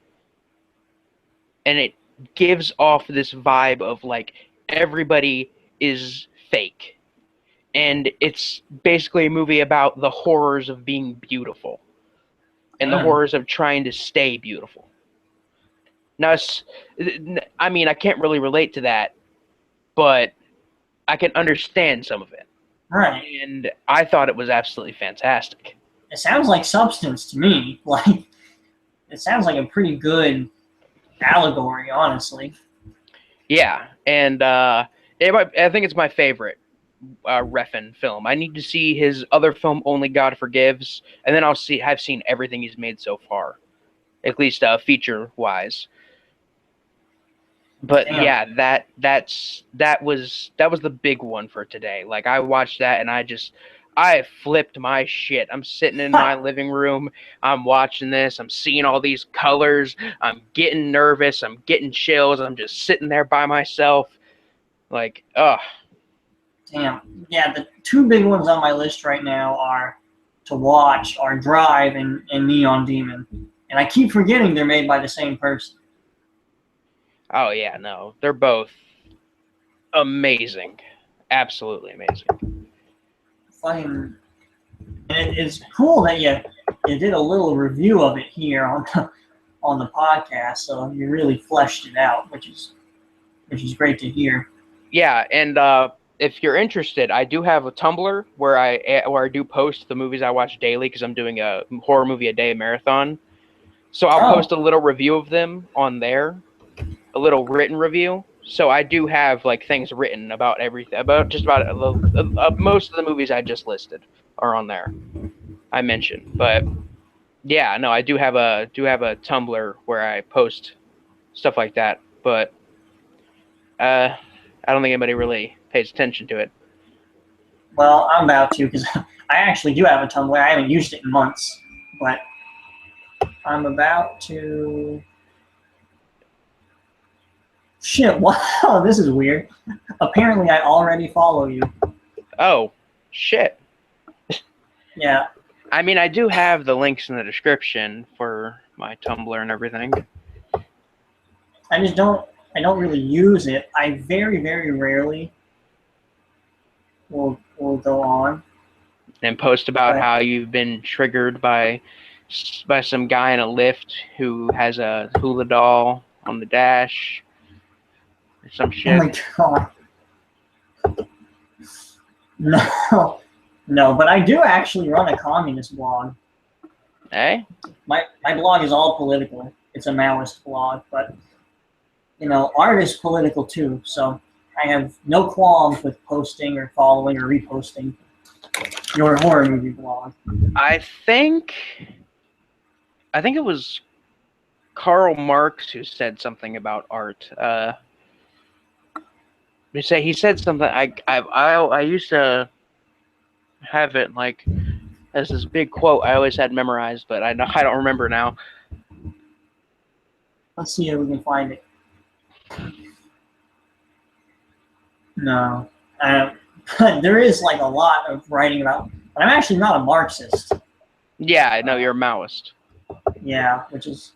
And it gives off this vibe of like everybody is fake. And it's basically a movie about the horrors of being beautiful and the Damn. horrors of trying to stay beautiful. Now, I mean, I can't really relate to that, but I can understand some of it. Right. And I thought it was absolutely fantastic. It sounds like substance to me. Like, it sounds like a pretty good allegory, honestly. Yeah, and I think it's my favorite Refn film. I need to see his other film, Only God Forgives, and then I've seen everything he's made so far, at least feature wise. But Damn. yeah, that was the big one for today. Like I watched that and I flipped my shit. I'm sitting in my living room, I'm watching this, I'm seeing all these colors, I'm getting nervous, I'm getting chills, I'm just sitting there by myself. Like, ugh. Damn. Yeah, the two big ones on my list right now are to watch are Drive and Neon Demon. And I keep forgetting they're made by the same person. Oh yeah, no. They're both amazing. Absolutely amazing. Fucking, and it's cool that you did a little review of it here on the podcast, so you really fleshed it out, which is great to hear. Yeah, and if you're interested, I do have a Tumblr where I do post the movies I watch daily because I'm doing a horror movie a day marathon. So I'll post a little review of them on there, a little written review. So I do have like things written about everything, about just about most of the movies I just listed are on there. I mentioned, but yeah, no, I do have a Tumblr where I post stuff like that, but I don't think anybody really pays attention to it. Well, I'm about to because I actually do have a Tumblr. I haven't used it in months, but I'm about to. Shit! Wow, this is weird. Apparently, I already follow you. Oh, shit. Yeah, I mean, I do have the links in the description for my Tumblr and everything. I just don't. I don't really use it. I very rarely will go on. And post about But how you've been triggered by some guy in a lift who has a hula doll on the dash or some oh shit. my god, no, no. But I do actually run a communist blog. Eh? My blog is all political. It's a Maoist blog, but art is political too. So I have no qualms with posting or following or reposting your horror movie blog. I think it was Karl Marx who said something about art. He said something. I used to have it like as this big quote I always had memorized, but I don't remember now. Let's see if we can find it. No, there is like a lot of writing about. But I'm actually not a Marxist. Yeah, I know you're a Maoist. Yeah, which is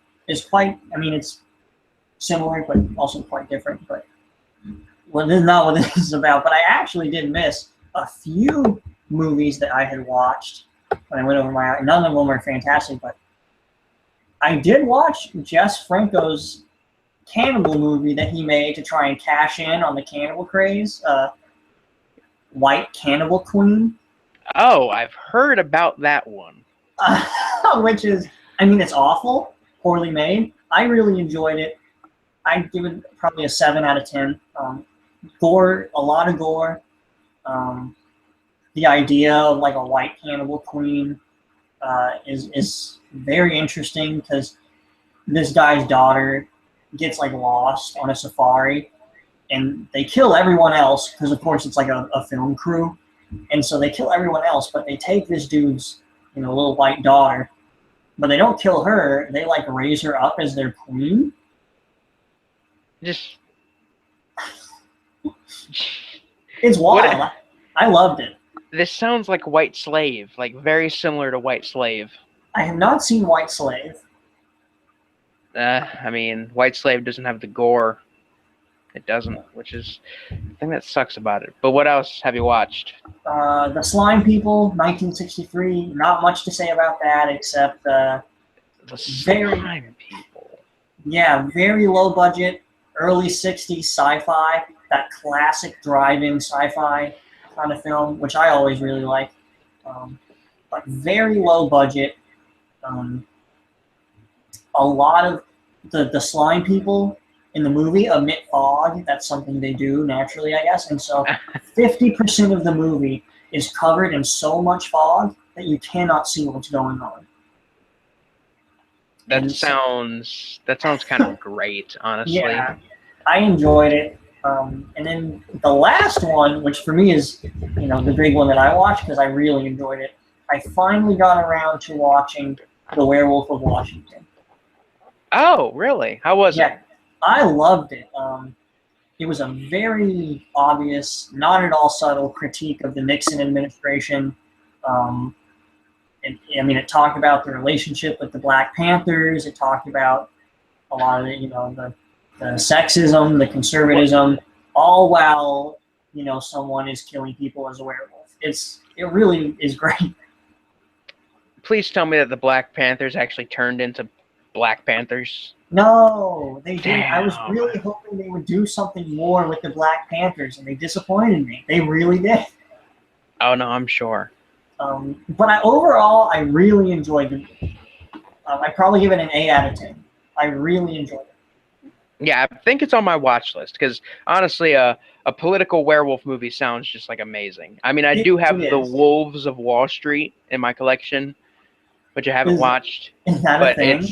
quite. I mean, it's similar, but also quite different. But this is not what this is about. But I actually did miss a few movies that I had watched when I went over my. None of them were fantastic, but I did watch Jess Franco's cannibal movie that he made to try and cash in on the cannibal craze. White Cannibal Queen. Oh, I've heard about that one. Which is, I mean, it's awful, poorly made. I really enjoyed it. I'd give it probably a 7 out of 10. Gore, a lot of gore. The idea of like a white cannibal queen is very interesting because this guy's daughter gets like lost on a safari, and they kill everyone else because of course it's like a film crew, and so they kill everyone else, but they take this dude's little white daughter, but they don't kill her. They like raise her up as their queen. Just It's wild. I loved it. This sounds like White Slave, like very similar to White Slave. I have not seen White Slave. I mean, White Slave doesn't have the gore. It doesn't, which is the thing that sucks about it. But what else have you watched? The Slime People, 1963. Not much to say about that except The Slime People. Yeah, very low budget, early 60s sci-fi, that classic drive-in sci-fi kind of film, which I always really like. But very low budget. A lot of the slime people in the movie emit fog. That's something they do naturally, I guess. And so 50% of the movie is covered in so much fog that you cannot see what's going on. That sounds kind of great, honestly. Yeah, I enjoyed it. And then the last one, which for me is, the big one that I watched because I really enjoyed it. I finally got around to watching The Werewolf of Washington. Oh, really? How was it? I loved it. It was a very obvious, not at all subtle critique of the Nixon administration. It talked about the relationship with the Black Panthers. It talked about a lot of the sexism, the conservatism, all while someone is killing people as a werewolf. It really is great. Please tell me that the Black Panthers actually turned into Black Panthers. No, they didn't. Damn. I was really hoping they would do something more with the Black Panthers, and they disappointed me. They really did. Oh no, I'm sure. But overall, I really enjoyed the movie. I'd probably give it an 8 out of 10. I really enjoyed it. Yeah, I think it's on my watch list because honestly, a political werewolf movie sounds just like amazing. I mean, I It, do it have The is. Wolves of Wall Street in my collection, which I haven't Is watched, is that a but thing?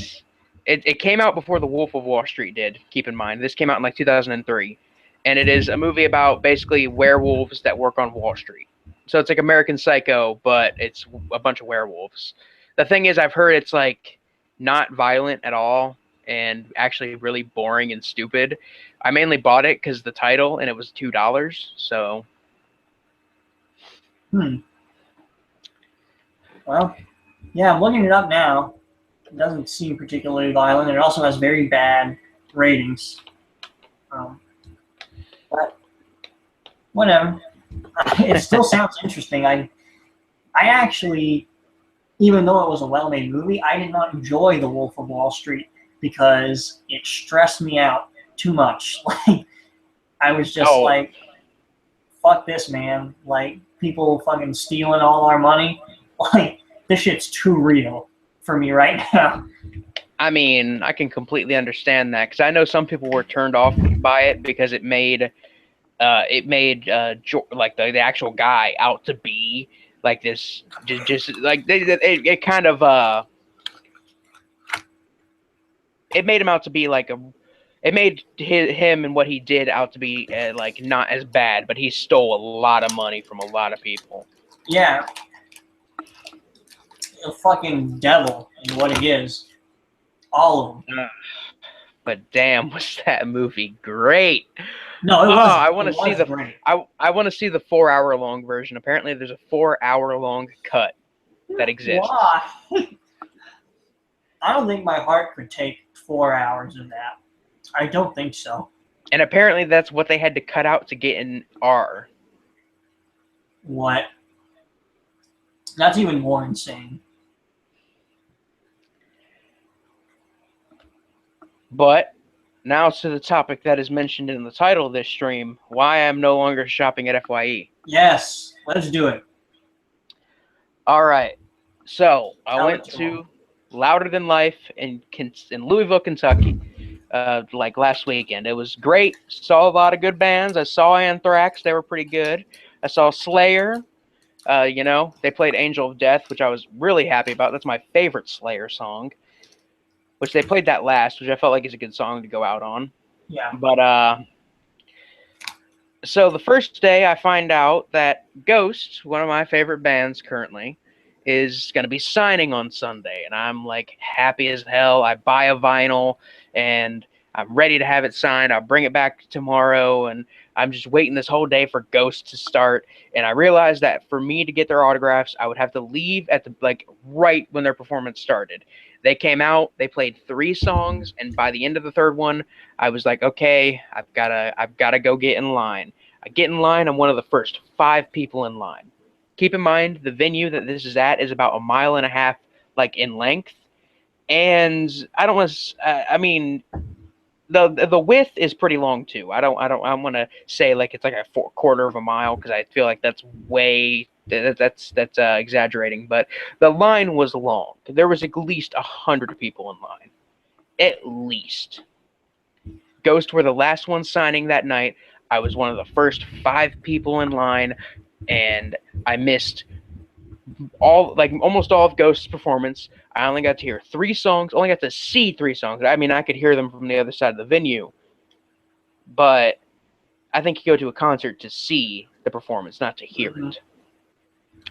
it came out before The Wolf of Wall Street did. Keep in mind, this came out in like 2003, and it is a movie about basically werewolves that work on Wall Street. So it's like American Psycho, but it's a bunch of werewolves. The thing is, I've heard it's like not violent at all and actually really boring and stupid. I mainly bought it because the title and it was $2. So Hmm. Well, yeah, I'm looking it up now. It doesn't seem particularly violent. It also has very bad ratings. Um, but whatever. It still sounds interesting. I actually, even though it was a well-made movie, I did not enjoy The Wolf of Wall Street because it stressed me out too much. Like I was just oh, like, fuck this, man. Like people fucking stealing all our money. Like this shit's too real for me right now. I mean, I can completely understand that because I know some people were turned off by it because like the actual guy out to be like this, just like it kind of it made him out to be like a it made him and what he did out to be like not as bad, but he stole a lot of money from a lot of people. Yeah, a fucking devil is what it is. All of them. But damn, was that movie great? No, Oh, I it want to see was the great. I want to see the 4 hour long version. Apparently, there's a 4 hour long cut that exists. Why? I don't think my heart could take 4 hours of that. I don't think so. And apparently that's what they had to cut out to get in R. What? That's even more insane. But now to the topic that is mentioned in the title of this stream, why I'm no longer shopping at FYE. Yes, let's do it. All right. So I Tell went it to them. to Louder Than Life in Louisville, Kentucky, like last weekend. It was great. Saw a lot of good bands. I saw Anthrax. They were pretty good. I saw Slayer. They played Angel of Death, which I was really happy about. That's my favorite Slayer song. Which they played that last, which I felt like is a good song to go out on. Yeah. But so the first day I find out that Ghost, one of my favorite bands currently, is going to be signing on Sunday. And I'm like happy as hell. I buy a vinyl and I'm ready to have it signed. I'll bring it back tomorrow. And I'm just waiting this whole day for Ghost to start. And I realized that for me to get their autographs, I would have to leave at the right when their performance started. They came out, they played 3 songs, and by the end of the third one, I was like, okay, I've gotta go get in line. I get in line. I'm one of the first 5 people in line. Keep in mind the venue that this is at is about a mile and a half, like in length, and I don't want to. I mean, the width is pretty long too. I want to say like it's like a quarter of a mile because I feel like that's way that's exaggerating. But the line was long. There was at least 100 people in line, at least. Ghost were the last ones signing that night. I was one of the first 5 people in line, and I missed almost all of Ghost's performance. I only got to hear 3 songs, only got to see 3 songs. I mean, I could hear them from the other side of the venue, but I think you go to a concert to see the performance, not to hear Mm-hmm. it.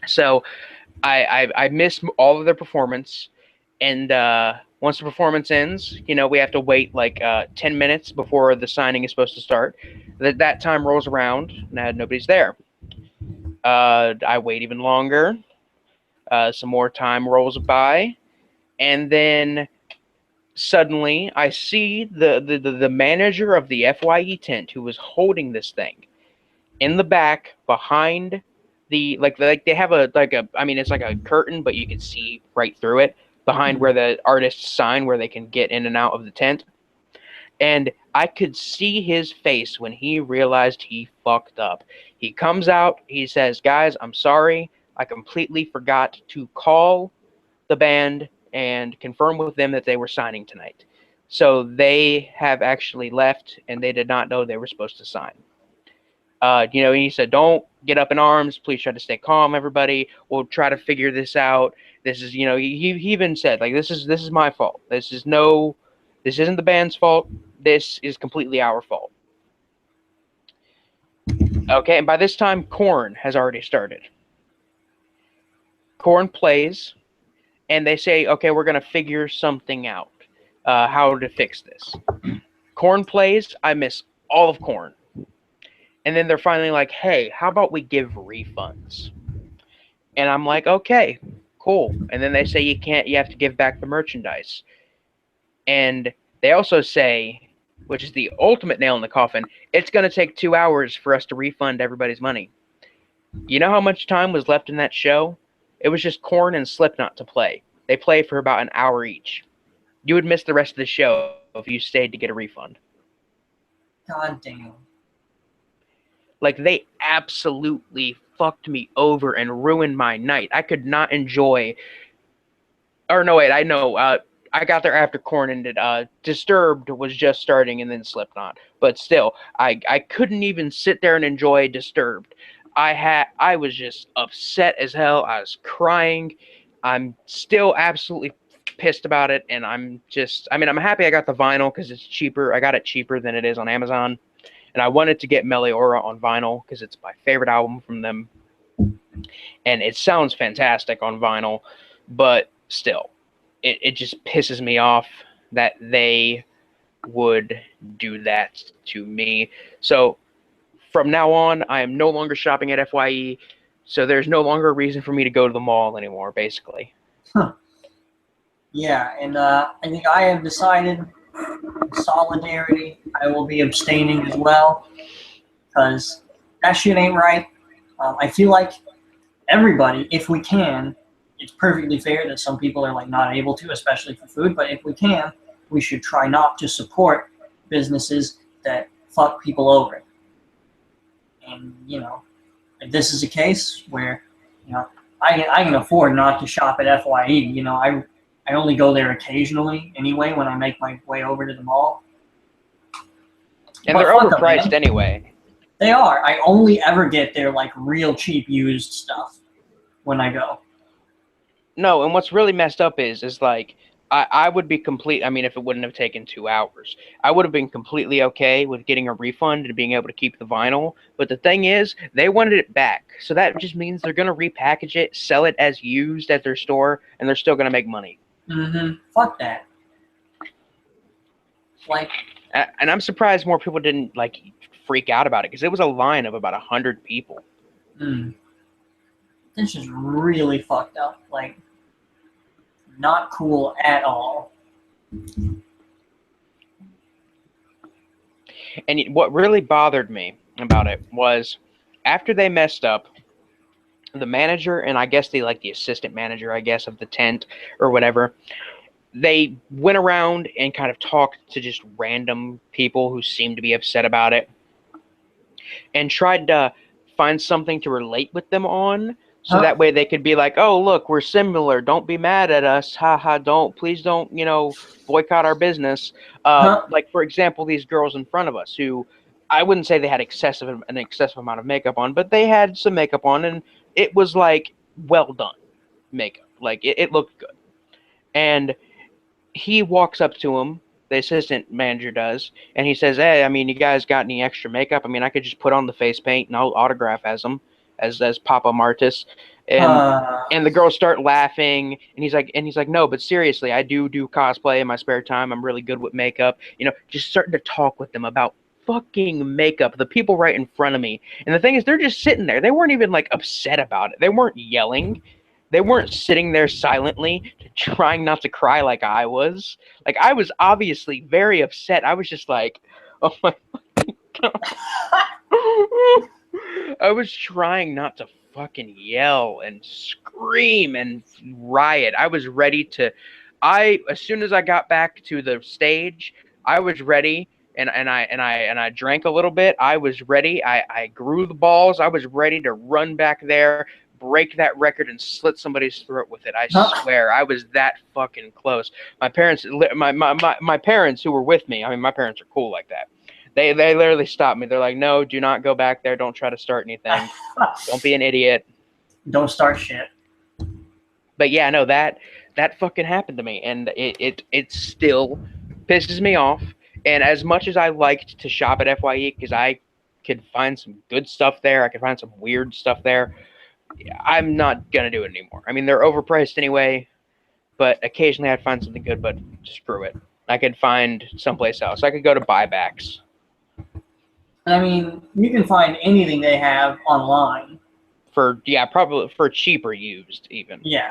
So I missed all of their performance, and once the performance ends, we have to wait like 10 minutes before the signing is supposed to start. That time rolls around, and nobody's there. I wait even longer. Some more time rolls by, and then suddenly I see the manager of the FYE tent who was holding this thing in the back behind like they have I mean it's like a curtain, but you can see right through it behind where the artists sign, where they can get in and out of the tent. And I could see his face when he realized he fucked up. He comes out, he says, "Guys, I'm sorry. I completely forgot to call the band and confirm with them that they were signing tonight. So they have actually left, and they did not know they were supposed to sign. He said, "Don't get up in arms. Please try to stay calm, everybody. We'll try to figure this out. This is, he even said, like, this is my fault. This isn't the band's fault. This is completely our fault." Okay, and by this time, Korn has already started. Korn plays, and they say, "Okay, we're gonna figure something out, how to fix this." Korn plays. I miss all of Korn. And then they're finally like, "Hey, how about we give refunds?" And I'm like, "Okay, cool." And then they say you have to give back the merchandise. And they also say, which is the ultimate nail in the coffin, it's going to take 2 hours for us to refund everybody's money. You know how much time was left in that show? It was just Korn and Slipknot to play. They play for about an hour each. You would miss the rest of the show if you stayed to get a refund. God damn. Like, they absolutely fucked me over and ruined my night. I could not enjoy. Or no, wait, I know. I got there after Korn ended. Disturbed was just starting, and then Slipknot. But still, I couldn't even sit there and enjoy Disturbed. I was just upset as hell. I was crying. I'm still absolutely pissed about it, and I'm happy I got the vinyl because it's cheaper. I got it cheaper than it is on Amazon. And I wanted to get Meliora on vinyl because it's my favorite album from them. And it sounds fantastic on vinyl, but still, it just pisses me off that they would do that to me. So from now on, I am no longer shopping at FYE, so there's no longer a reason for me to go to the mall anymore, basically. Huh. Yeah, and I think I have decided, solidarity, I will be abstaining as well, because that shit ain't right. I feel like everybody, if we can, it's perfectly fair that some people are like not able to, especially for food, but if we can, we should try not to support businesses that fuck people over. And, if this is a case where, I can afford not to shop at FYE. I only go there occasionally anyway when I make my way over to the mall. And But they're fuck 'em, overpriced man. anyway. They are. I only ever get their like real cheap used stuff when I go. No, and what's really messed up is like I would be complete. I mean, if it wouldn't have taken 2 hours, I would have been completely okay with getting a refund and being able to keep the vinyl. But the thing is, they wanted it back, so that just means they're gonna repackage it, sell it as used at their store, and they're still gonna make money. Mm-hmm. Fuck that. Like, And I'm surprised more people didn't like freak out about it because it was a line of about 100 people. This is really fucked up. Like, not cool at all. And what really bothered me about it was after they messed up, the manager and I guess the assistant manager, I guess, of the tent or whatever, they went around and kind of talked to just random people who seemed to be upset about it and tried to find something to relate with them on. So that way they could be like, "Oh, look, we're similar. Don't be mad at us. Ha ha, please don't, boycott our business." Like, for example, these girls in front of us who I wouldn't say they had an excessive amount of makeup on, but they had some makeup on and it was like well done makeup. Like it looked good. And he walks up to him, the assistant manager does, and he says, "Hey, I mean, you guys got any extra makeup? I mean, I could just put on the face paint and I'll autograph as them, as Papa Martis." And the girls start laughing, and he's like, "No, but seriously, I do cosplay in my spare time. I'm really good with makeup." Just starting to talk with them about fucking makeup. The people right in front of me, and the thing is, they're just sitting there. They weren't even like upset about it. They weren't yelling. They weren't sitting there silently trying not to cry like I was. Like, I was obviously very upset. I was just like, oh my God. I was trying not to fucking yell and scream and riot. I was ready to. As soon as I got back to the stage, I was ready. And I drank a little bit. I was ready. I grew the balls. I was ready to run back there, break that record and slit somebody's throat with it. I swear, I was that fucking close. My parents, my parents who were with me, I mean, my parents are cool like that. They literally stopped me. They're like, no, do not go back there. Don't try to start anything. Don't be an idiot. Don't start shit. But yeah, no, that fucking happened to me, and it still pisses me off. And as much as I liked to shop at FYE because I could find some good stuff there, I could find some weird stuff there. I'm not gonna do it anymore. I mean, they're overpriced anyway, but occasionally I'd find something good. But screw it. I could find someplace else. I could go to buybacks. I mean, you can find anything they have online. Probably for cheaper used even. Yeah.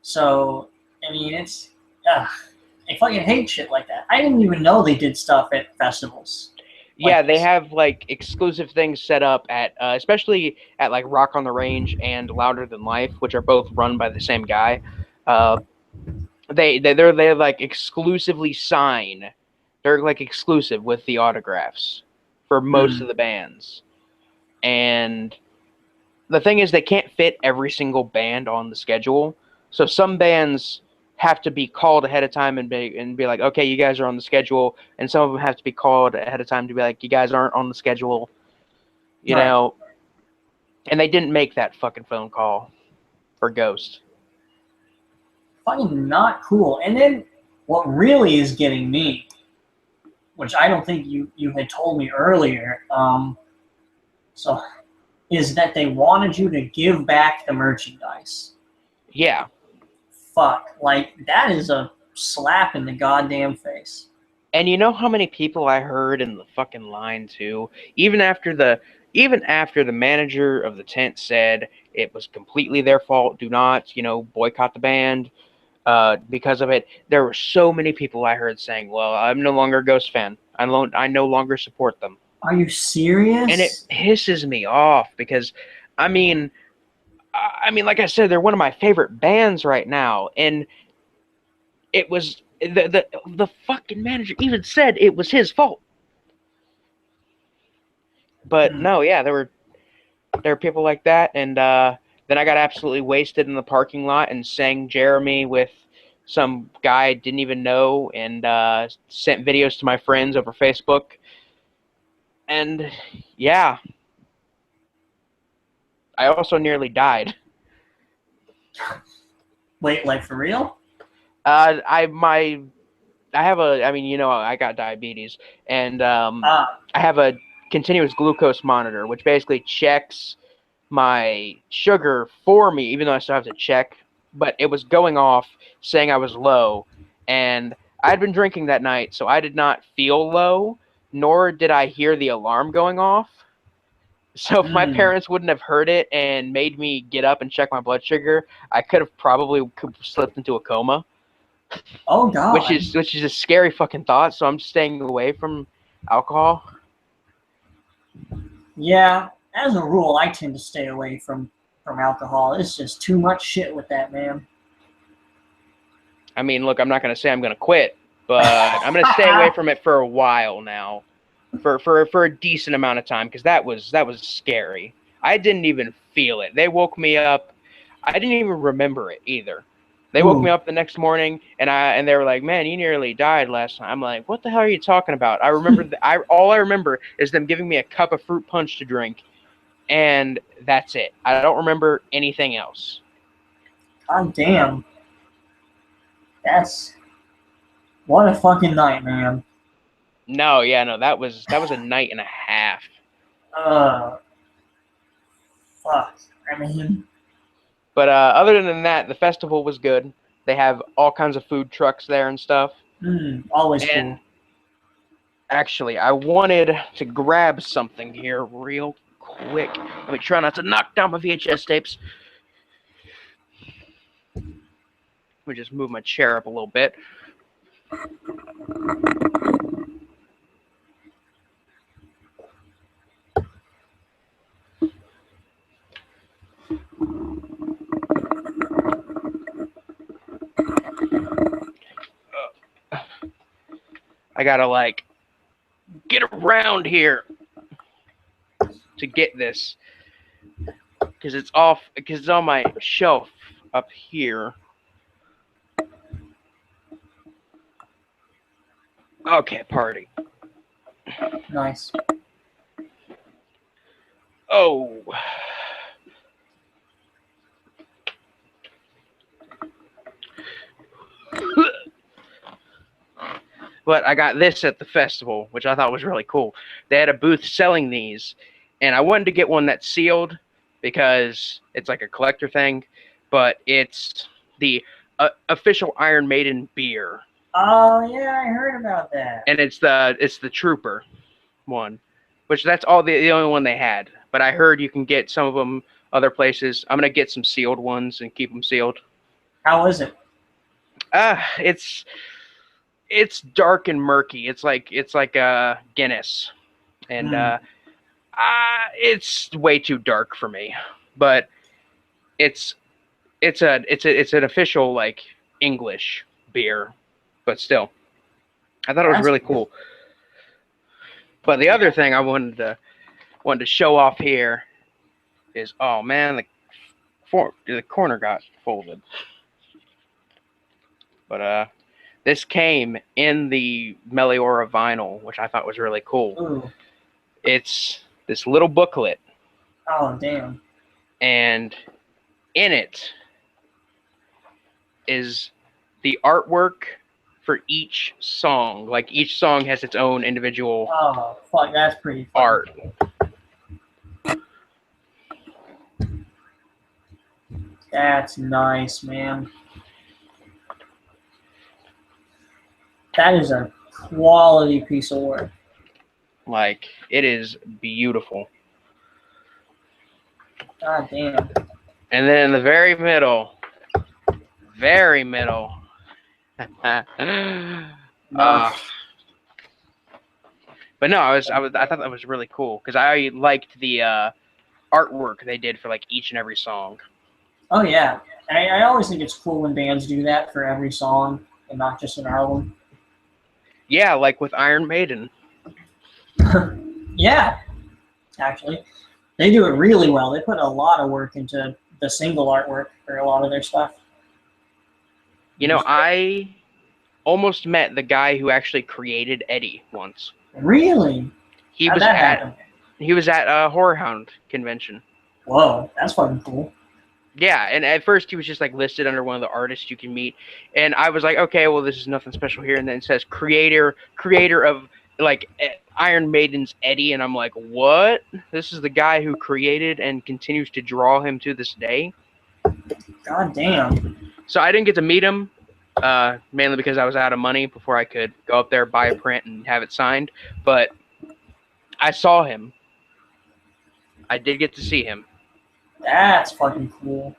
So, I mean, it's... I fucking hate shit like that. I didn't even know they did stuff at festivals. Yeah, they have like exclusive things set up at, especially at like Rock on the Range and Louder Than Life, which are both run by the same guy. They're like exclusively sign. They're like exclusive with the autographs for most of the bands. And the thing is, they can't fit every single band on the schedule. So some bands have to be called ahead of time and be like, okay, you guys are on the schedule. And some of them have to be called ahead of time to be like, you guys aren't on the schedule. You know? And they didn't make that fucking phone call for Ghost. Fucking not cool. And then what really is getting me, which I don't think you had told me earlier, so is that they wanted you to give back the merchandise. Yeah. Fuck. Like, that is a slap in the goddamn face. And you know how many people I heard in the fucking line too? Even after the manager of the tent said it was completely their fault, do not, boycott the band because of it, there were so many people I heard saying, well, I'm no longer a Ghost fan. I no longer support them. Are you serious? And it pisses me off because, I mean, like I said, they're one of my favorite bands right now, and it was the fucking manager even said it was his fault. But no, yeah, there were people like that, and then I got absolutely wasted in the parking lot and sang Jeremy with some guy I didn't even know, and sent videos to my friends over Facebook. And yeah, I also nearly died. Wait, like for real? I got diabetes, and I have a continuous glucose monitor, which basically checks my sugar for me, even though I still have to check. But it was going off saying I was low, and I'd been drinking that night, so I did not feel low, nor did I hear the alarm going off. So if my parents wouldn't have heard it and made me get up and check my blood sugar, I could have probably slipped into a coma. Oh God! Which is a scary fucking thought. So I'm staying away from alcohol. Yeah, as a rule, I tend to stay away from alcohol. It's just too much shit with that, man. I mean, look, I'm not gonna say I'm gonna quit, but I'm gonna stay away from it for a while now, for a decent amount of time, because that was scary. I didn't even feel it. They woke me up. I didn't even remember it either. They woke me up the next morning, and they were like, "Man, you nearly died last night." I'm like, "What the hell are you talking about?" I remember all I remember is them giving me a cup of fruit punch to drink, and that's it. I don't remember anything else. God damn. What a fucking night, man. No, that was a night and a half. Fuck. I mean. But other than that, the festival was good. They have all kinds of food trucks there and stuff. Always cool. Actually, I wanted to grab something here real quick. Let me try not to knock down my VHS tapes. Let me just move my chair up a little bit. I gotta get around here to get this. because it's on my shelf up here. Okay, party. Nice. Oh. But I got this at the festival, which I thought was really cool. They had a booth selling these, and I wanted to get one that's sealed because it's like a collector thing, but it's the official Iron Maiden beer. Oh yeah, I heard about that. And it's the Trooper one, which that's all the only one they had. But I heard you can get some of them other places. I'm gonna get some sealed ones and keep them sealed. How is it? It's dark and murky. It's like Guinness, and it's way too dark for me. But it's an official like English beer, but still, I thought it was really cool. But the other thing I wanted to show off here is, oh man, the corner got folded. But this came in the Meliora vinyl, which I thought was really cool. Ooh. It's this little booklet. Oh, damn. And in it is the artwork for each song. Like, each song has its own individual fuck, that's pretty fun. art. That's nice, man. That is a quality piece of work. Like, it is beautiful. God damn. And then in the very middle, but no, I thought that was really cool because I liked the artwork they did for like each and every song. Oh yeah, I always think it's cool when bands do that for every song and not just an album. Yeah, like with Iron Maiden. Yeah, actually, they do it really well. They put a lot of work into the single artwork for a lot of their stuff. You know, I almost met the guy who actually created Eddie once. Really? He was at a Horror Hound convention. Whoa, that's fucking cool. Yeah, and at first he was just like listed under one of the artists you can meet, and I was like, okay, well, this is nothing special here. And then it says creator of like Iron Maiden's Eddie, and I'm like, what? This is the guy who created and continues to draw him to this day. God damn. So I didn't get to meet him, mainly because I was out of money before I could go up there, buy a print, and have it signed. But I saw him. I did get to see him. That's fucking cool.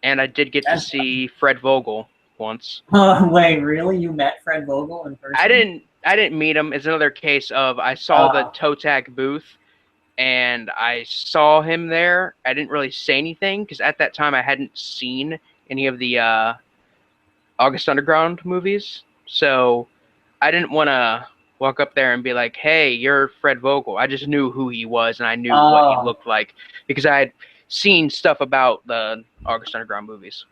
And I did get to see Fred Vogel once. Wait, really? You met Fred Vogel in person? I didn't meet him. It's another case of I saw the toe tag booth, and I saw him there. I didn't really say anything because at that time I hadn't seen any of the August Underground movies, so I didn't want to walk up there and be like, hey, you're Fred Vogel. I just knew who he was, and I knew what he looked like because I had seen stuff about the August Underground movies.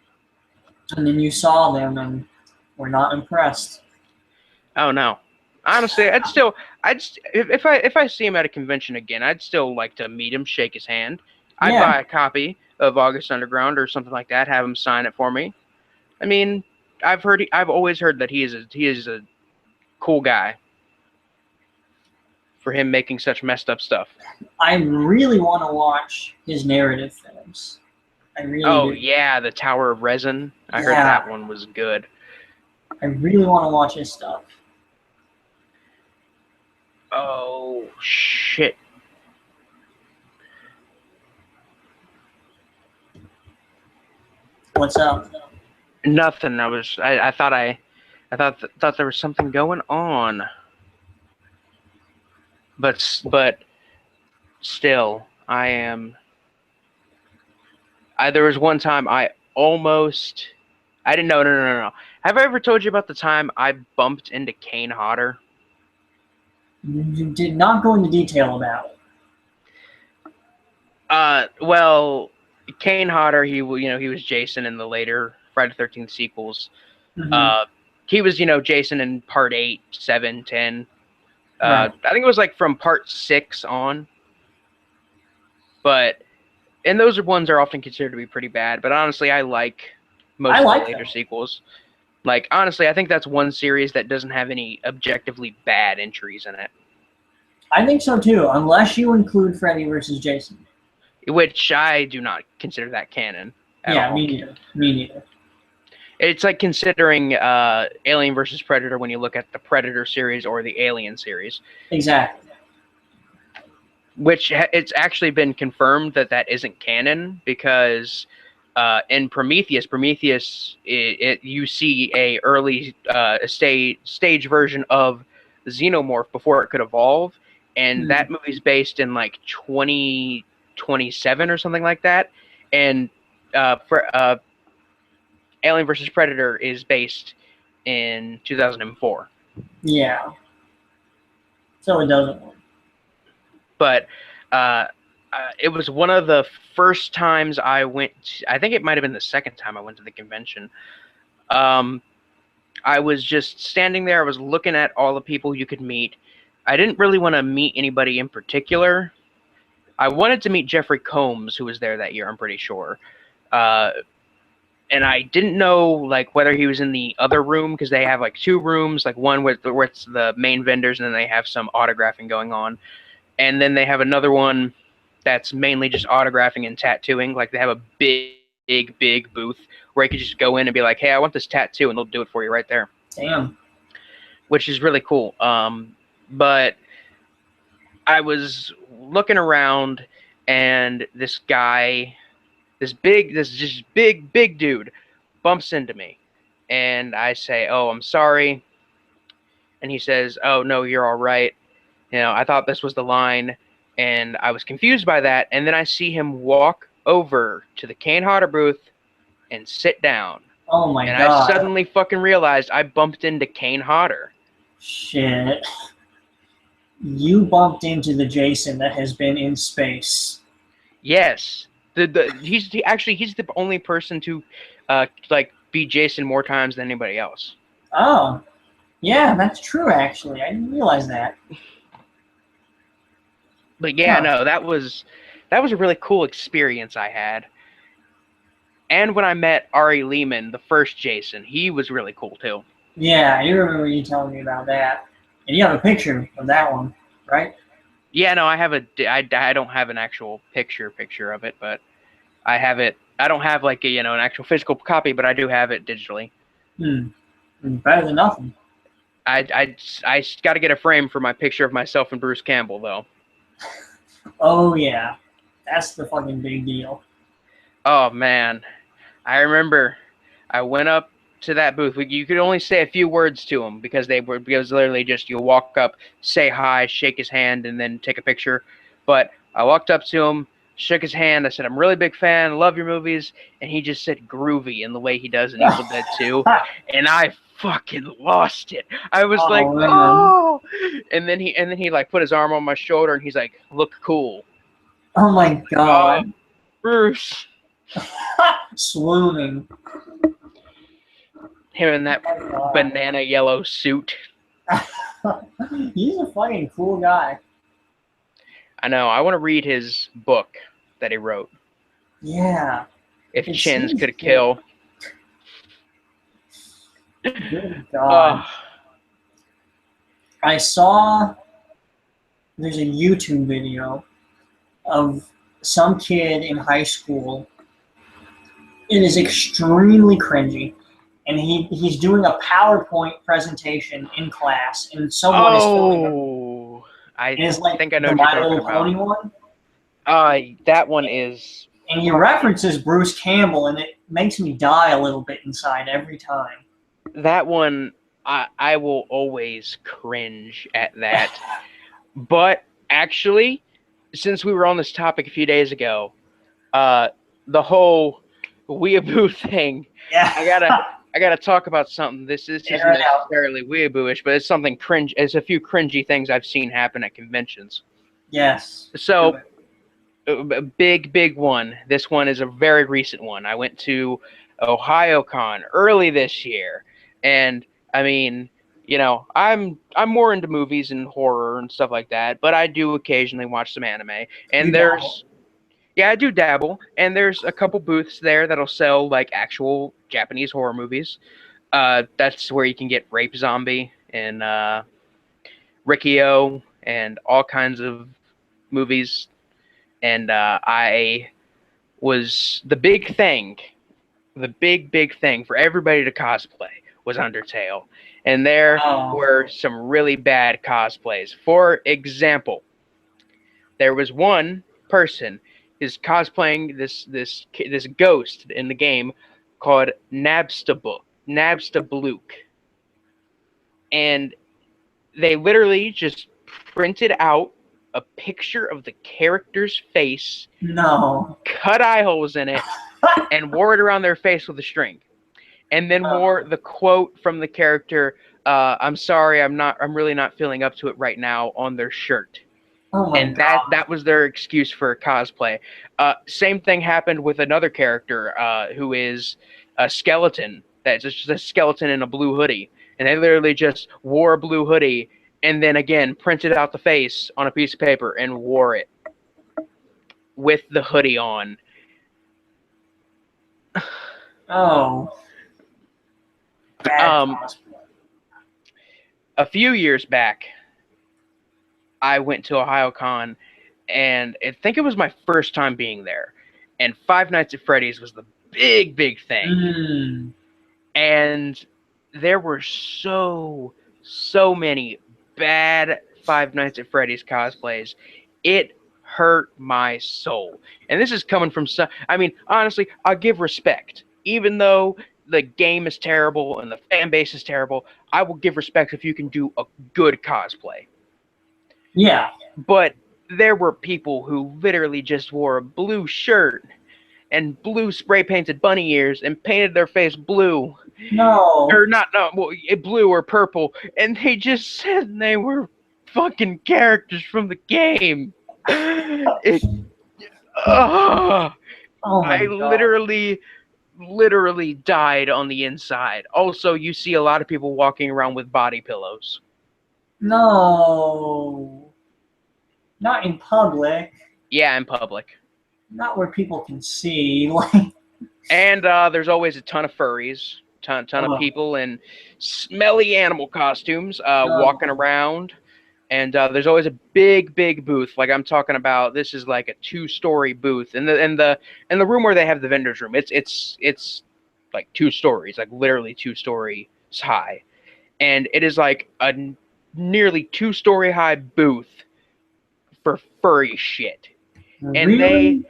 And then you saw them and were not impressed. Oh no. Honestly, if I see him at a convention again, I'd still like to meet him, shake his hand. I'd buy a copy of August Underground or something like that, have him sign it for me. I mean, I've always heard that he is a cool guy. For him making such messed up stuff. I really want to watch his narrative films. I really do. Yeah, the Tower of Resin. I heard that one was good. I really want to watch his stuff. Oh, shit. What's up? Nothing. I thought there was something going on. But still, I am. There was one time I didn't know. No. Have I ever told you about the time I bumped into Kane Hodder? You did not go into detail about Well, Kane Hodder, he was Jason in the later Friday the 13th sequels. Mm-hmm. He was Jason in part 8, 7, 10. Right. I think it was like from part 6 on. But and those ones are often considered to be pretty bad. But honestly, I like I most of the like later them. sequels. Like honestly, I think that's one series that doesn't have any objectively bad entries in it. I think so too, unless you include Freddy versus Jason. Which I do not consider that canon at Yeah, all. me neither. Me neither. It's like considering Alien versus Predator when you look at the Predator series or the Alien series. Exactly. Which it's actually been confirmed that isn't canon because in Prometheus, you see a early stage version of the Xenomorph before it could evolve, and that movie's based in like 2027 or something like that, and for Alien versus Predator is based in 2004. Yeah. So it doesn't work. But it was one of the first times I went. I think it might have been the second time I went to the convention. I was just standing there. I was looking at all the people you could meet. I didn't really want to meet anybody in particular. I wanted to meet Jeffrey Combs, who was there that year. I'm pretty sure. And I didn't know like whether he was in the other room because they have like two rooms, like one where it's the main vendors, and then they have some autographing going on, and then they have another one that's mainly just autographing and tattooing. Like they have a big booth where you could just go in and be like, "Hey, I want this tattoo," and they'll do it for you right there. Damn. Which is really cool. But I was looking around, and this guy, this just big dude, bumps into me, and I say, "Oh, I'm sorry," and he says, "Oh no, you're all right. I thought this was the line." And I was confused by that. And then I see him walk over to the Kane Hodder booth and sit down. Oh my And I god. suddenly fucking realized I bumped into Kane Hodder. Shit. You bumped into the Jason that has been in space. Yes. He's the only person to be Jason more times than anybody else. Oh. Yeah, that's true actually. I didn't realize that. But yeah, no, that was a really cool experience I had. And when I met Ari Lehman, the first Jason, he was really cool too. Yeah, I do remember you telling me about that. And you have a picture of that one, right? Yeah, no, I don't have an actual picture of it, but I have it. I don't have like an actual physical copy, but I do have it digitally. Better than nothing. I got to get a frame for my picture of myself and Bruce Campbell though. Oh yeah, that's the fucking big deal. Oh man, I remember I went up to that booth. You could only say a few words to him because literally just you walk up, say hi, shake his hand, and then take a picture. But I walked up to him, shook his hand. I said, "I'm a really big fan. Love your movies." And he just said "groovy" in the way he does in Evil Dead 2, and I fucking lost it. I was like, man. "Oh!" And then he like put his arm on my shoulder and he's like, "Look cool." Oh my god. Oh, Bruce. Swooning. Him in that banana yellow suit. He's a fucking cool guy. I know. I want to read his book that he wrote. Yeah. If Chins Could Kill. Good God. I saw there's a YouTube video of some kid in high school. It is extremely cringy. And he's doing a PowerPoint presentation in class, and someone is filming him. I think I know the what My you're Little talking Pony about. one. That one is. And he references Bruce Campbell, and it makes me die a little bit inside every time. That one, I will always cringe at that. But actually, since we were on this topic a few days ago, the whole weeaboo thing, Yeah. I gotta talk about something. This isn't necessarily weeaboo-ish, but it's something cringe. It's a few cringy things I've seen happen at conventions. Yes. So, A big one. This one is a very recent one. I went to OhioCon early this year, and I mean, I'm more into movies and horror and stuff like that, but I do occasionally watch some anime. You And dabble. yeah, I do dabble, and there's a couple booths there that'll sell like actual Japanese horror movies. That's where you can get Rape Zombie and Rikio and all kinds of movies. And I was the big thing for everybody to cosplay was Undertale. And there Oh, were some really bad cosplays. For example, there was one person who's cosplaying this ghost in the game called Nabstablook. And they literally just printed out a picture of the character's face, no. cut eye holes in it, and wore it around their face with a string. And then wore the quote from the character, "I'm sorry, I'm really not feeling up to it right now," on their shirt. Oh my And god. that was their excuse for cosplay. Same thing happened with another character who is a skeleton. That's just a skeleton in a blue hoodie, and they literally just wore a blue hoodie and then again printed out the face on a piece of paper and wore it with the hoodie on. Oh. Bad Um, cosplay. a few years back, I went to OhioCon, and I think it was my first time being there. And Five Nights at Freddy's was the big thing. Mm. And there were so many bad Five Nights at Freddy's cosplays. It hurt my soul. And this is coming from some. I mean, honestly, I'll give respect. Even though the game is terrible and the fan base is terrible, I will give respect if you can do a good cosplay. Yeah. But there were people who literally just wore a blue shirt and blue spray painted bunny ears and painted their face blue. No. Or not, no, well, blue or purple, and they just said they were fucking characters from the game. It, uh, Oh my I god. literally died on the inside. Also, you see a lot of people walking around with body pillows. No. Not in public. Yeah, in public. Not where people can see. Like. And there's always a ton of furries, ton of Oh, people in smelly animal costumes no. walking around. And there's always a big booth. Like I'm talking about, this is like a 2-story booth, and the room where they have the vendors room. It's like 2 stories, like literally 2 stories high, and it is like a nearly 2-story high booth for furry shit. And Really?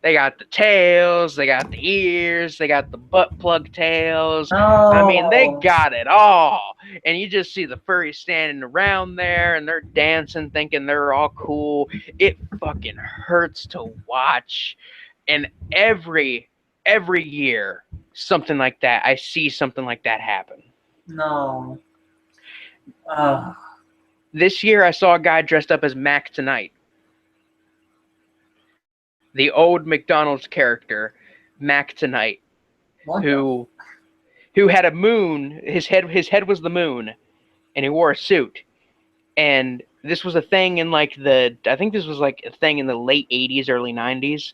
they got the tails, they got the ears, they got the butt plug tails. No. I mean, they got it all. And you just see the furries standing around there and they're dancing thinking they're all cool. It fucking hurts to watch. And every year something like that, I see something like that happen. No. This year I saw a guy dressed up as Mac Tonight. The old McDonald's character, Mac Tonight, What who had a moon. His head was the moon, and he wore a suit. And this was a thing in like I think this was like a thing in the late 80s, early 90s.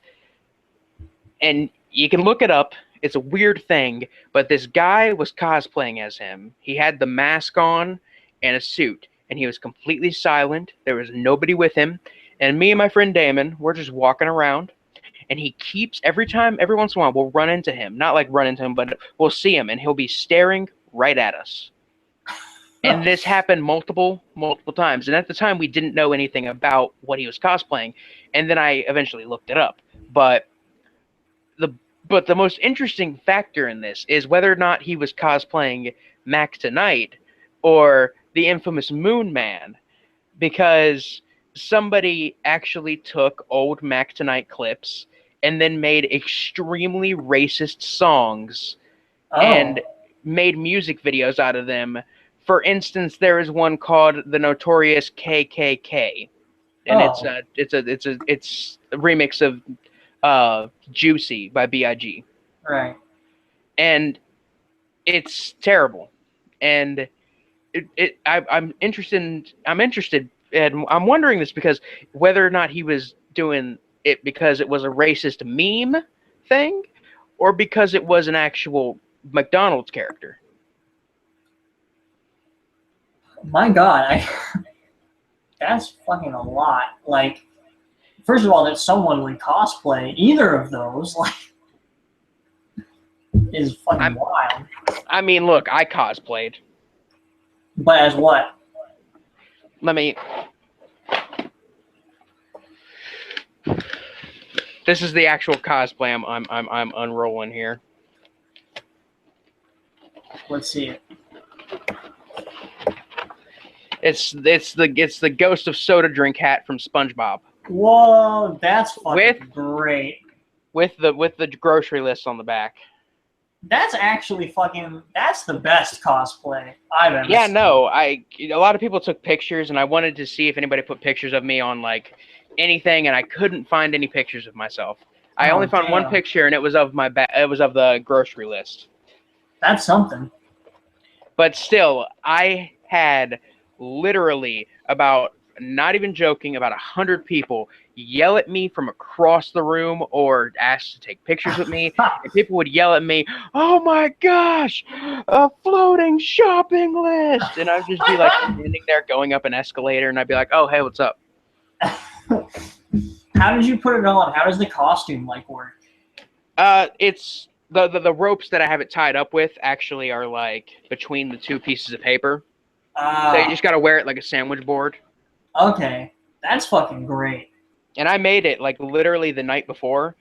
And you can look it up. It's a weird thing, but this guy was cosplaying as him. He had the mask on and a suit, and he was completely silent. There was nobody with him. And me and my friend Damon, we're just walking around, and he keeps, every once in a while, we'll run into him. Not like run into him, but we'll see him, and he'll be staring right at us. And this happened multiple times. And at the time, we didn't know anything about what he was cosplaying. And then I eventually looked it up. But the most interesting factor in this is whether or not he was cosplaying Mac Tonight or the infamous Moon Man, because somebody actually took old Mac Tonight clips and then made extremely racist songs and made music videos out of them. For instance, there is one called The Notorious KKK, and Oh, it's a remix of Juicy by Big, right. and it's terrible. And I'm interested, and I'm wondering this because whether or not he was doing it because it was a racist meme thing, or because it was an actual McDonald's character. My God, that's fucking a lot. Like, first of all, that someone would cosplay either of those, like, is fucking I'm, wild. I mean, look, I cosplayed. But as what? Let me. This is the actual cosplay I'm unrolling here. Let's see it. It's the Ghost of Soda Drink hat from SpongeBob. Whoa, that's fucking great. With the grocery list on the back. That's actually that's the best cosplay I've ever Yeah, seen. no, a lot of people took pictures, and I wanted to see if anybody put pictures of me on like anything, and I couldn't find any pictures of myself. I only found one picture, and it was of it was of the grocery list. That's something. But still, I had literally about, not even joking, about 100 people yell at me from across the room or ask to take pictures with me. And people would yell at me, "Oh my gosh, a floating shopping list!" And I'd just be like standing there going up an escalator, and I'd be like, "Oh, hey, what's up?" How did you put it on? How does the costume like work? It's the ropes that I have it tied up with actually are like between the two pieces of paper. So you just got to wear it like a sandwich board. Okay, that's fucking great. And I made it like literally the night before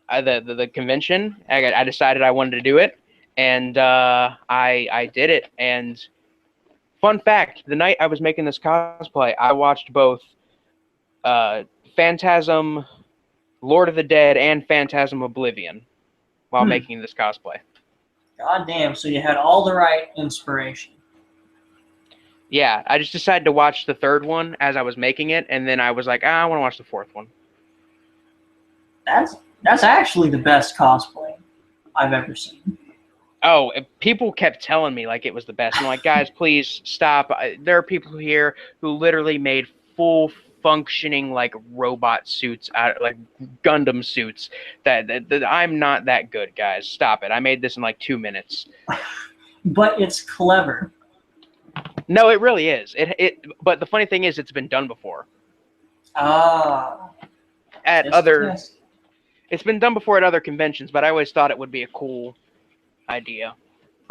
the convention. I decided I wanted to do it, and I did it. And fun fact: the night I was making this cosplay, I watched both Phantasm, Lord of the Dead, and Phantasm Oblivion while making this cosplay. God damn! So you had all the right inspiration. Yeah, I just decided to watch the third one as I was making it, and then I was like, I want to watch the fourth one. That's actually the best cosplay I've ever seen. Oh, people kept telling me like it was the best. I'm like, guys, please stop. There are people here who literally made full functioning like robot suits, like Gundam suits. That I'm not that good, guys. Stop it. I made this in like 2 minutes. But it's clever. No, it really is. But the funny thing is, it's been done before. It's been done before at other conventions, but I always thought it would be a cool idea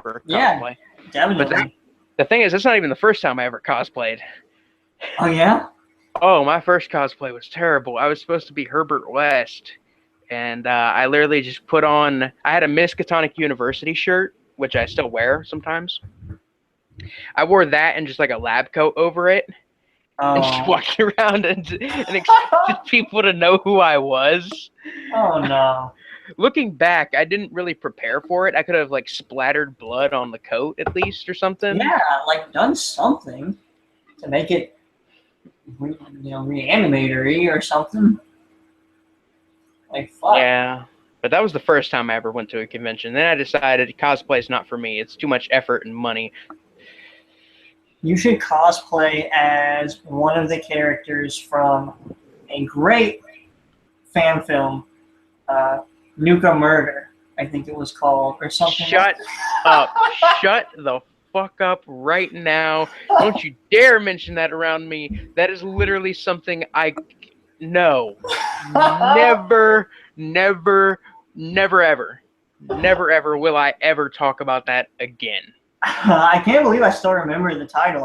for cosplay. Yeah, definitely. But the thing is, it's not even the first time I ever cosplayed. Oh, yeah? Oh, my first cosplay was terrible. I was supposed to be Herbert West, and I literally just put on... I had a Miskatonic University shirt, which I still wear sometimes. I wore that and just like a lab coat over it, and just walked around and expected people to know who I was. Oh, no. Looking back, I didn't really prepare for it. I could have like splattered blood on the coat at least or something. Yeah, like done something to make it, reanimatory or something. Like, fuck. Yeah, but that was the first time I ever went to a convention. Then I decided cosplay is not for me. It's too much effort and money. You should cosplay as one of the characters from a great fan film, Nuka Murder, I think it was called, or something. Shut up. Shut the fuck up right now. Don't you dare mention that around me. That is literally something no. Never, ever will I ever talk about that again. I can't believe I still remember the title.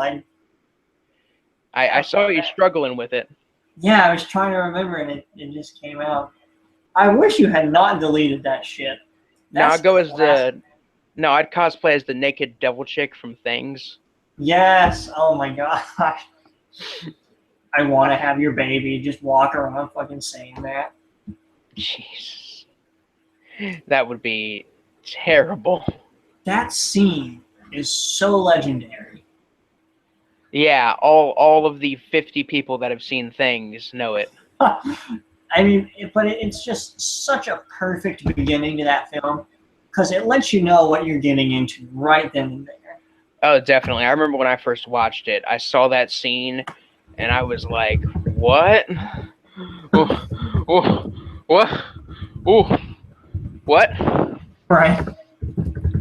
I saw you struggling with it. Yeah, I was trying to remember, and it just came out. I wish you had not deleted that shit. I'd cosplay as the naked devil chick from Things. Yes. Oh my god. I want to have your baby. Just walk around fucking saying that. Jesus. That would be terrible. That scene is so legendary. Yeah, all of the 50 people that have seen Things know it. I mean, it's just such a perfect beginning to that film because it lets you know what you're getting into right then and there. Oh, definitely. I remember when I first watched it, I saw that scene, and I was like, "What? Oh, oh, what? Oh, what?" Right.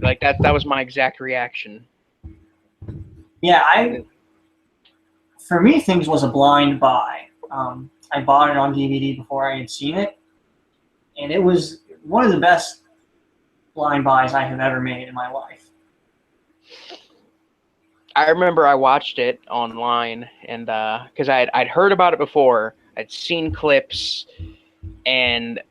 Like that was my exact reaction. Yeah, And then, for me, Things was a blind buy. I bought it on DVD before I had seen it, and it was one of the best blind buys I have ever made in my life. I remember I watched it online, and because I'd heard about it before, I'd seen clips, and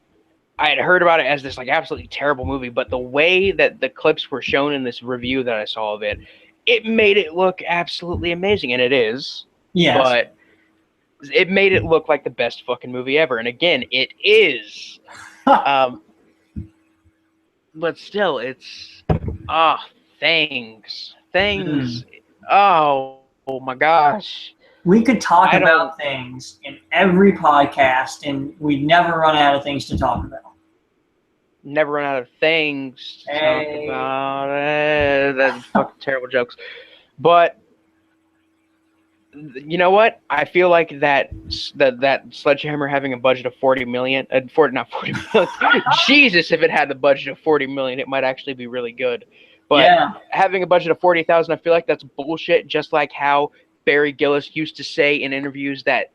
I had heard about it as this like absolutely terrible movie. But the way that the clips were shown in this review that I saw of it, it made it look absolutely amazing, and it is. Yes. But it made it look like the best fucking movie ever, and again, it is. Um, but still, it's ah things. Mm. Oh my gosh. We could talk I don't about things in every podcast, and we'd never run out of things to talk about. never run out of things to talk Hey. about. That's fucking terrible jokes. But you know what? I feel like that Sledgehammer having a budget of 40 million, not 40 million. Jesus, if it had the budget of 40 million, it might actually be really good. But Yeah. having a budget of 40,000, I feel like that's bullshit. Just like how Barry Gillis used to say in interviews that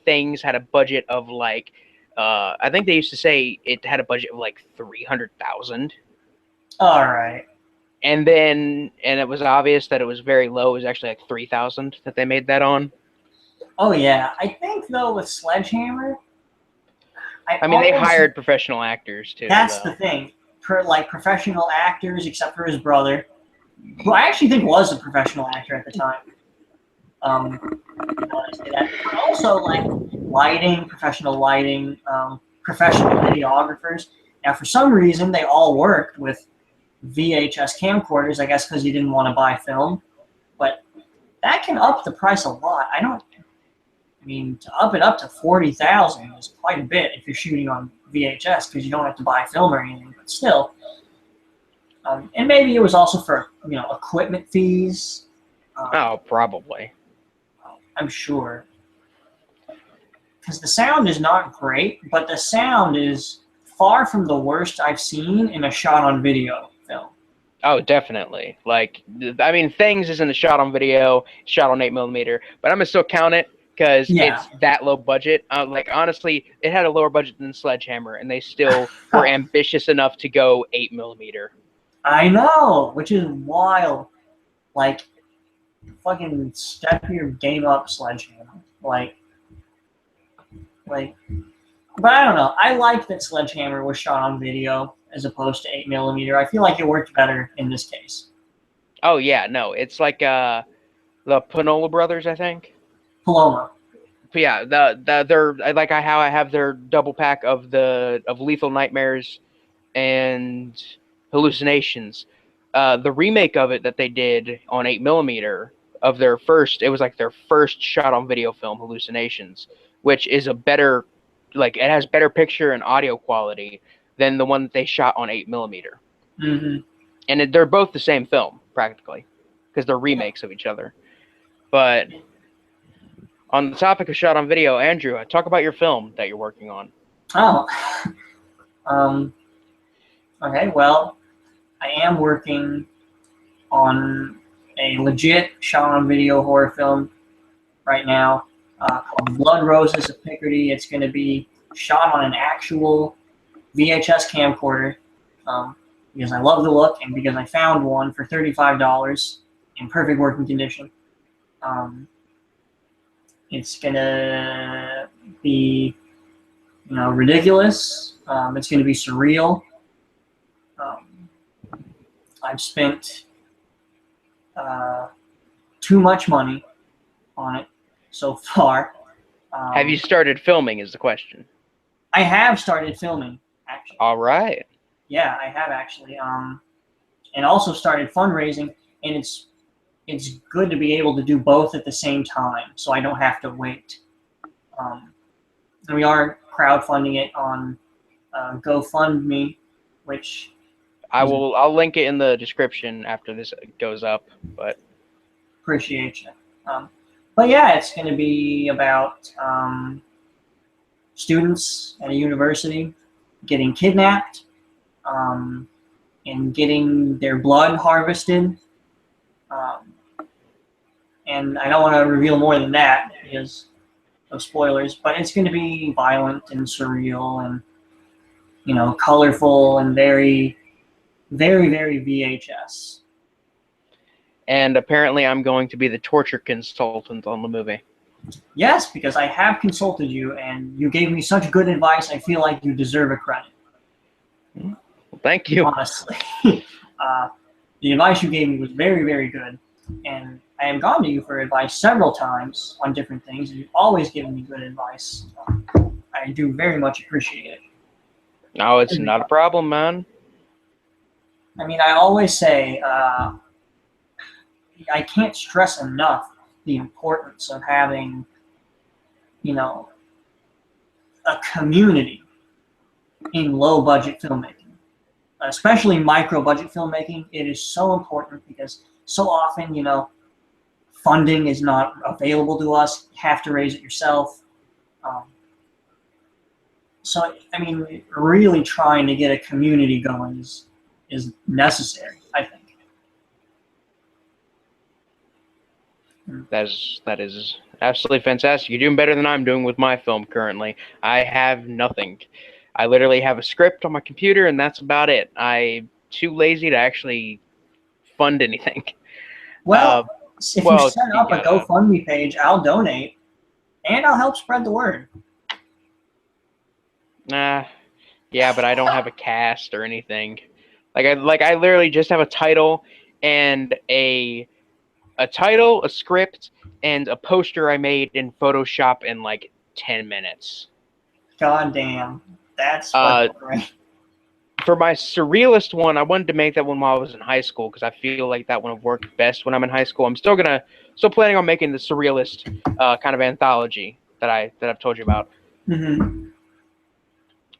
Things had a budget of like, I think they used to say it had a budget of like 300,000. All right. And it was obvious that it was very low. It was actually like 3,000 that they made that on. Oh yeah. I think though with Sledgehammer, I mean, they hired professional actors too, that's the though. thing. Like professional actors, except for his brother, who I actually think was a professional actor at the time. I want to say that. But also like professional lighting, professional videographers. Now, for some reason, they all worked with VHS camcorders. I guess because he didn't want to buy film, but that can up the price a lot. I mean, to up it up to 40,000 is quite a bit if you're shooting on VHS because you don't have to buy film or anything. But still, and maybe it was also for equipment fees. Oh, probably. I'm sure because the sound is not great, but the sound is far from the worst I've seen in a shot-on-video film. Oh, definitely. Like, I mean, Things isn't a shot on video, shot on 8mm, but I'm gonna still count it because Yeah. it's that low budget. Like, honestly, it had a lower budget than Sledgehammer, and they still were ambitious enough to go 8mm. I know, which is wild. Like, fucking step your game up, Sledgehammer. Like, but I don't know. I like that Sledgehammer was shot on video as opposed to 8mm. I feel like it worked better in this case. Oh yeah, no, it's like the Panola brothers, I think. Paloma. But yeah, they're like how I have their double pack of Lethal Nightmares and Hallucinations. The remake of it that they did on 8mm of it was like their first shot on video film, Hallucinations, which is a better, like it has better picture and audio quality than the one that they shot on 8mm. Mm-hmm. And they're both the same film practically because they're remakes of each other. But on the topic of shot on video, Andrew, talk about your film that you're working on. Oh. Okay, well, I am working on a legit shot-on-video horror film right now called Blood Roses of Picardy. It's going to be shot on an actual VHS camcorder because I love the look and because I found one for $35 in perfect working condition. It's going to be, ridiculous. It's going to be surreal. I've spent too much money on it so far. Have you started filming is the question. I have started filming, actually. All right. Yeah, I have actually. And also started fundraising, and it's it's good to be able to do both at the same time, so I don't have to wait. And we are crowdfunding it on GoFundMe, which I'll link it in the description after this goes up. But appreciate you. But yeah, it's going to be about students at a university getting kidnapped and getting their blood harvested. And I don't want to reveal more than that because of spoilers, but it's going to be violent and surreal and, you know, colorful and very, very, very VHS. And apparently I'm going to be the torture consultant on the movie. Yes, because I have consulted you and you gave me such good advice, I feel like you deserve a credit. Well, thank you. Honestly. The advice you gave me was very, very good. And I have gone to you for advice several times on different things, and you've always given me good advice. I do very much appreciate it. No, it's not a problem, man. I mean, I always say I can't stress enough the importance of having, you know, a community in low-budget filmmaking, especially micro-budget filmmaking. It is so important because so often, you know, funding is not available to us. You have to raise it yourself. So, I mean, really trying to get a community going is necessary, I think. That is absolutely fantastic. You're doing better than I'm doing with my film currently. I have nothing. I literally have a script on my computer, and that's about it. I'm too lazy to actually fund anything. Well, if you set up a GoFundMe page, I'll donate, and I'll help spread the word. Yeah, but I don't have a cast or anything. I literally just have a title and a title, a script, and a poster I made in Photoshop in like 10 minutes. God damn. That's fucking great. For my surrealist one, I wanted to make that one while I was in high school because I feel like that one would work best when I'm in high school. I'm still planning on making the surrealist kind of anthology that I've told you about. Mm-hmm.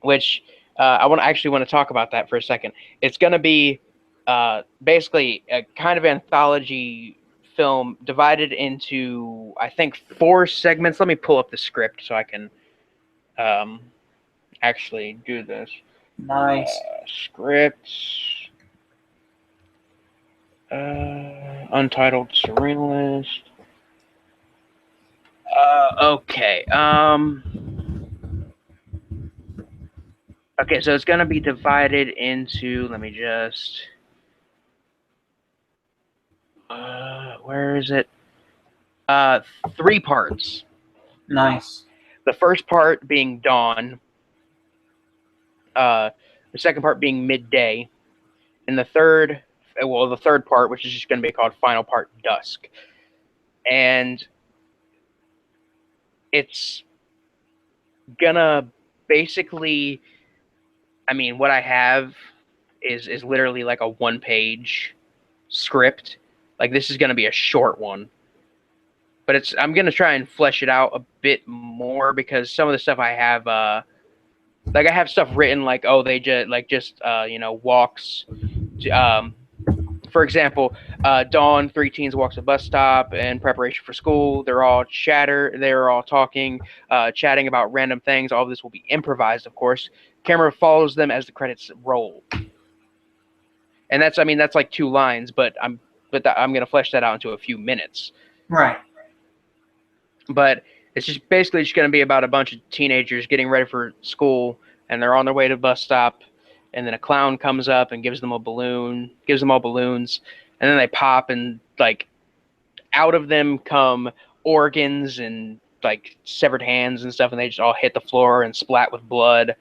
Which I actually want to talk about that for a second. It's going to be basically a kind of anthology film divided into, I think, 4 segments. Let me pull up the script so I can actually do this. Nice. Scripts. Untitled Surrealist. Okay. Okay, so it's going to be divided into, let me just, where is it? 3 parts. Nice. The first part being dawn, the second part being midday, and the third part, which is just going to be called final part, dusk. And it's gonna basically, I mean, what I have is literally like a 1-page script. Like, this is gonna be a short one, but I'm gonna try and flesh it out a bit more because some of the stuff I have, like I have stuff written like, oh, they just you know, walks. For example, dawn, 3 teens walks a bus stop in preparation for school. They're all talking, chatting about random things. All of this will be improvised, of course. Camera follows them as the credits roll. And that's like 2 lines, but I'm gonna flesh that out into a few minutes. Right. But it's just basically just gonna be about a bunch of teenagers getting ready for school, and they're on their way to the bus stop. And then a clown comes up and gives them all balloons, and then they pop, and like out of them come organs and like severed hands and stuff, and they just all hit the floor and splat with blood,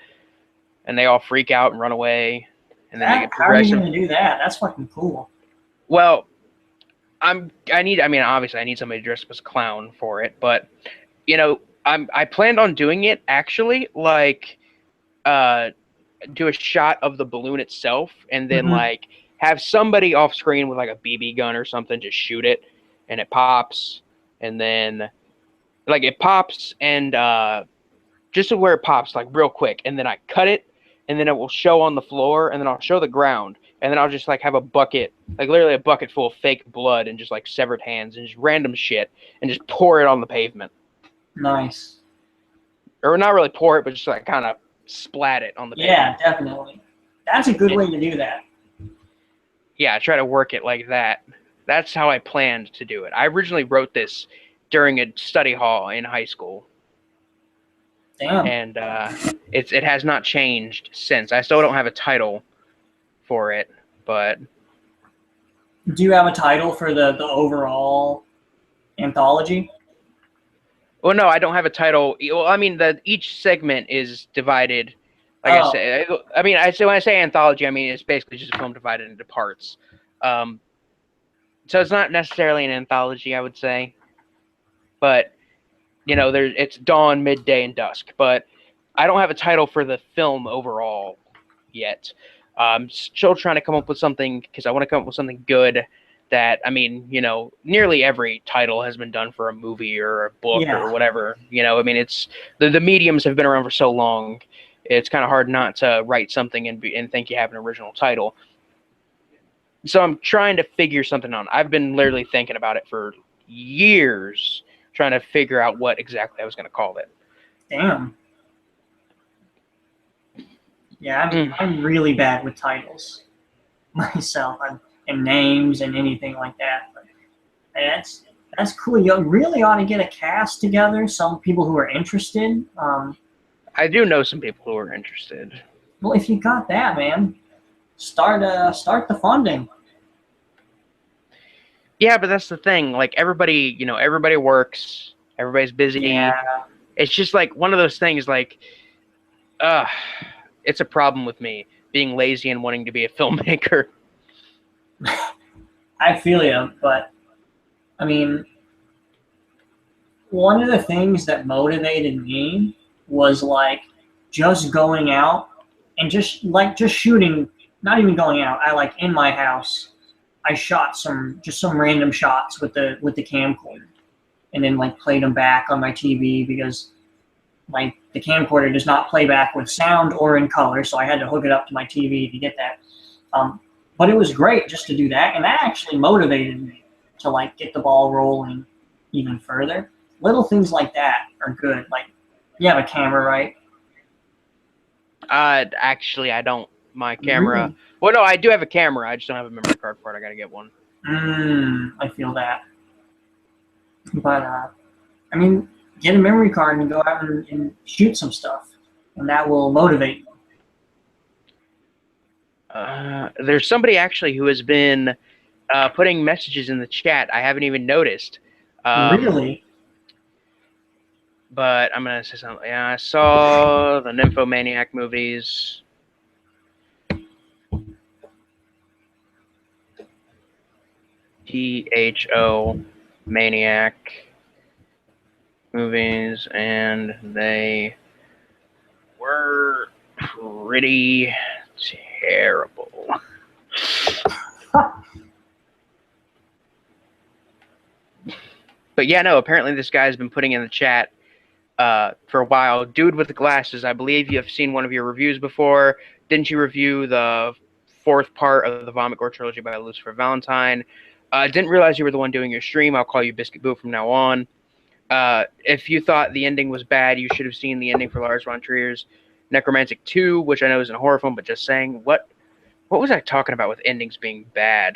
and they all freak out and run away. And then how are you gonna do that? That's fucking cool. Well, obviously I need somebody to dress up as a clown for it, but you know, I planned on doing it actually like do a shot of the balloon itself, and then like have somebody off screen with like a BB gun or something just shoot it, and it pops, and then like it pops and just to where it pops, like real quick, and then I cut it, and then it will show on the floor, and then I'll show the ground, and then I'll just like have a bucket, like literally a bucket full of fake blood and just like severed hands and just random shit, and just pour it on the pavement. Nice. Or not really pour it, but just like kind of splat it on the pavement. Yeah, definitely. That's a good way to do that. Yeah, I try to work it like that. That's how I planned to do it. I originally wrote this during a study hall in high school. Damn. And it has not changed since. I still don't have a title for it, but Do you have a title for the overall anthology? well, no, I don't have a title. Well, I mean, each segment is divided. Like I say, I say when I say anthology, I mean it's basically just a film divided into parts. So it's not necessarily an anthology, I would say, but it's dawn, midday, and dusk. But I don't have a title for the film overall yet. I'm still trying to come up with something because I want to come up with something good. That I mean, nearly every title has been done for a movie or a book or whatever. I mean, it's the mediums have been around for so long. It's kind of hard not to write something and think you have an original title. So I'm trying to figure something out. I've been literally thinking about it for years, trying to figure out what exactly I was going to call it. Damn. Yeah, I'm really bad with titles myself. And names and anything like that. But that's cool. You really ought to get a cast together. Some people who are interested. I do know some people who are interested. Well, if you got that, man, start the funding. Yeah, but that's the thing. Like everybody works. Everybody's busy. Yeah. It's just like one of those things. Like, it's a problem with me being lazy and wanting to be a filmmaker. I feel you, but I mean, one of the things that motivated me was like just going out and just shooting, not even going out. I like in my house, I shot some random shots with the camcorder and then like played them back on my TV because like the camcorder does not play back with sound or in color, so I had to hook it up to my TV to get that. But it was great just to do that, and that actually motivated me to like get the ball rolling even further. Little things like that are good. Like, you have a camera, right? Actually, I don't. My camera. Really? Well, no, I do have a camera. I just don't have a memory card for it. I gotta get one. I feel that. But I mean, get a memory card and go out and shoot some stuff, and that will motivate you. There's somebody actually who has been putting messages in the chat. I haven't even noticed. Really? But I'm going to say something. Yeah, I saw the Nymphomaniac movies. THO Maniac movies, and they were pretty terrible. But yeah, no, apparently this guy's been putting in the chat for a while. Dude with the glasses, I believe you have seen one of your reviews before. Didn't you review the 4th part of the Vomit Gore trilogy by Lucifer Valentine? Didn't realize you were the one doing your stream. I'll call you Biscuit Boo from now on. If you thought the ending was bad, you should have seen the ending for Lars von Trier's Necromantic 2, which I know isn't a horror film, but just saying, what was I talking about with endings being bad?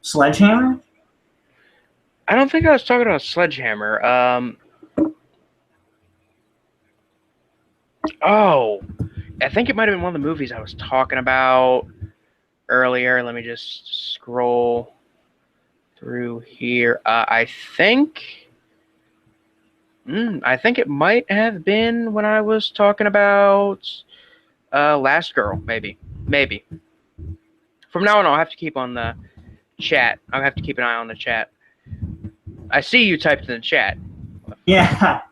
Sledgehammer? I don't think I was talking about Sledgehammer. Oh, I think it might have been one of the movies I was talking about earlier. Let me just scroll through here. I think it might have been when I was talking about Last Girl, maybe. From now on, I'll have to keep on the chat. I'll have to keep an eye on the chat. I see you typed in the chat. Yeah.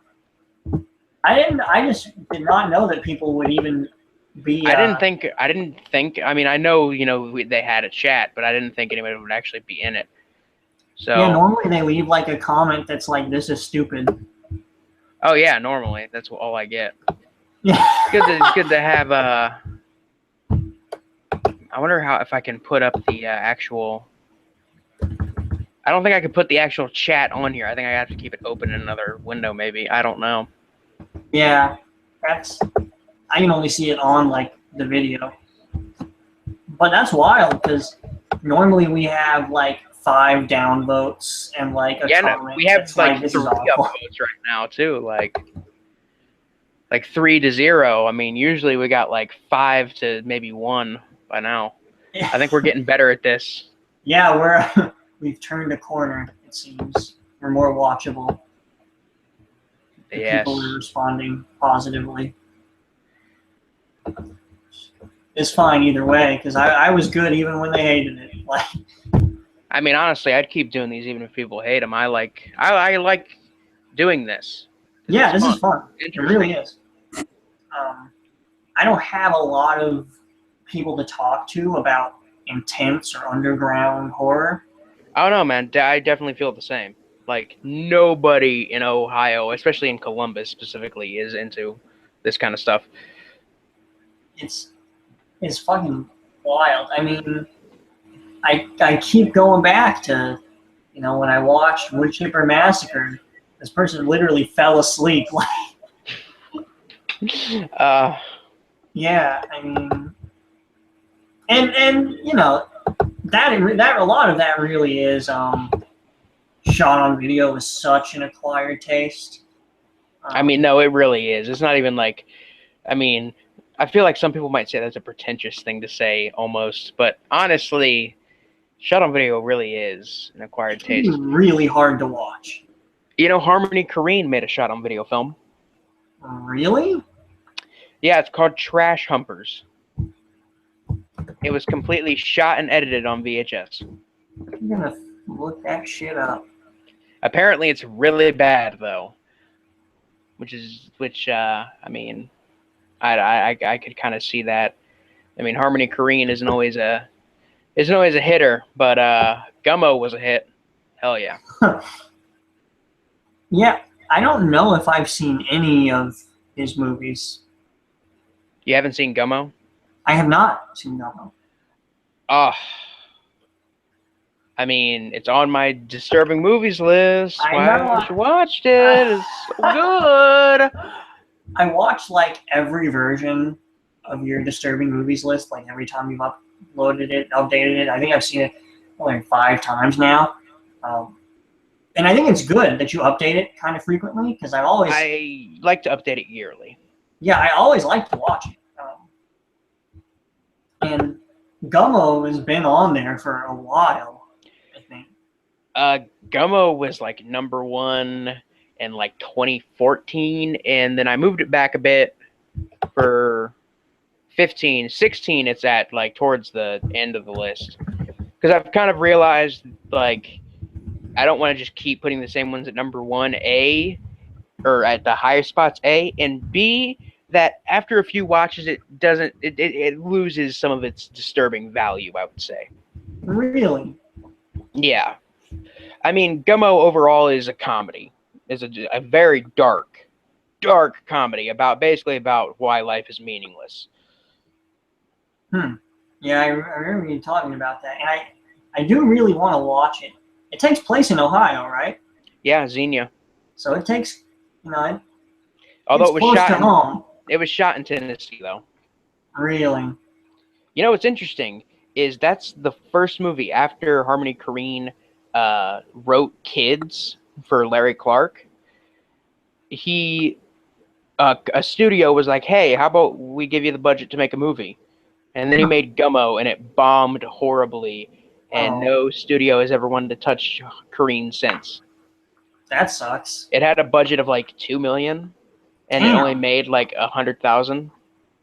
I just did not know that people would even be. I didn't think. I didn't think. I mean, I know they had a chat, but I didn't think anybody would actually be in it. So. Yeah, normally they leave like a comment that's like, "This is stupid." Oh yeah, normally that's all I get. Yeah. It's good to have. I wonder if I can put up the actual. I don't think I could put the actual chat on here. I think I have to keep it open in another window, maybe. I don't know. Yeah, that's. I can only see it on like the video, but that's wild because normally we have like 5 downvotes and like a comment. No, we have that's like this 3 is awful. upvotes right now too, like 3-0. I mean, usually we got like 5 to maybe 1 by now. Yeah. I think we're getting better at this. Yeah, we've turned a corner. It seems we're more watchable. Yes. People are responding positively. It's fine either way because I was good even when they hated it. Like, I mean, honestly, I'd keep doing these even if people hate them. I like doing this. Yeah, this is fun. It Interesting. really is. I don't have a lot of people to talk to about intense or underground horror. I don't know, man. I definitely feel the same. Like, nobody in Ohio, especially in Columbus specifically, is into this kind of stuff. It's fucking wild. I mean, I keep going back to, when I watched Wood Chipper Massacre, this person literally fell asleep. Yeah, I mean, and that a lot of that really is shot on video with such an acquired taste. I mean, no, it really is. It's not even like, I mean, I feel like some people might say that's a pretentious thing to say almost, but honestly, shot on video really is an acquired taste. It's really hard to watch. Harmony Korine made a shot on video film. Really? Yeah, it's called Trash Humpers. It was completely shot and edited on VHS. I'm gonna look that shit up. Apparently, it's really bad though. I mean, I could kind of see that. I mean, Harmony Korine isn't always a hitter, but Gummo was a hit. Hell yeah. Yeah, I don't know if I've seen any of his movies. You haven't seen Gummo? I have not seen Gummo. Oh. I mean, it's on my disturbing movies list. I Why know. haven't you watched it? It's so good. I watched like every version of your disturbing movies list, like every time you've uploaded it, updated it. I think I've seen it like 5 times now. And I think it's good that you update it kind of frequently because I like to update it yearly. Yeah, I always like to watch it. And Gummo has been on there for a while, I think. Gummo was like number 1 in like 2014, and then I moved it back a bit for 15, 16. It's at like towards the end of the list because I've kind of realized like I don't want to just keep putting the same ones at number 1, A, or at the higher spots, A, and B, that after a few watches, it loses some of its disturbing value, I would say. Really? Yeah. I mean, Gummo overall is a comedy. It's a very dark comedy basically about why life is meaningless. Yeah, I remember you talking about that, and I do really want to watch it. It takes place in Ohio, right? Yeah, Xenia. So it takes, although it was close shot to home. It was shot in Tennessee, though. Really? What's interesting is that's the first movie after Harmony Korine wrote Kids for Larry Clark. A studio was like, hey, how about we give you the budget to make a movie? And then he made Gummo, and it bombed horribly, and no studio has ever wanted to touch Korine since. That sucks. It had a budget of like $2 million, and it only made like 100,000.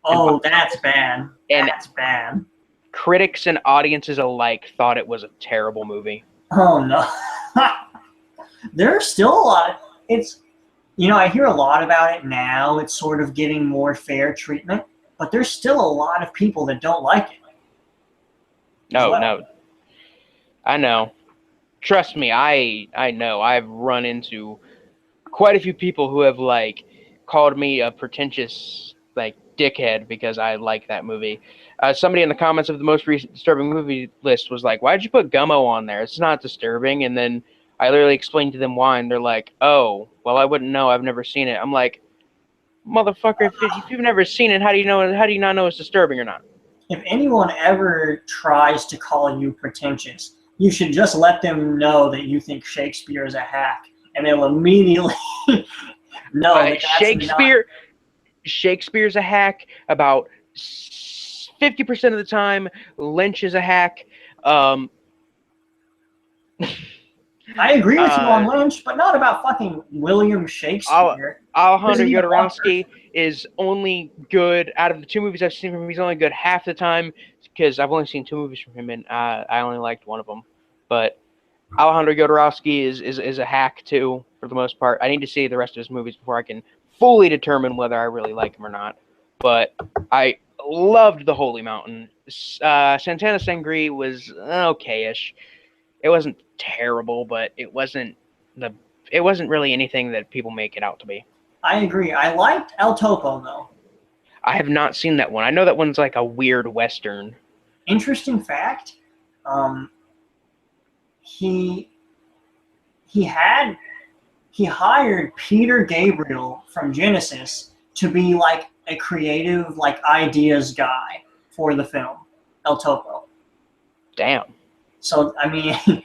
Oh, that's bad. That's bad. Critics and audiences alike thought it was a terrible movie. Oh no. There's still a lot. I hear a lot about it now. It's sort of getting more fair treatment. but there's still a lot of people that don't like it. No, I know. Trust me, I know. I've run into quite a few people who have like called me a pretentious like dickhead because I like that movie. Somebody in the comments of the most recent disturbing movie list was like, "Why'd you put Gummo on there? It's not disturbing." And then I literally explained to them why, and they're like, "Oh, well, I wouldn't know. I've never seen it." I'm like, "Motherfucker, if you've never seen it, how do you know? How do you not know it's disturbing or not?" If anyone ever tries to call you pretentious, you should just let them know that you think Shakespeare is a hack, and they'll immediately know that that's not. Shakespeare's a hack about 50% of the time. Lynch is a hack. Um, I agree with you on Lynch, but not about fucking William Shakespeare. Alejandro Jodorowsky is only good out of the two movies I've seen from him. He's only good half the time because I've only seen two movies from him, and I only liked one of them. But Alejandro Jodorowsky is a hack too, for the most part. I need to see the rest of his movies before I can fully determine whether I really like him or not. But I loved The Holy Mountain. Santana Sangre was okay-ish. It wasn't terrible, but it wasn't really anything that people make it out to be. I agree. I liked El Topo though. I have not seen that one. I know that one's like a weird Western. Interesting fact. He hired Peter Gabriel from Genesis to be like a creative, like ideas guy for the film El Topo. Damn. So I mean,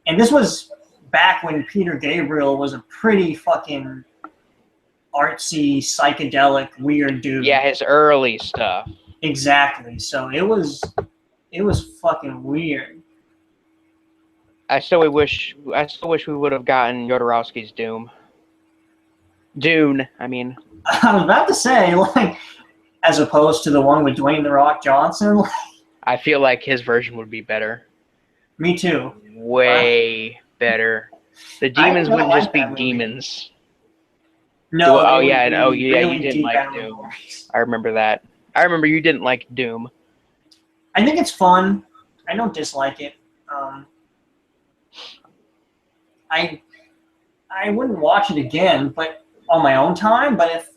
and this was back when Peter Gabriel was a pretty fucking artsy, psychedelic, weird dude. Yeah, his early stuff. Exactly. So it was fucking weird. I still wish we would have gotten Jodorowsky's Dune, I mean. I was about to say, like, as opposed to the one with Dwayne "The Rock" Johnson. I feel like his version would be better. Me too. Way better. The demons wouldn't just be demons. No. Oh yeah, you didn't like Doom. I remember that. I remember you didn't like Doom. I think it's fun. I don't dislike it. I wouldn't watch it again, but on my own time. But if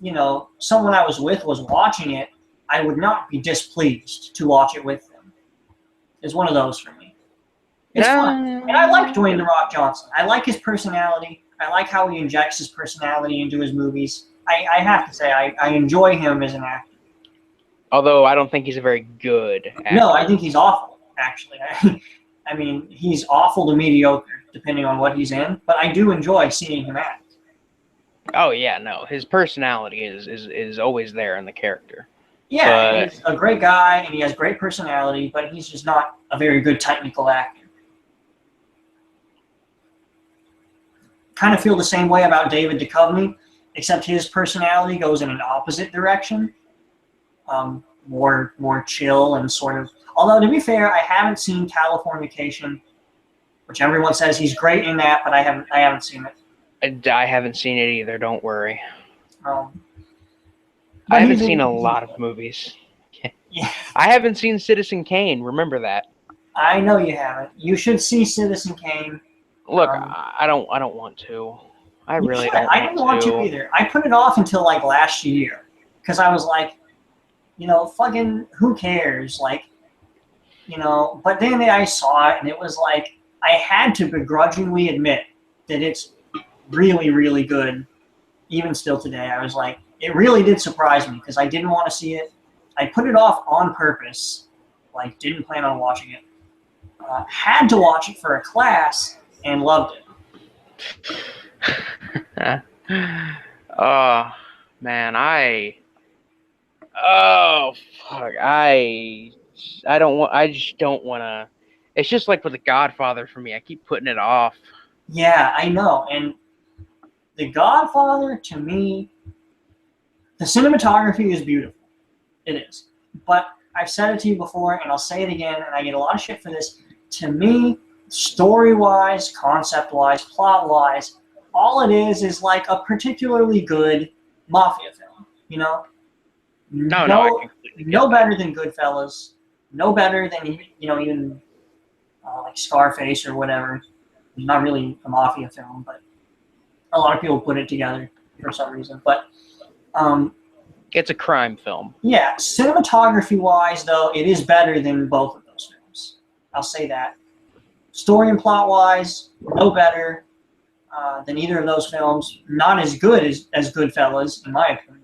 someone I was with was watching it, I would not be displeased to watch it with them. It's one of those for me. It's fun, and I like Dwayne "The Rock" Johnson. I like his personality. I like how he injects his personality into his movies. I have to say, I enjoy him as an actor. Although I don't think he's a very good actor. No, I think he's awful, actually. I mean, he's awful to mediocre, depending on what he's in. But I do enjoy seeing him act. Oh yeah, no, his personality is always there in the character. Yeah, he's a great guy, and he has great personality, but he's just not a very good technical actor. Kind of feel the same way about David Duchovny, except his personality goes in an opposite direction. More chill and sort of. Although, to be fair, I haven't seen Californication, which everyone says he's great in that, but I haven't seen it. I haven't seen it either. Don't worry. I haven't seen a lot of movies. Yeah. I haven't seen Citizen Kane. Remember that. I know you haven't. You should see Citizen Kane. Look, I don't want to. I really don't. I didn't want to either. I put it off until like last year because I was like, fucking who cares? Like, But then I saw it and it was like I had to begrudgingly admit that it's really, really good. Even still today, I was like, it really did surprise me because I didn't want to see it. I put it off on purpose. Like, didn't plan on watching it. Had to watch it for a class. And loved it. Oh man, oh fuck, I just don't want to. It's just like with The Godfather for me. I keep putting it off. Yeah, I know. And The Godfather, to me, the cinematography is beautiful. It is. But I've said it to you before, and I'll say it again, and I get a lot of shit for this. To me, story-wise, concept-wise, plot-wise, all it is like a particularly good mafia film, No, no, I completely get No that. better than Goodfellas. No better than even like Scarface or whatever. It's not really a mafia film, but a lot of people put it together for some reason. But It's a crime film. yeah, cinematography-wise, though, it is better than both of those films. I'll say that. Story and plot-wise, no better than either of those films. Not as good as Goodfellas, in my opinion.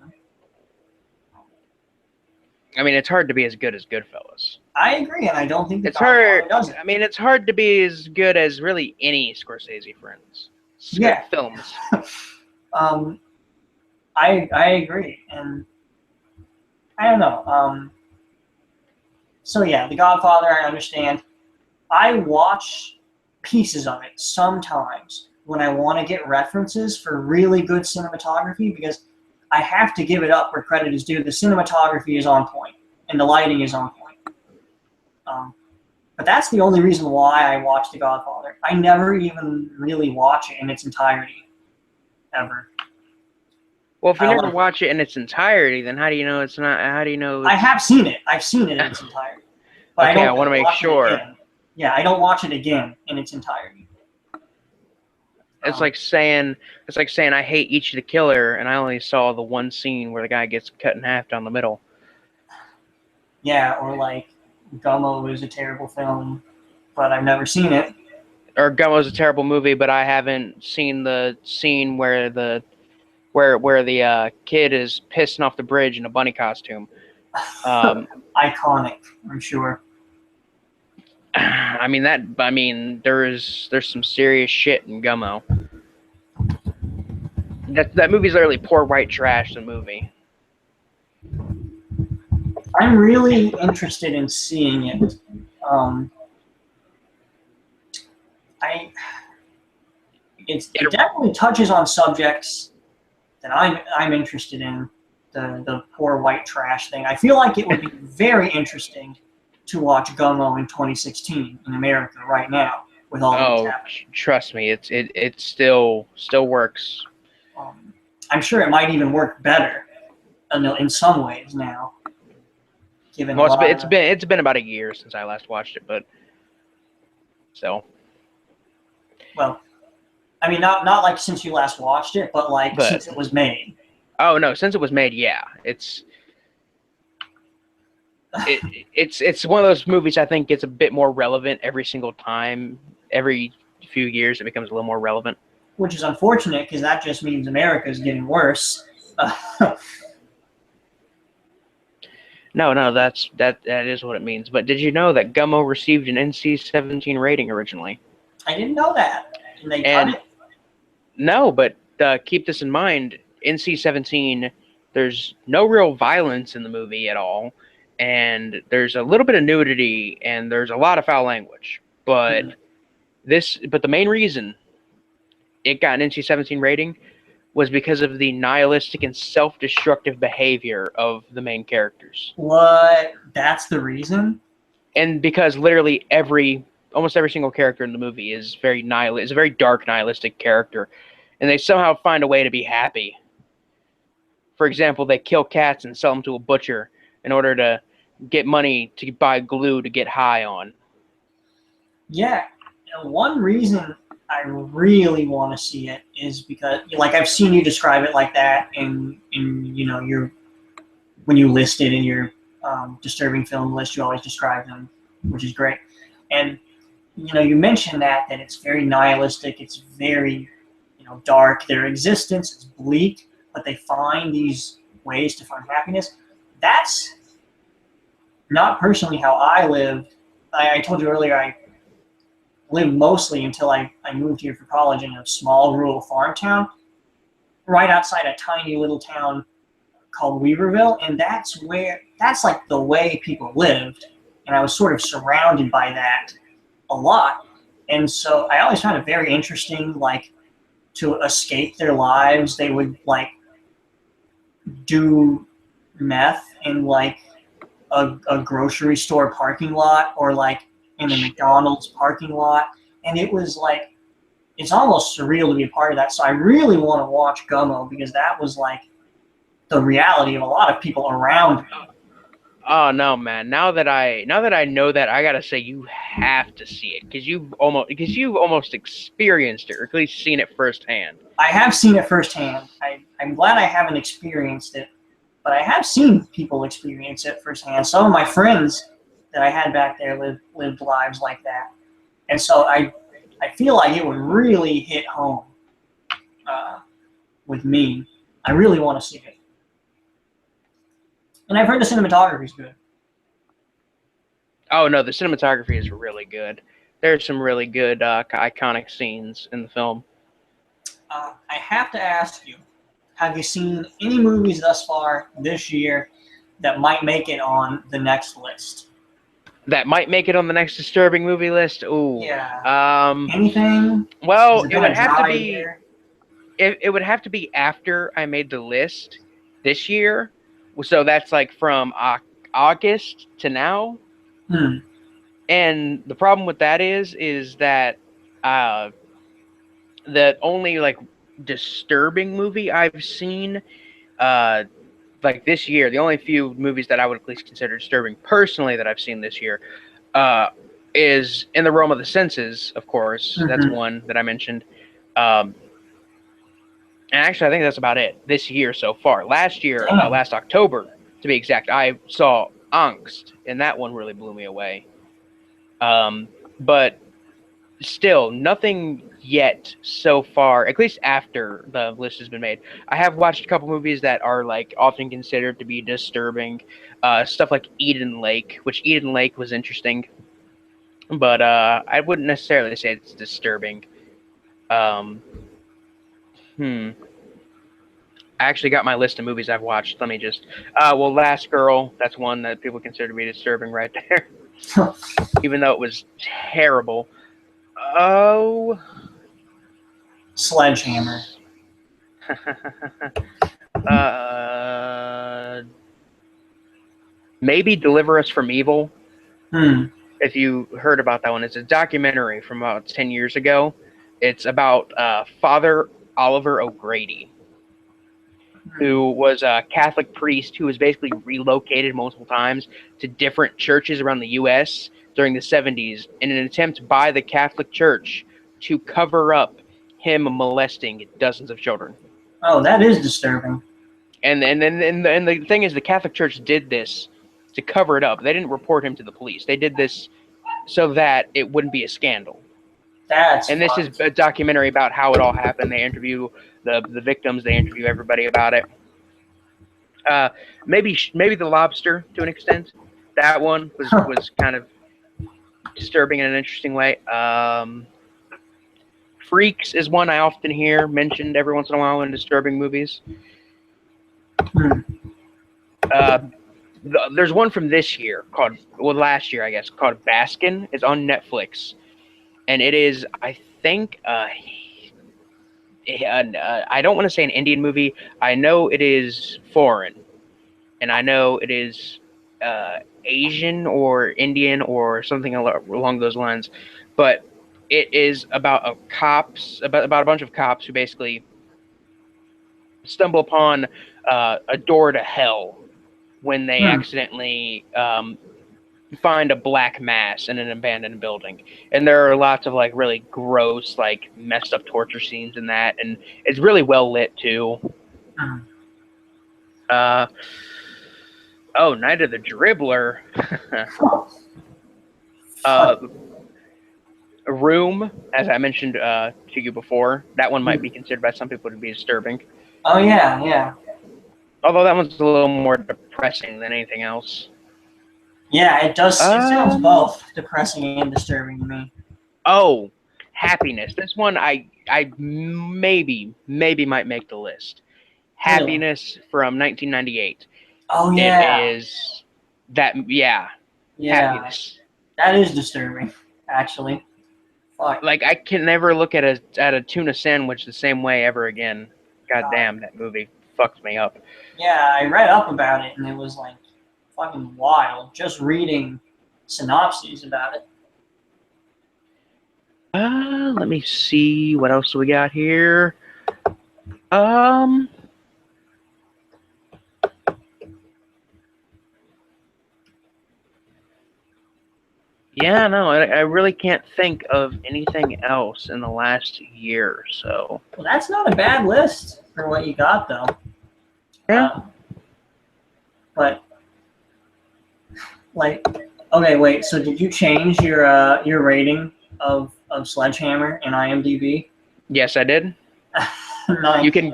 I mean, it's hard to be as good as Goodfellas. I agree, and I don't think The It's hard. Godfather does it. I mean, it's hard to be as good as really any Scorsese Yeah. films. I agree, and I don't know. So yeah, The Godfather, I understand. I watch pieces of it sometimes when I want to get references for really good cinematography because I have to give it up where credit is due. The cinematography is on point and the lighting is on point. But that's the only reason why I watch The Godfather. I never even really watch it in its entirety, ever. Well, if you never watch it in its entirety, then how do you know it's not? How do you know? I have seen it. I've seen it in its entirety. But Okay, I I want to make sure. Yeah, I don't watch it again in its entirety. It's like saying I hate Each the Killer, and I only saw the one scene where the guy gets cut in half down the middle. Yeah, or like Gummo is a terrible film, but I've never seen it. Or Gummo's a terrible movie, but I haven't seen the scene where the kid is pissing off the bridge in a bunny costume. Iconic, I'm sure. I mean, there's some serious shit in Gummo. That movie's literally poor white trash. The movie. I'm really interested in seeing it. It definitely touches on subjects that I'm interested in. The poor white trash thing. I feel like it would be very interesting to watch Gummo in 2016 in America right now with all of this happening. Trust me, it still works. I'm sure it might even work better in some ways now. Given it's been about a year since I last watched it, but so. Well, I mean, not like since you last watched it, but since it was made. Oh no, since it was made, yeah, it's one of those movies I think gets a bit more relevant every single time. Every few years, it becomes a little more relevant. Which is unfortunate because that just means America is getting worse. No, that is what it means. But did you know that Gummo received an NC-17 rating originally? I didn't know that. And they cut it? No, but keep this in mind. NC-17, there's no real violence in the movie at all, and there's a little bit of nudity, and there's a lot of foul language. But the main reason it got an NC-17 rating was because of the nihilistic and self-destructive behavior of the main characters. What? That's the reason? And because literally almost every single character in the movie is very is a very dark, nihilistic character, and they somehow find a way to be happy. For example, they kill cats and sell them to a butcher in order to get money to buy glue to get high on. Yeah. One reason I really want to see it is because, I've seen you describe it like that in when you list it in your disturbing film list, you always describe them, which is great. And you mentioned that it's very nihilistic, it's very dark. Their existence is bleak, but they find these ways to find happiness. That's not personally how I lived. I told you earlier I lived mostly until I moved here for college in a small rural farm town right outside a tiny little town called Weaverville, and that's like the way people lived, and I was sort of surrounded by that a lot. And so I always found it very interesting, to escape their lives, they would do meth in a grocery store parking lot or in a McDonald's parking lot. And it was it's almost surreal to be a part of that. So I really want to watch Gummo because that was the reality of a lot of people around me. Oh no, man! Now that I know that, I gotta say you have to see it because you've almost experienced it, or at least seen it firsthand. I have seen it firsthand. I'm glad I haven't experienced it, but I have seen people experience it firsthand. Some of my friends that I had back there lived lives like that, and so I feel like it would really hit home with me. I really want to see it, and I've heard the cinematography is good. Oh no, the cinematography is really good. There's some really good iconic scenes in the film. I have to ask you, have you seen any movies thus far this year that might make it on the next list? That might make it on the next disturbing movie list. Ooh. Yeah. Um. Anything? Has Well, it it been would a have to dry be. year? It would have to be after I made the list this year. So that's like from August to now. Hmm. And the problem with that is that uh, the only like disturbing movie I've seen uh, like this year, the only few movies that I would at least consider disturbing personally that I've seen this year uh, is In the Realm of the Senses, of course. That's Mm-hmm. one that I mentioned. Um, and actually, I think that's about it this year so far. Last year, Damn. last October, to be exact, I saw Angst, and that one really blew me away. But still, nothing yet so far, at least after the list has been made. I have watched a couple movies that are like often considered to be disturbing. Stuff like Eden Lake, which Eden Lake was interesting, but I wouldn't necessarily say it's disturbing. Um, hmm. I actually got my list of movies I've watched. Let me just. Well, Last Girl, that's one that people consider to be disturbing right there, even though it was terrible. Oh. Sledgehammer. uh, Maybe Deliver Us from Evil. Hmm. If you heard about that one, it's a documentary from about 10 years ago. It's about Father Oliver O'Grady, Hmm. who was a Catholic priest who was basically relocated multiple times to different churches around the U.S. during the 70s in an attempt by the Catholic Church to cover up him molesting dozens of children. Oh, that is disturbing. And the thing is, the Catholic Church did this to cover it up. They didn't report him to the police. They did this so that it wouldn't be a scandal. That's And this is fucked. a documentary about how it all happened. They interview the victims. They interview everybody about it. Uh, maybe The Lobster to an extent. That one was kind of disturbing in an interesting way. Freaks is one I often hear mentioned every once in a while in disturbing movies. Hmm. Uh, there's one from this year last year, I guess, called Baskin. It's on Netflix, and it is, I think, I don't want to say an Indian movie. I know it is foreign, and I know it is Asian or Indian or something along those lines. But it is about about a bunch of cops who basically stumble upon a door to hell when they Hmm. accidentally find a black mass in an abandoned building. And there are lots of like really gross, like messed up torture scenes in that, and it's really well lit too. Hmm. Uh, oh, Night of the Dribbler. uh, Fuck. Room, as I mentioned to you before, that one might Hmm. be considered by some people to be disturbing. Oh yeah, yeah, Although that one's a little more depressing than anything else. yeah. It does. It sounds Um. both depressing and disturbing to me. Oh, Happiness. This one I maybe might make the list. Really? Happiness from 1998. Oh It yeah, is that, yeah, yeah. Happiness. That is disturbing, actually. Fuck. Like I can never look at a tuna sandwich the same way ever again. God God. damn, that movie fucked me up. Yeah, I read up about it and it was like fucking wild. Just reading synopses about it. Let me see what else we got here. Um, Yeah, no, I really can't think of anything else in the last year or so. Well, that's not a bad list for what you got, though. Yeah. But like, okay, wait. So did you change your rating of Sledgehammer in IMDb? Yes, I did. Nice. You can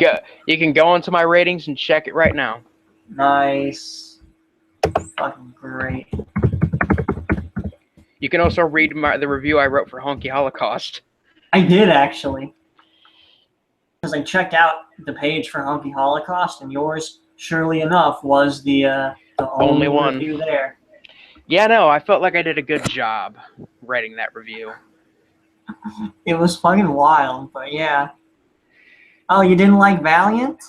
go onto my ratings and check it right now. Nice. Fucking great. You can also read the review I wrote for Honky Holocaust. I did actually, because I checked out the page for Honky Holocaust, and yours, surely enough, was the only one review there. Yeah, no, I felt like I did a good job writing that review. It was fucking wild, but yeah. Oh, you didn't like Valiant?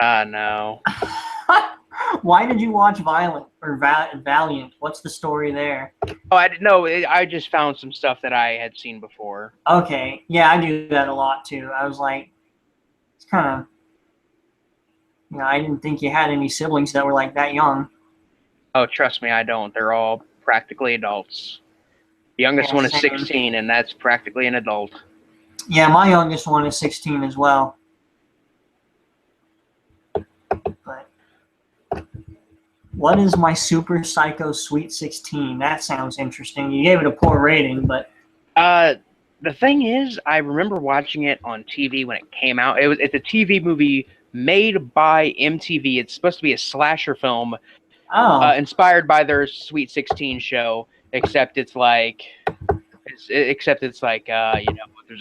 No. Why did you watch Valiant? What's the story there? Oh, I didn't know. I just found some stuff that I had seen before. Okay, yeah, I do that a lot too. I was like, it's kind of, I didn't think you had any siblings that were like that young. Oh, trust me, I don't. They're all practically adults. The youngest one is 16, and that's practically an adult. Yeah, my youngest one is 16 as well. But what is my Super Psycho Sweet 16? That sounds interesting. You gave it a poor rating, but the thing is, I remember watching it on TV when it came out. It's a TV movie made by MTV. It's supposed to be a slasher film, inspired by their Sweet 16 show. Except it's like, there's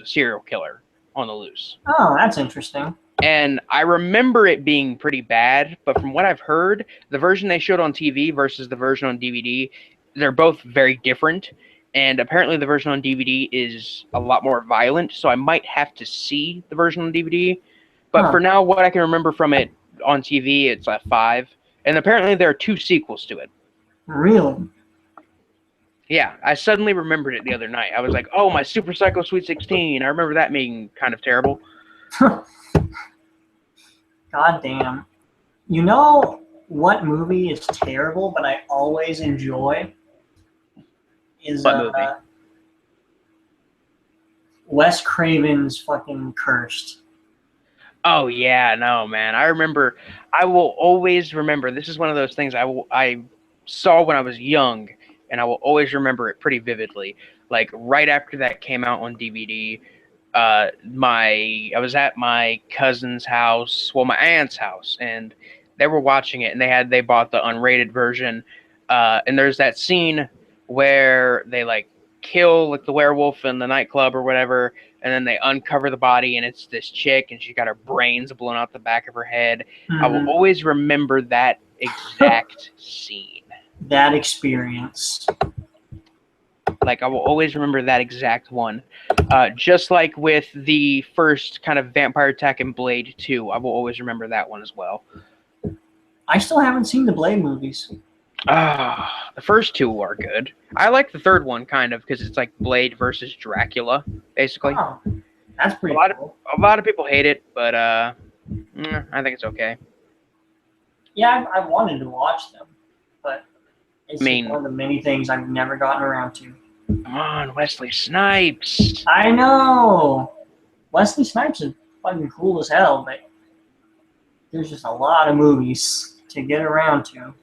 a serial killer on the loose. Oh, that's interesting. And I remember it being pretty bad, but from what I've heard, the version they showed on TV versus the version on DVD, they're both very different. And apparently the version on DVD is a lot more violent, so I might have to see the version on DVD. But for now, what I can remember from it on TV, it's a 5. And apparently there are 2 sequels to it. Really? Yeah, I suddenly remembered it the other night. I was like, oh, my Super Psycho Sweet 16. I remember that being kind of terrible. God damn. You know what movie is terrible, but I always enjoy? Is Wes Craven's fucking Cursed. Oh yeah, no man. I will always remember. This is one of those things I saw when I was young, and I will always remember it pretty vividly. Like right after that came out on DVD, I was at my cousin's house, well, my aunt's house, and they were watching it, and they bought the unrated version. And there's that scene where they like kill like the werewolf in the nightclub or whatever, and then they uncover the body, and it's this chick, and she got her brains blown out the back of her head. I will always remember that exact scene. That experience. Like, I will always remember that exact one. Just like with the first kind of vampire attack in Blade 2, I will always remember that one as well. I still haven't seen the Blade movies. The first 2 are good. I like the third one, kind of, because it's like Blade versus Dracula, basically. Oh, that's pretty cool. A lot of people hate it, but I think it's okay. Yeah, I wanted to watch them, but it's one of the many things I've never gotten around to. Come on, Wesley Snipes. I know. Wesley Snipes is fucking cool as hell, but there's just a lot of movies to get around to.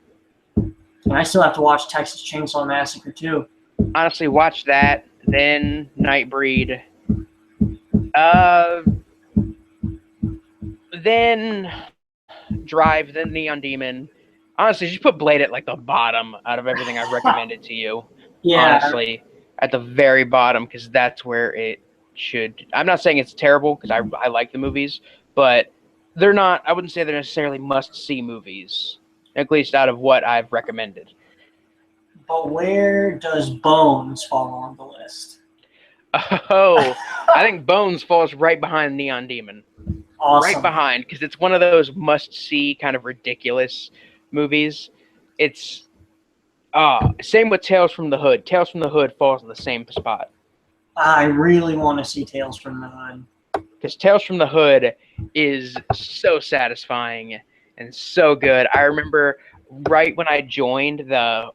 And I still have to watch Texas Chainsaw Massacre too. Honestly, watch that, then Nightbreed. Then Drive, then Neon Demon. Honestly, just put Blade at like the bottom out of everything I've recommended to you. Yeah. Honestly, at the very bottom, because that's where it should. I'm not saying it's terrible, because I like the movies, but they're not. I wouldn't say they're necessarily must-see movies, at least out of what I've recommended. But where does Bones fall on the list? Oh, I think Bones falls right behind Neon Demon. Awesome. Right behind, because it's one of those must-see kind of ridiculous movies. It's same with Tales from the Hood. Tales from the Hood falls in the same spot. I really want to see Tales from the Hood. Because Tales from the Hood is so satisfying and so good. I remember right when I joined the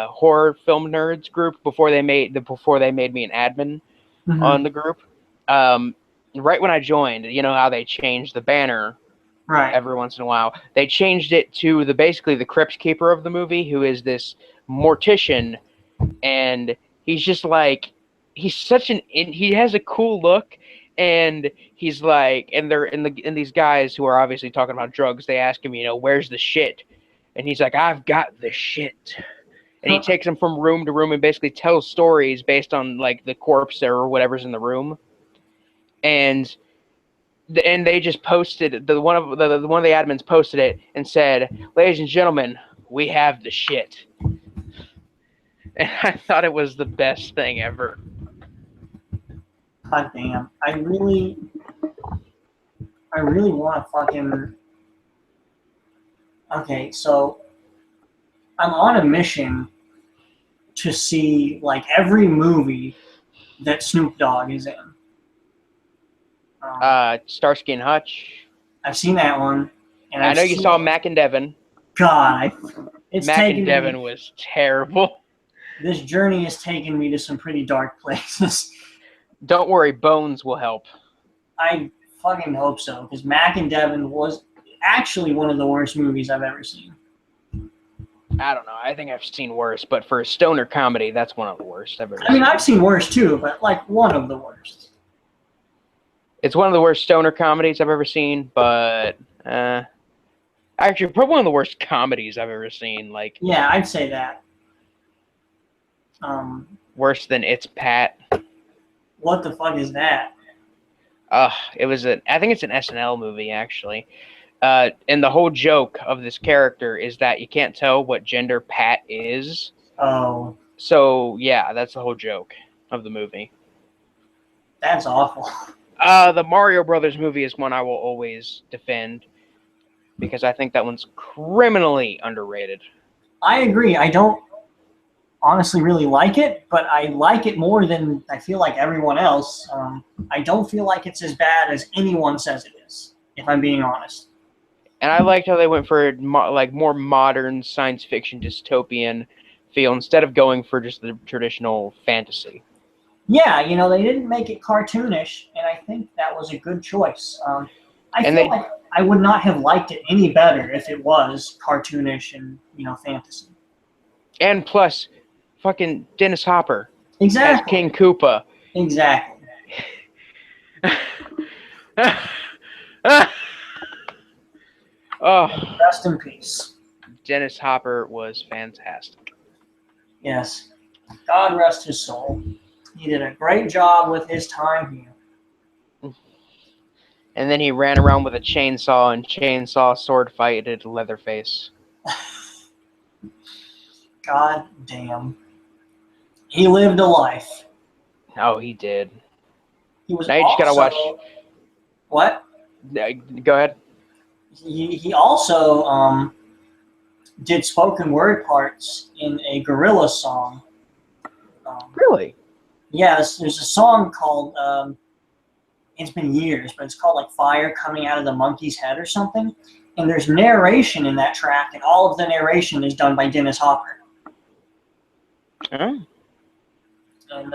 horror film nerds group before they made me an admin Mm-hmm. on the group. Um, right when I joined, you know how they changed the banner Right. every once in a while. They changed it to basically the crypt keeper of the movie, who is this mortician, and he's just like he's such he has a cool look, and he's like, and they're in these guys who are obviously talking about drugs. They ask him, where's the shit, and he's like, I've got the shit. And he takes them from room to room and basically tells stories based on like the corpse or whatever's in the room. And they just posted one of the admins posted it and said, "Ladies and gentlemen, we have the shit." And I thought it was the best thing ever. God damn. I really want to fucking. Okay, so I'm on a mission to see like every movie that Snoop Dogg is in. Starsky and Hutch. I've seen that one, and I I've know you seen. saw Mac and Devin. God, it's Mac and taken Devin me. was terrible. This journey has taken me to some pretty dark places. Don't worry, Bones will help. I fucking hope so, because Mac and Devin was actually one of the worst movies I've ever seen. I don't know. I think I've seen worse, but for a stoner comedy, that's one of the worst I've ever seen. I mean, I've seen worse too, but like one of the worst. It's one of the worst stoner comedies I've ever seen, but actually, probably one of the worst comedies I've ever seen. Like, yeah, I'd say that. Worse than It's Pat. What the fuck is that? It was I think it's an SNL movie actually. And the whole joke of this character is that you can't tell what gender Pat is. Oh. So yeah, that's the whole joke of the movie. That's awful. The Mario Brothers movie is one I will always defend because I think that one's criminally underrated. I agree. I don't honestly really like it, but I like it more than I feel like everyone else. I don't feel like it's as bad as anyone says it is, if I'm being honest. And I liked how they went for more modern science fiction dystopian feel instead of going for just the traditional fantasy. Yeah, they didn't make it cartoonish, and I think that was a good choice. I feel like I would not have liked it any better if it was cartoonish and fantasy. And plus, fucking Dennis Hopper Exactly. as King Koopa. Exactly. Oh, rest in peace. Dennis Hopper was fantastic. Yes. God rest his soul. He did a great job with his time here. And then he ran around with a chainsaw and chainsaw sword fight at Leatherface. God damn. He lived a life. Oh, he did. He was now you just gotta watch. What? Go ahead. He also did spoken word parts in a gorilla song. Really? Yeah, there's a song called, it's been years, but it's called like Fire Coming Out of the Monkey's Head or something. And there's narration in that track, and all of the narration is done by Dennis Hopper. Oh. And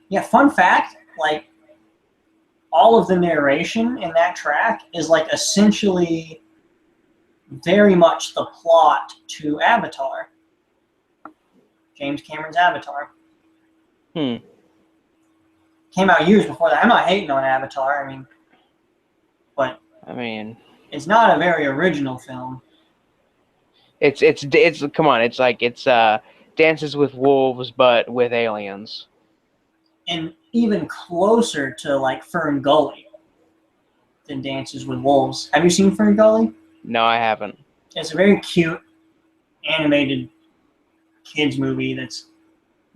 yeah, fun fact, like all of the narration in that track is like essentially very much the plot to Avatar. James Cameron's Avatar. Came out years before that. I'm not hating on Avatar, but it's not a very original film. It's come on, it's like Dances with Wolves but with aliens. And even closer to like Fern Gully than Dances with Wolves. Have you seen Fern Gully? No, I haven't. It's a very cute animated kids movie that's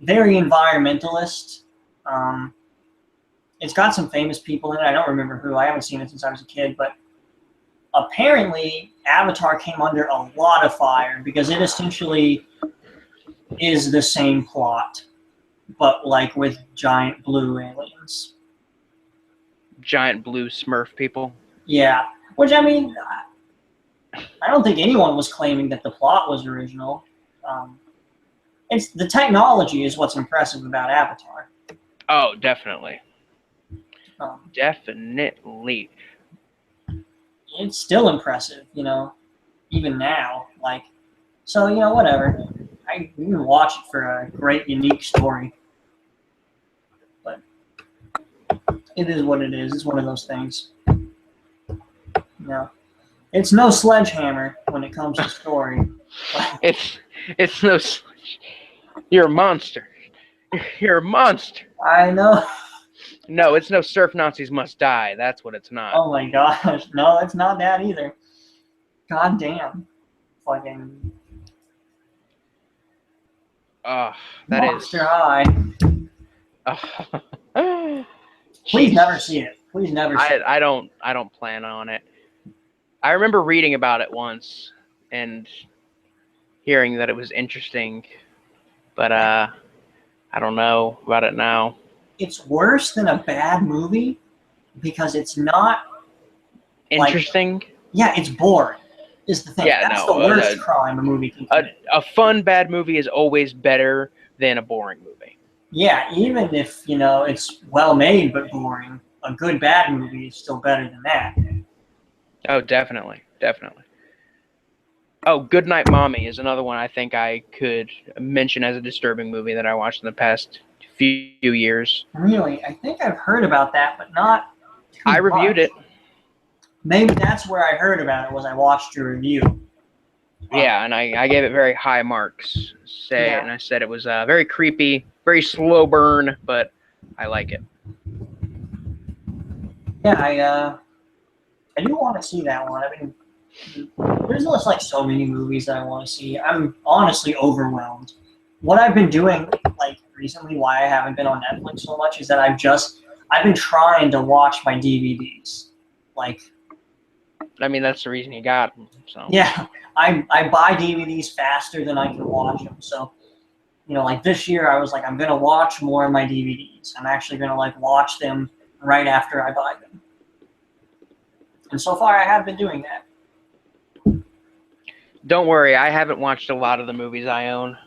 very environmentalist. It's got some famous people in it. I don't remember who. I haven't seen it since I was a kid, but apparently Avatar came under a lot of fire because it essentially is the same plot, but like with giant blue aliens. Giant blue Smurf people? Yeah, which I don't think anyone was claiming that the plot was original. It's the technology is what's impressive about Avatar. Oh, definitely. Definitely. It's still impressive, even now. So, whatever. You can watch it for a great, unique story. But it is what it is. It's one of those things. It's no Sledgehammer when it comes to story. It's no. You're a monster. You're a monster. I know. No, it's no Surf Nazis Must Die. That's what it's not. Oh my gosh. No, it's not that either. God damn. Fucking. That Monster High. Please never see it. Please never see it. I don't plan on it. I remember reading about it once and hearing that it was interesting, but I don't know about it now. It's worse than a bad movie because it's not interesting. It's boring. Is the thing. Yeah, that's the worst crime a movie can commit. A fun bad movie is always better than a boring movie. Yeah, even if it's well made but boring, a good bad movie is still better than that. Oh, definitely. Oh, Goodnight Mommy is another one I think I could mention as a disturbing movie that I watched in the past few years. Really? I think I've heard about that, but not too much. I reviewed it. Maybe that's where I heard about it, was I watched your review. Yeah, and I gave it very high marks. And I said it was very creepy, very slow burn, but I like it. Yeah, I do want to see that one. I mean, there's just so many movies that I want to see. I'm honestly overwhelmed. What I've been doing recently, why I haven't been on Netflix so much, is that I've been trying to watch my DVDs. I mean, that's the reason you got them. So. Yeah, I buy DVDs faster than I can watch them. So, this year I was I'm going to watch more of my DVDs. I'm actually going to watch them right after I buy them. And so far I have been doing that. Don't worry, I haven't watched a lot of the movies I own,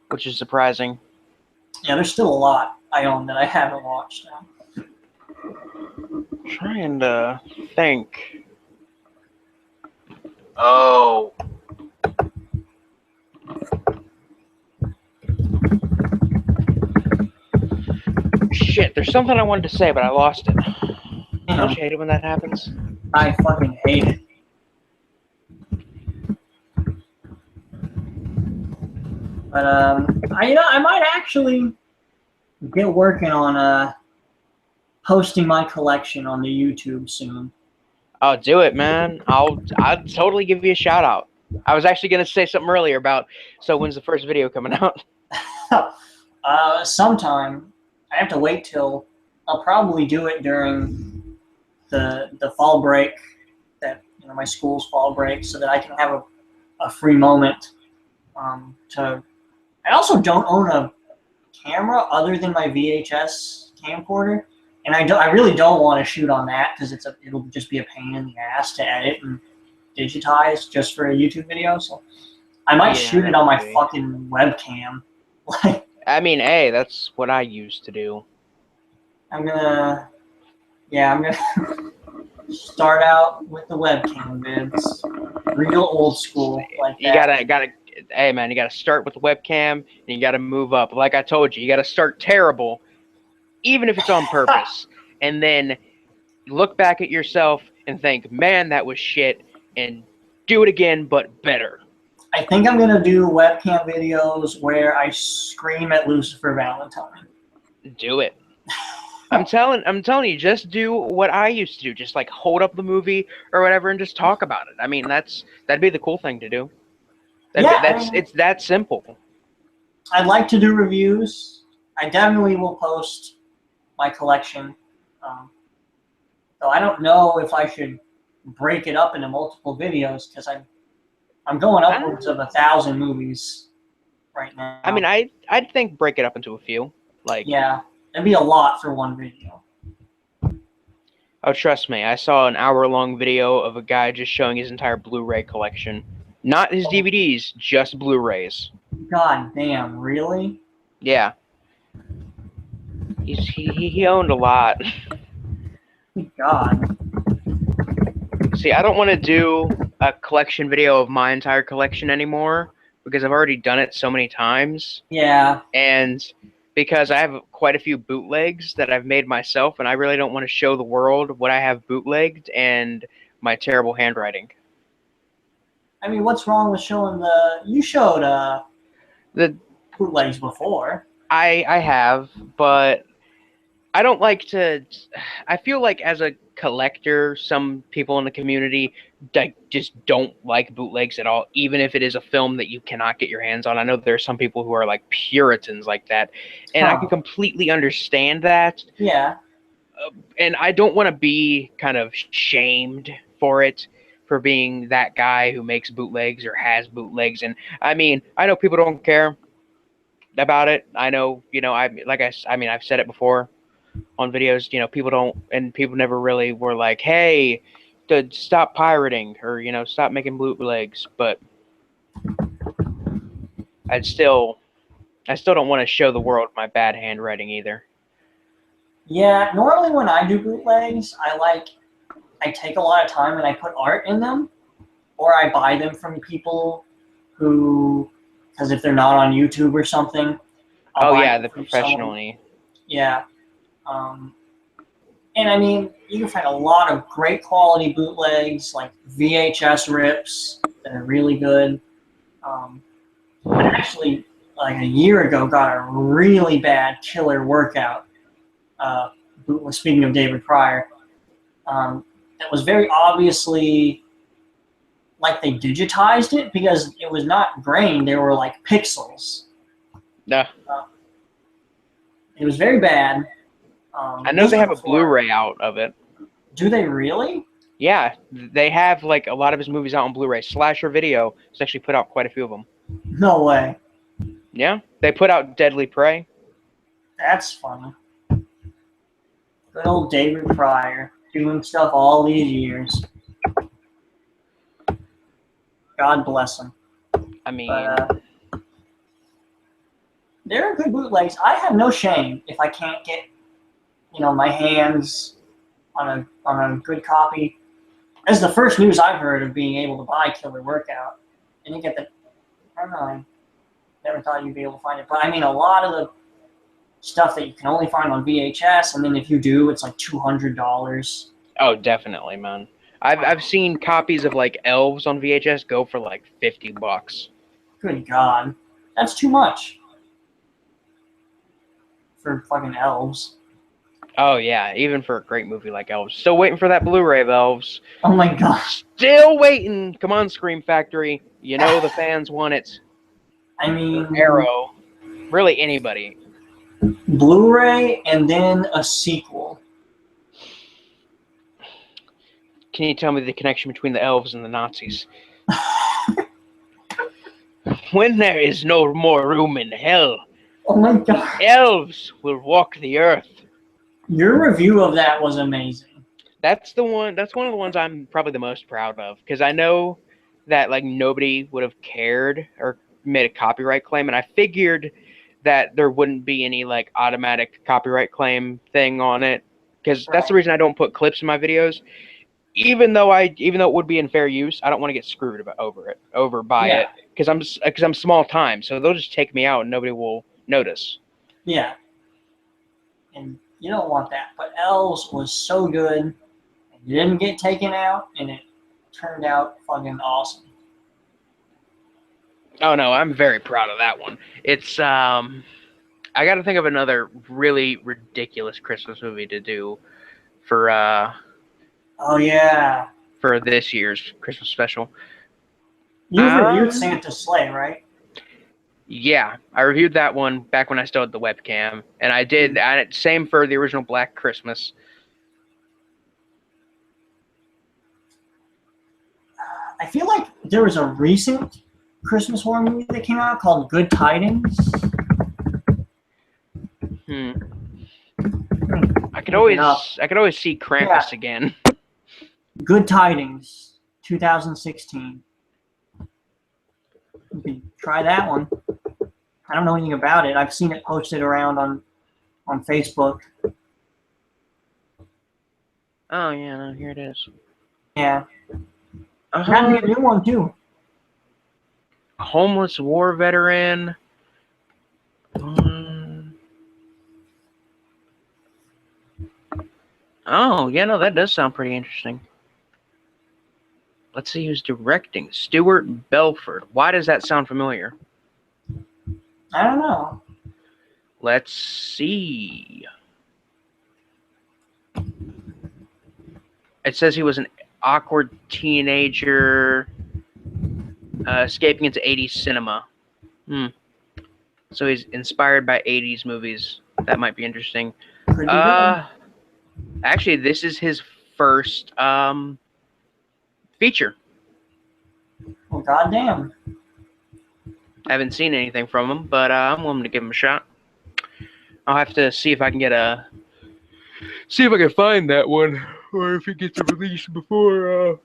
which is surprising. Yeah, there's still a lot I own that I haven't watched now. Trying to think. Oh. Shit, there's something I wanted to say, but I lost it. Don't you hate it when that happens? I fucking hate it. But I might actually get working on posting my collection on the YouTube soon. Oh, do it, man. I'll totally give you a shout out. I was actually gonna say something earlier about, so when's the first video coming out? Sometime. I have to wait till, I'll probably do it during the fall break, that my school's fall break, so that I can have a free moment I also don't own a camera other than my VHS camcorder, and I really don't want to shoot on that because it'll just be a pain in the ass to edit and digitize just for a YouTube video. So I might shoot it on my fucking webcam. I mean, hey, that's what I used to do. I'm gonna start out with the webcam vids, real old school like that. You gotta. Hey man, you gotta start with the webcam and you gotta move up. Like I told you gotta start terrible, even if it's on purpose, and then look back at yourself and think, man, that was shit, and do it again, but better. I think I'm gonna do webcam videos where I scream at Lucifer Valentine. Do it. I'm telling you, just do what I used to do. Just hold up the movie or whatever and just talk about it. I mean, that'd be the cool thing to do. It's that simple. I'd like to do reviews. I definitely will post my collection. Though I don't know if I should break it up into multiple videos because I'm going upwards of 1,000 movies right now. I mean, I'd think break it up into a few. Yeah, it'd be a lot for one video. Oh, trust me, I saw an hour-long video of a guy just showing his entire Blu-ray collection. Not his Oh, DVDs, just Blu-rays. God damn, really? Yeah, he owned a lot. Good God. See, I don't want to do a collection video of my entire collection anymore because I've already done it so many times, Yeah. and because I have quite a few bootlegs that I've made myself, and I really don't want to show the world what I have bootlegged and my terrible handwriting. I mean, what's wrong with showing the... You showed The bootlegs before. I have, but I don't like to. I feel like as a collector, some people in the community just don't like bootlegs at all, even if it is a film that you cannot get your hands on. I know there are some people who are like Puritans like that, and I Huh. can completely understand that. Yeah. And I don't want to be kind of shamed for it, for being that guy who makes bootlegs or has bootlegs. And I mean, I know people don't care about it. I know, I mean, I've said it before on videos, people don't, and people never really were like, hey, to stop pirating or, stop making bootlegs. But I'd still, I still don't want to show the world my bad handwriting either. Yeah, normally when I do bootlegs, I take a lot of time and I put art in them, or I buy them from people who, because if they're not on YouTube or something, I'll Oh buy yeah, them the from someone. professionally. Yeah. Um, and I mean, you can find a lot of great quality bootlegs, like VHS rips that are really good. I actually, like a year ago, got a really bad killer workout. Speaking of David Pryor, that was very obviously like they digitized it because it was not grain; they were like pixels. No, It was very bad. I know This they was have a before. Blu-ray out of it. Do they really? Yeah, they have like a lot of his movies out on Blu-ray. Slasher Video has actually put out quite a few of them. No way. Yeah, they put out Deadly Prey. That's funny. Good old David Pryor doing stuff all these years. God bless him. I mean, But there are good bootlegs. I have no shame if I can't get, my hands on a good copy. That's the first news I've heard of being able to buy Killer Workout, and you get the. I don't know. I never thought you'd be able to find it, but I mean, a lot of the stuff that you can only find on VHS, and then if you do, it's like $200. oh, definitely, man. I've seen copies of like Elves on VHS go for like $50. Good God, that's too much for fucking elves. Oh yeah, even for a great movie like Elves. Still waiting for that Blu-ray of Elves. Oh my gosh. Still waiting. Come on, Scream Factory. You know the fans want it. I mean, Or Arrow. Really anybody. Blu-ray and then a sequel. Can you tell me the connection between the elves and the Nazis? When there is no more room in hell, Oh my God. elves will walk the earth. Your review of that was amazing. That's one of the ones I'm probably the most proud of, because I know that like nobody would have cared or made a copyright claim, and I figured that there wouldn't be any like automatic copyright claim thing on it, because that's the reason I don't put clips in my videos. Even though it would be in fair use, I don't want to get screwed by it, because I'm small time, so they'll just take me out and nobody will notice. Yeah. And you don't want that. But Elves was so good. It didn't get taken out, and it turned out fucking awesome. Oh no, I'm very proud of that one. It's I got to think of another really ridiculous Christmas movie to do for Oh yeah. for this year's Christmas special. You've reviewed Santa's Sleigh, right? Yeah, I reviewed that one back when I still had the webcam, and I did same for the original Black Christmas. I feel like there was a recent Christmas horror movie that came out called Good Tidings. I can could always see Krampus again. Good Tidings, 2016. You can try that one. I don't know anything about it. I've seen it posted around on Facebook. Oh yeah, no, here it is. Yeah. That'd be a new one too. Homeless war veteran. Oh, yeah, no, that does sound pretty interesting. Let's see who's directing. Stuart Belford. Why does that sound familiar? I don't know. Let's see. It says he was an awkward teenager escaping into 80s cinema. So he's inspired by 80s movies. That might be interesting. Could be good. Actually, this is his first feature. Well, goddamn. I haven't seen anything from him, but I'm willing to give him a shot. I'll have to see if I can find that one, or if it gets released before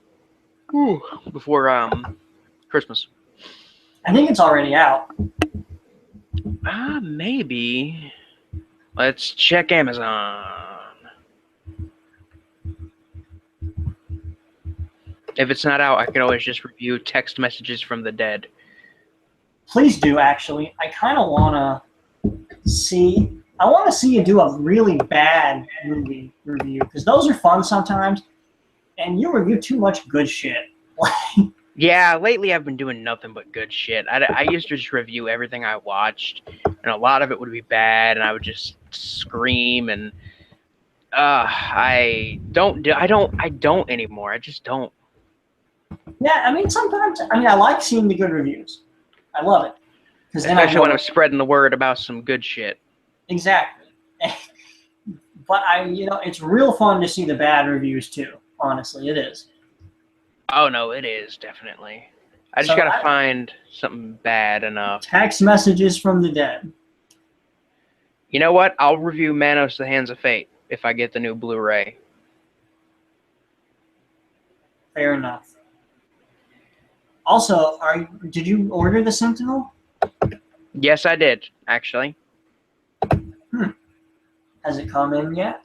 Christmas. I think it's already out. Maybe. Let's check Amazon. If it's not out, I could always just review Text Messages from the Dead. Please do, actually. I kind of want to see... I want to see you do a really bad movie review, because those are fun sometimes, and you review too much good shit. Yeah, lately I've been doing nothing but good shit. I used to just review everything I watched, and a lot of it would be bad, and I would just scream, and I don't anymore. I just don't. Yeah, I mean, sometimes, I like seeing the good reviews. I love it. Especially when I'm spreading the word about some good shit. Exactly. But it's real fun to see the bad reviews too. Honestly, it is. Oh no, it is definitely. I just gotta find something bad enough. Text Messages from the Dead. You know what? I'll review Manos: The Hands of Fate if I get the new Blu-ray. Fair enough. Also, did you order the Sentinel? Yes, I did, actually. Has it come in yet?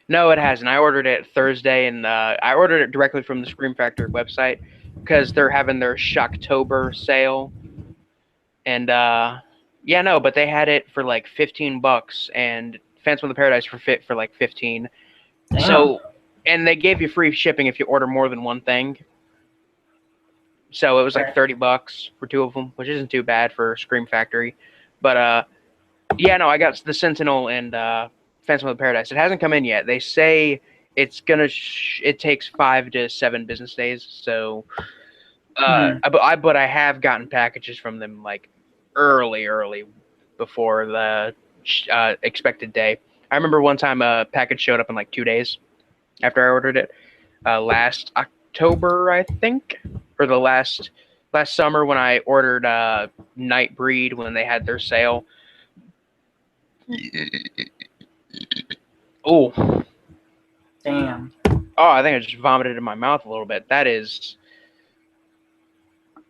No, it hasn't. I ordered it Thursday, and I ordered it directly from the Scream Factory website because they're having their Shocktober sale. And but they had it for like $15, and Phantom of the Paradise for like 15. Damn. So, and they gave you free shipping if you order more than one thing. So it was like $30 for two of them, which isn't too bad for Scream Factory. But I got the Sentinel and Phantom of the Paradise. It hasn't come in yet. They say it's gonna. It takes 5 to 7 business days. So, but I have gotten packages from them like early before the expected day. I remember one time a package showed up in like 2 days after I ordered it. Last October, I think, or the last summer when I ordered Nightbreed when they had their sale. Oh. Damn. Oh, I think I just vomited in my mouth a little bit. That is...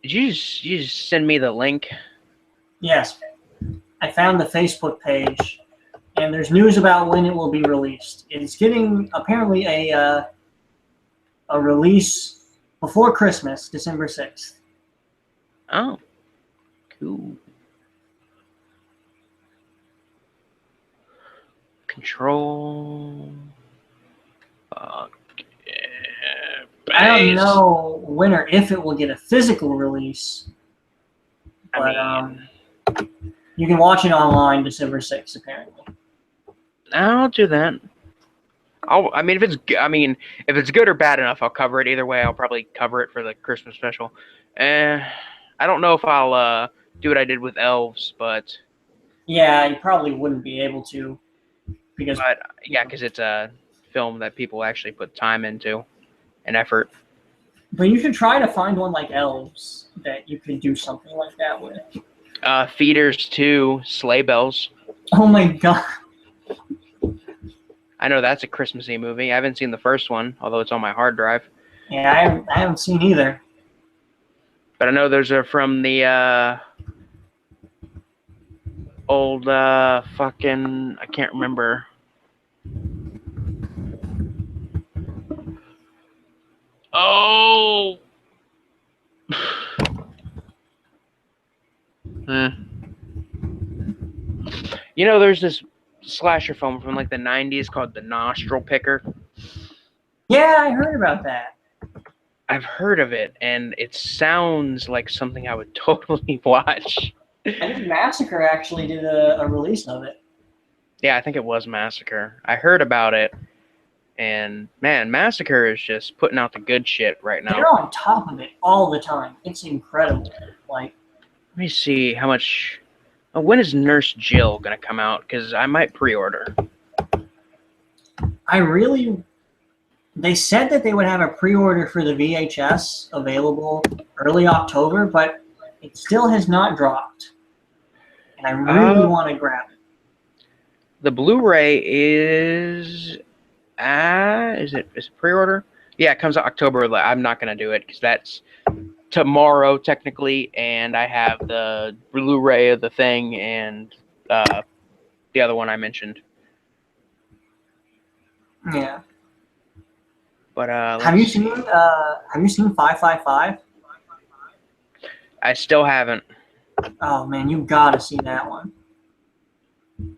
Did you just send me the link? Yes. I found the Facebook page, and there's news about when it will be released. It's getting, apparently, a release before Christmas, December 6th. Oh. Cool. Control. I don't know when or if it will get a physical release, but you can watch it online December 6th, apparently. I'll do that. If it's good or bad enough, I'll cover it. Either way, I'll probably cover it for the Christmas special. I don't know if I'll do what I did with Elves, but yeah, you probably wouldn't be able to. Because it's a film that people actually put time into and effort. But you should try to find one like Elves that you could do something like that with. Feeders 2, Sleigh Bells. Oh my god. I know that's a Christmassy movie. I haven't seen the first one, although it's on my hard drive. Yeah, I haven't seen either. But I know those are from the old fucking, I can't remember. Oh. You know, there's this slasher film from like the 90s called The Nostril Picker. Yeah, I heard about that. I've heard of it, and it sounds like something I would totally watch. I think Massacre actually did a release of it. Yeah, I think it was Massacre. I heard about it, and man, Massacre is just putting out the good shit right now. They're on top of it all the time. It's incredible. Like, let me see how much. Oh, when is Nurse Jill gonna come out? Because I might pre-order. They said that they would have a pre-order for the VHS available early October, but it still has not dropped. And I really want to grab it. The Blu-ray is it pre-order? Yeah, it comes out October. I'm not gonna do it because that's tomorrow technically, and I have the Blu-ray of the thing and the other one I mentioned. Yeah. But have you seen 555? I still haven't. Oh man, you gotta see that one.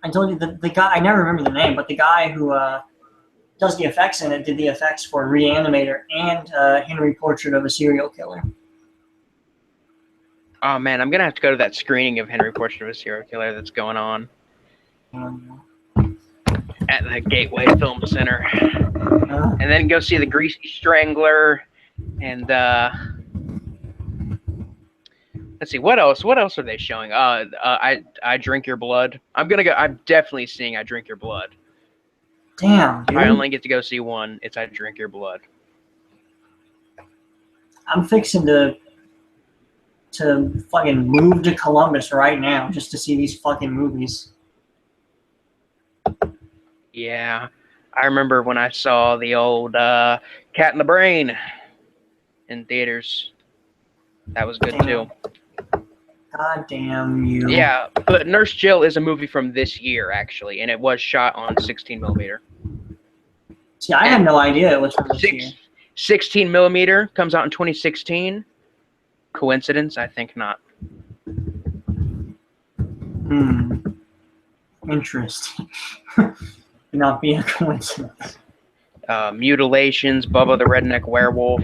I told you the guy. I never remember the name, but the guy who does the effects in it did the effects for Reanimator and Henry Portrait of a Serial Killer. Oh man, I'm gonna have to go to that screening of Henry Portrait of a Serial Killer that's going on at the Gateway Film Center, and then go see The Greasy Strangler, and let's see what else. What else are they showing? I Drink Your Blood. I'm definitely seeing I Drink Your Blood. Damn, dude. I only get to go see one. It's I Drink Your Blood. I'm fixing to fucking move to Columbus right now just to see these fucking movies. Yeah, I remember when I saw the old Cat in the Brain in theaters. That was good too. God damn you. Yeah, but Nurse Jill is a movie from this year actually, and it was shot on 16mm. See, I had no idea it was from this year. 16mm comes out in 2016. Coincidence? I think not. Interesting. Not be a coincidence. Mutilations, Bubba the Redneck Werewolf.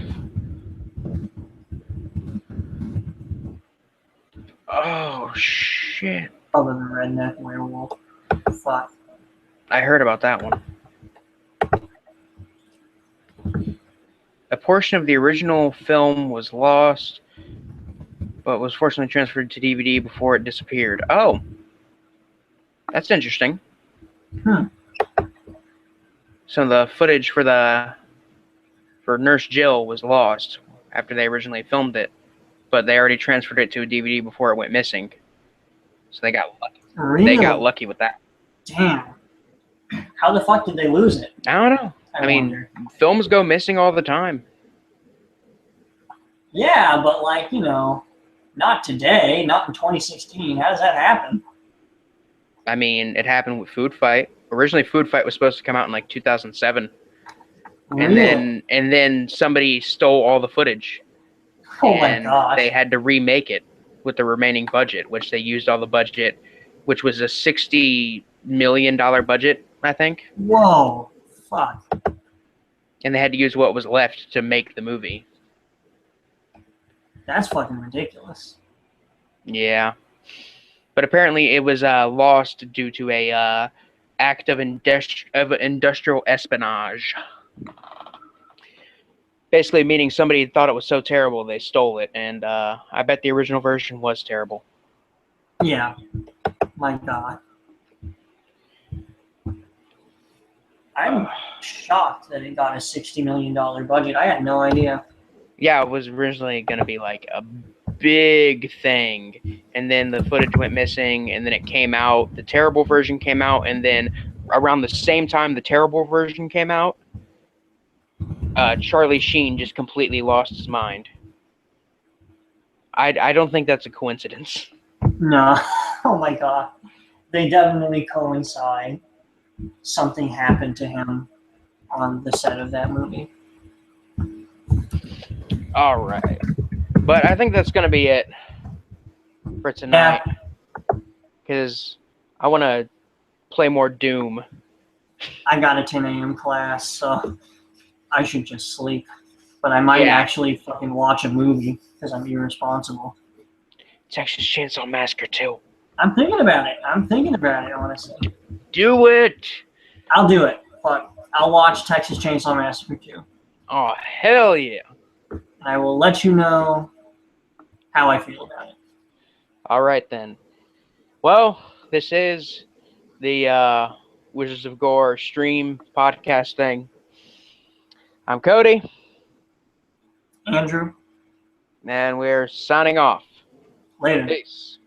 Oh, shit. Bubba the Redneck Werewolf. Fuck. I heard about that one. A portion of the original film was lost, but was fortunately transferred to DVD before it disappeared. Oh. That's interesting. So the footage for Nurse Jill was lost after they originally filmed it, but they already transferred it to a DVD before it went missing. So they got lucky. Really? They got lucky with that. Damn. How the fuck did they lose it? I don't know. I mean, films go missing all the time. Yeah, but like, you know, not today, not in 2016. How does that happen? I mean, it happened with Food Fight. Originally, Food Fight was supposed to come out in like 2007. Really? And then somebody stole all the footage. Oh my gosh. They had to remake it with the remaining budget, which they used all the budget, which was a $60 million budget, I think. Whoa. Fuck. And they had to use what was left to make the movie. That's fucking ridiculous. Yeah. But apparently it was lost due to a act of industrial espionage. Basically meaning somebody thought it was so terrible they stole it, and I bet the original version was terrible. Yeah. My God. I'm shocked that it got a $60 million budget. I had no idea. Yeah, it was originally going to be like a big thing, and then the footage went missing, and then it came out. The terrible version came out, and then around the same time the terrible version came out, Charlie Sheen just completely lost his mind. I don't think that's a coincidence. No. Oh my god. They definitely coincide. Something happened to him on the set of that movie. All right. But I think that's going to be it for tonight. Because I want to play more Doom. I got a 10 a.m. class, so I should just sleep. But I might actually fucking watch a movie because I'm irresponsible. Texas Chainsaw Massacre 2. I'm thinking about it, honestly. Do it! I'll do it. Fuck. I'll watch Texas Chainsaw Massacre 2. Oh, hell yeah. And I will let you know how I feel about it. All right, then. Well, this is the Wizards of Gore stream podcast thing. I'm Cody. Andrew. And we're signing off. Later. Peace.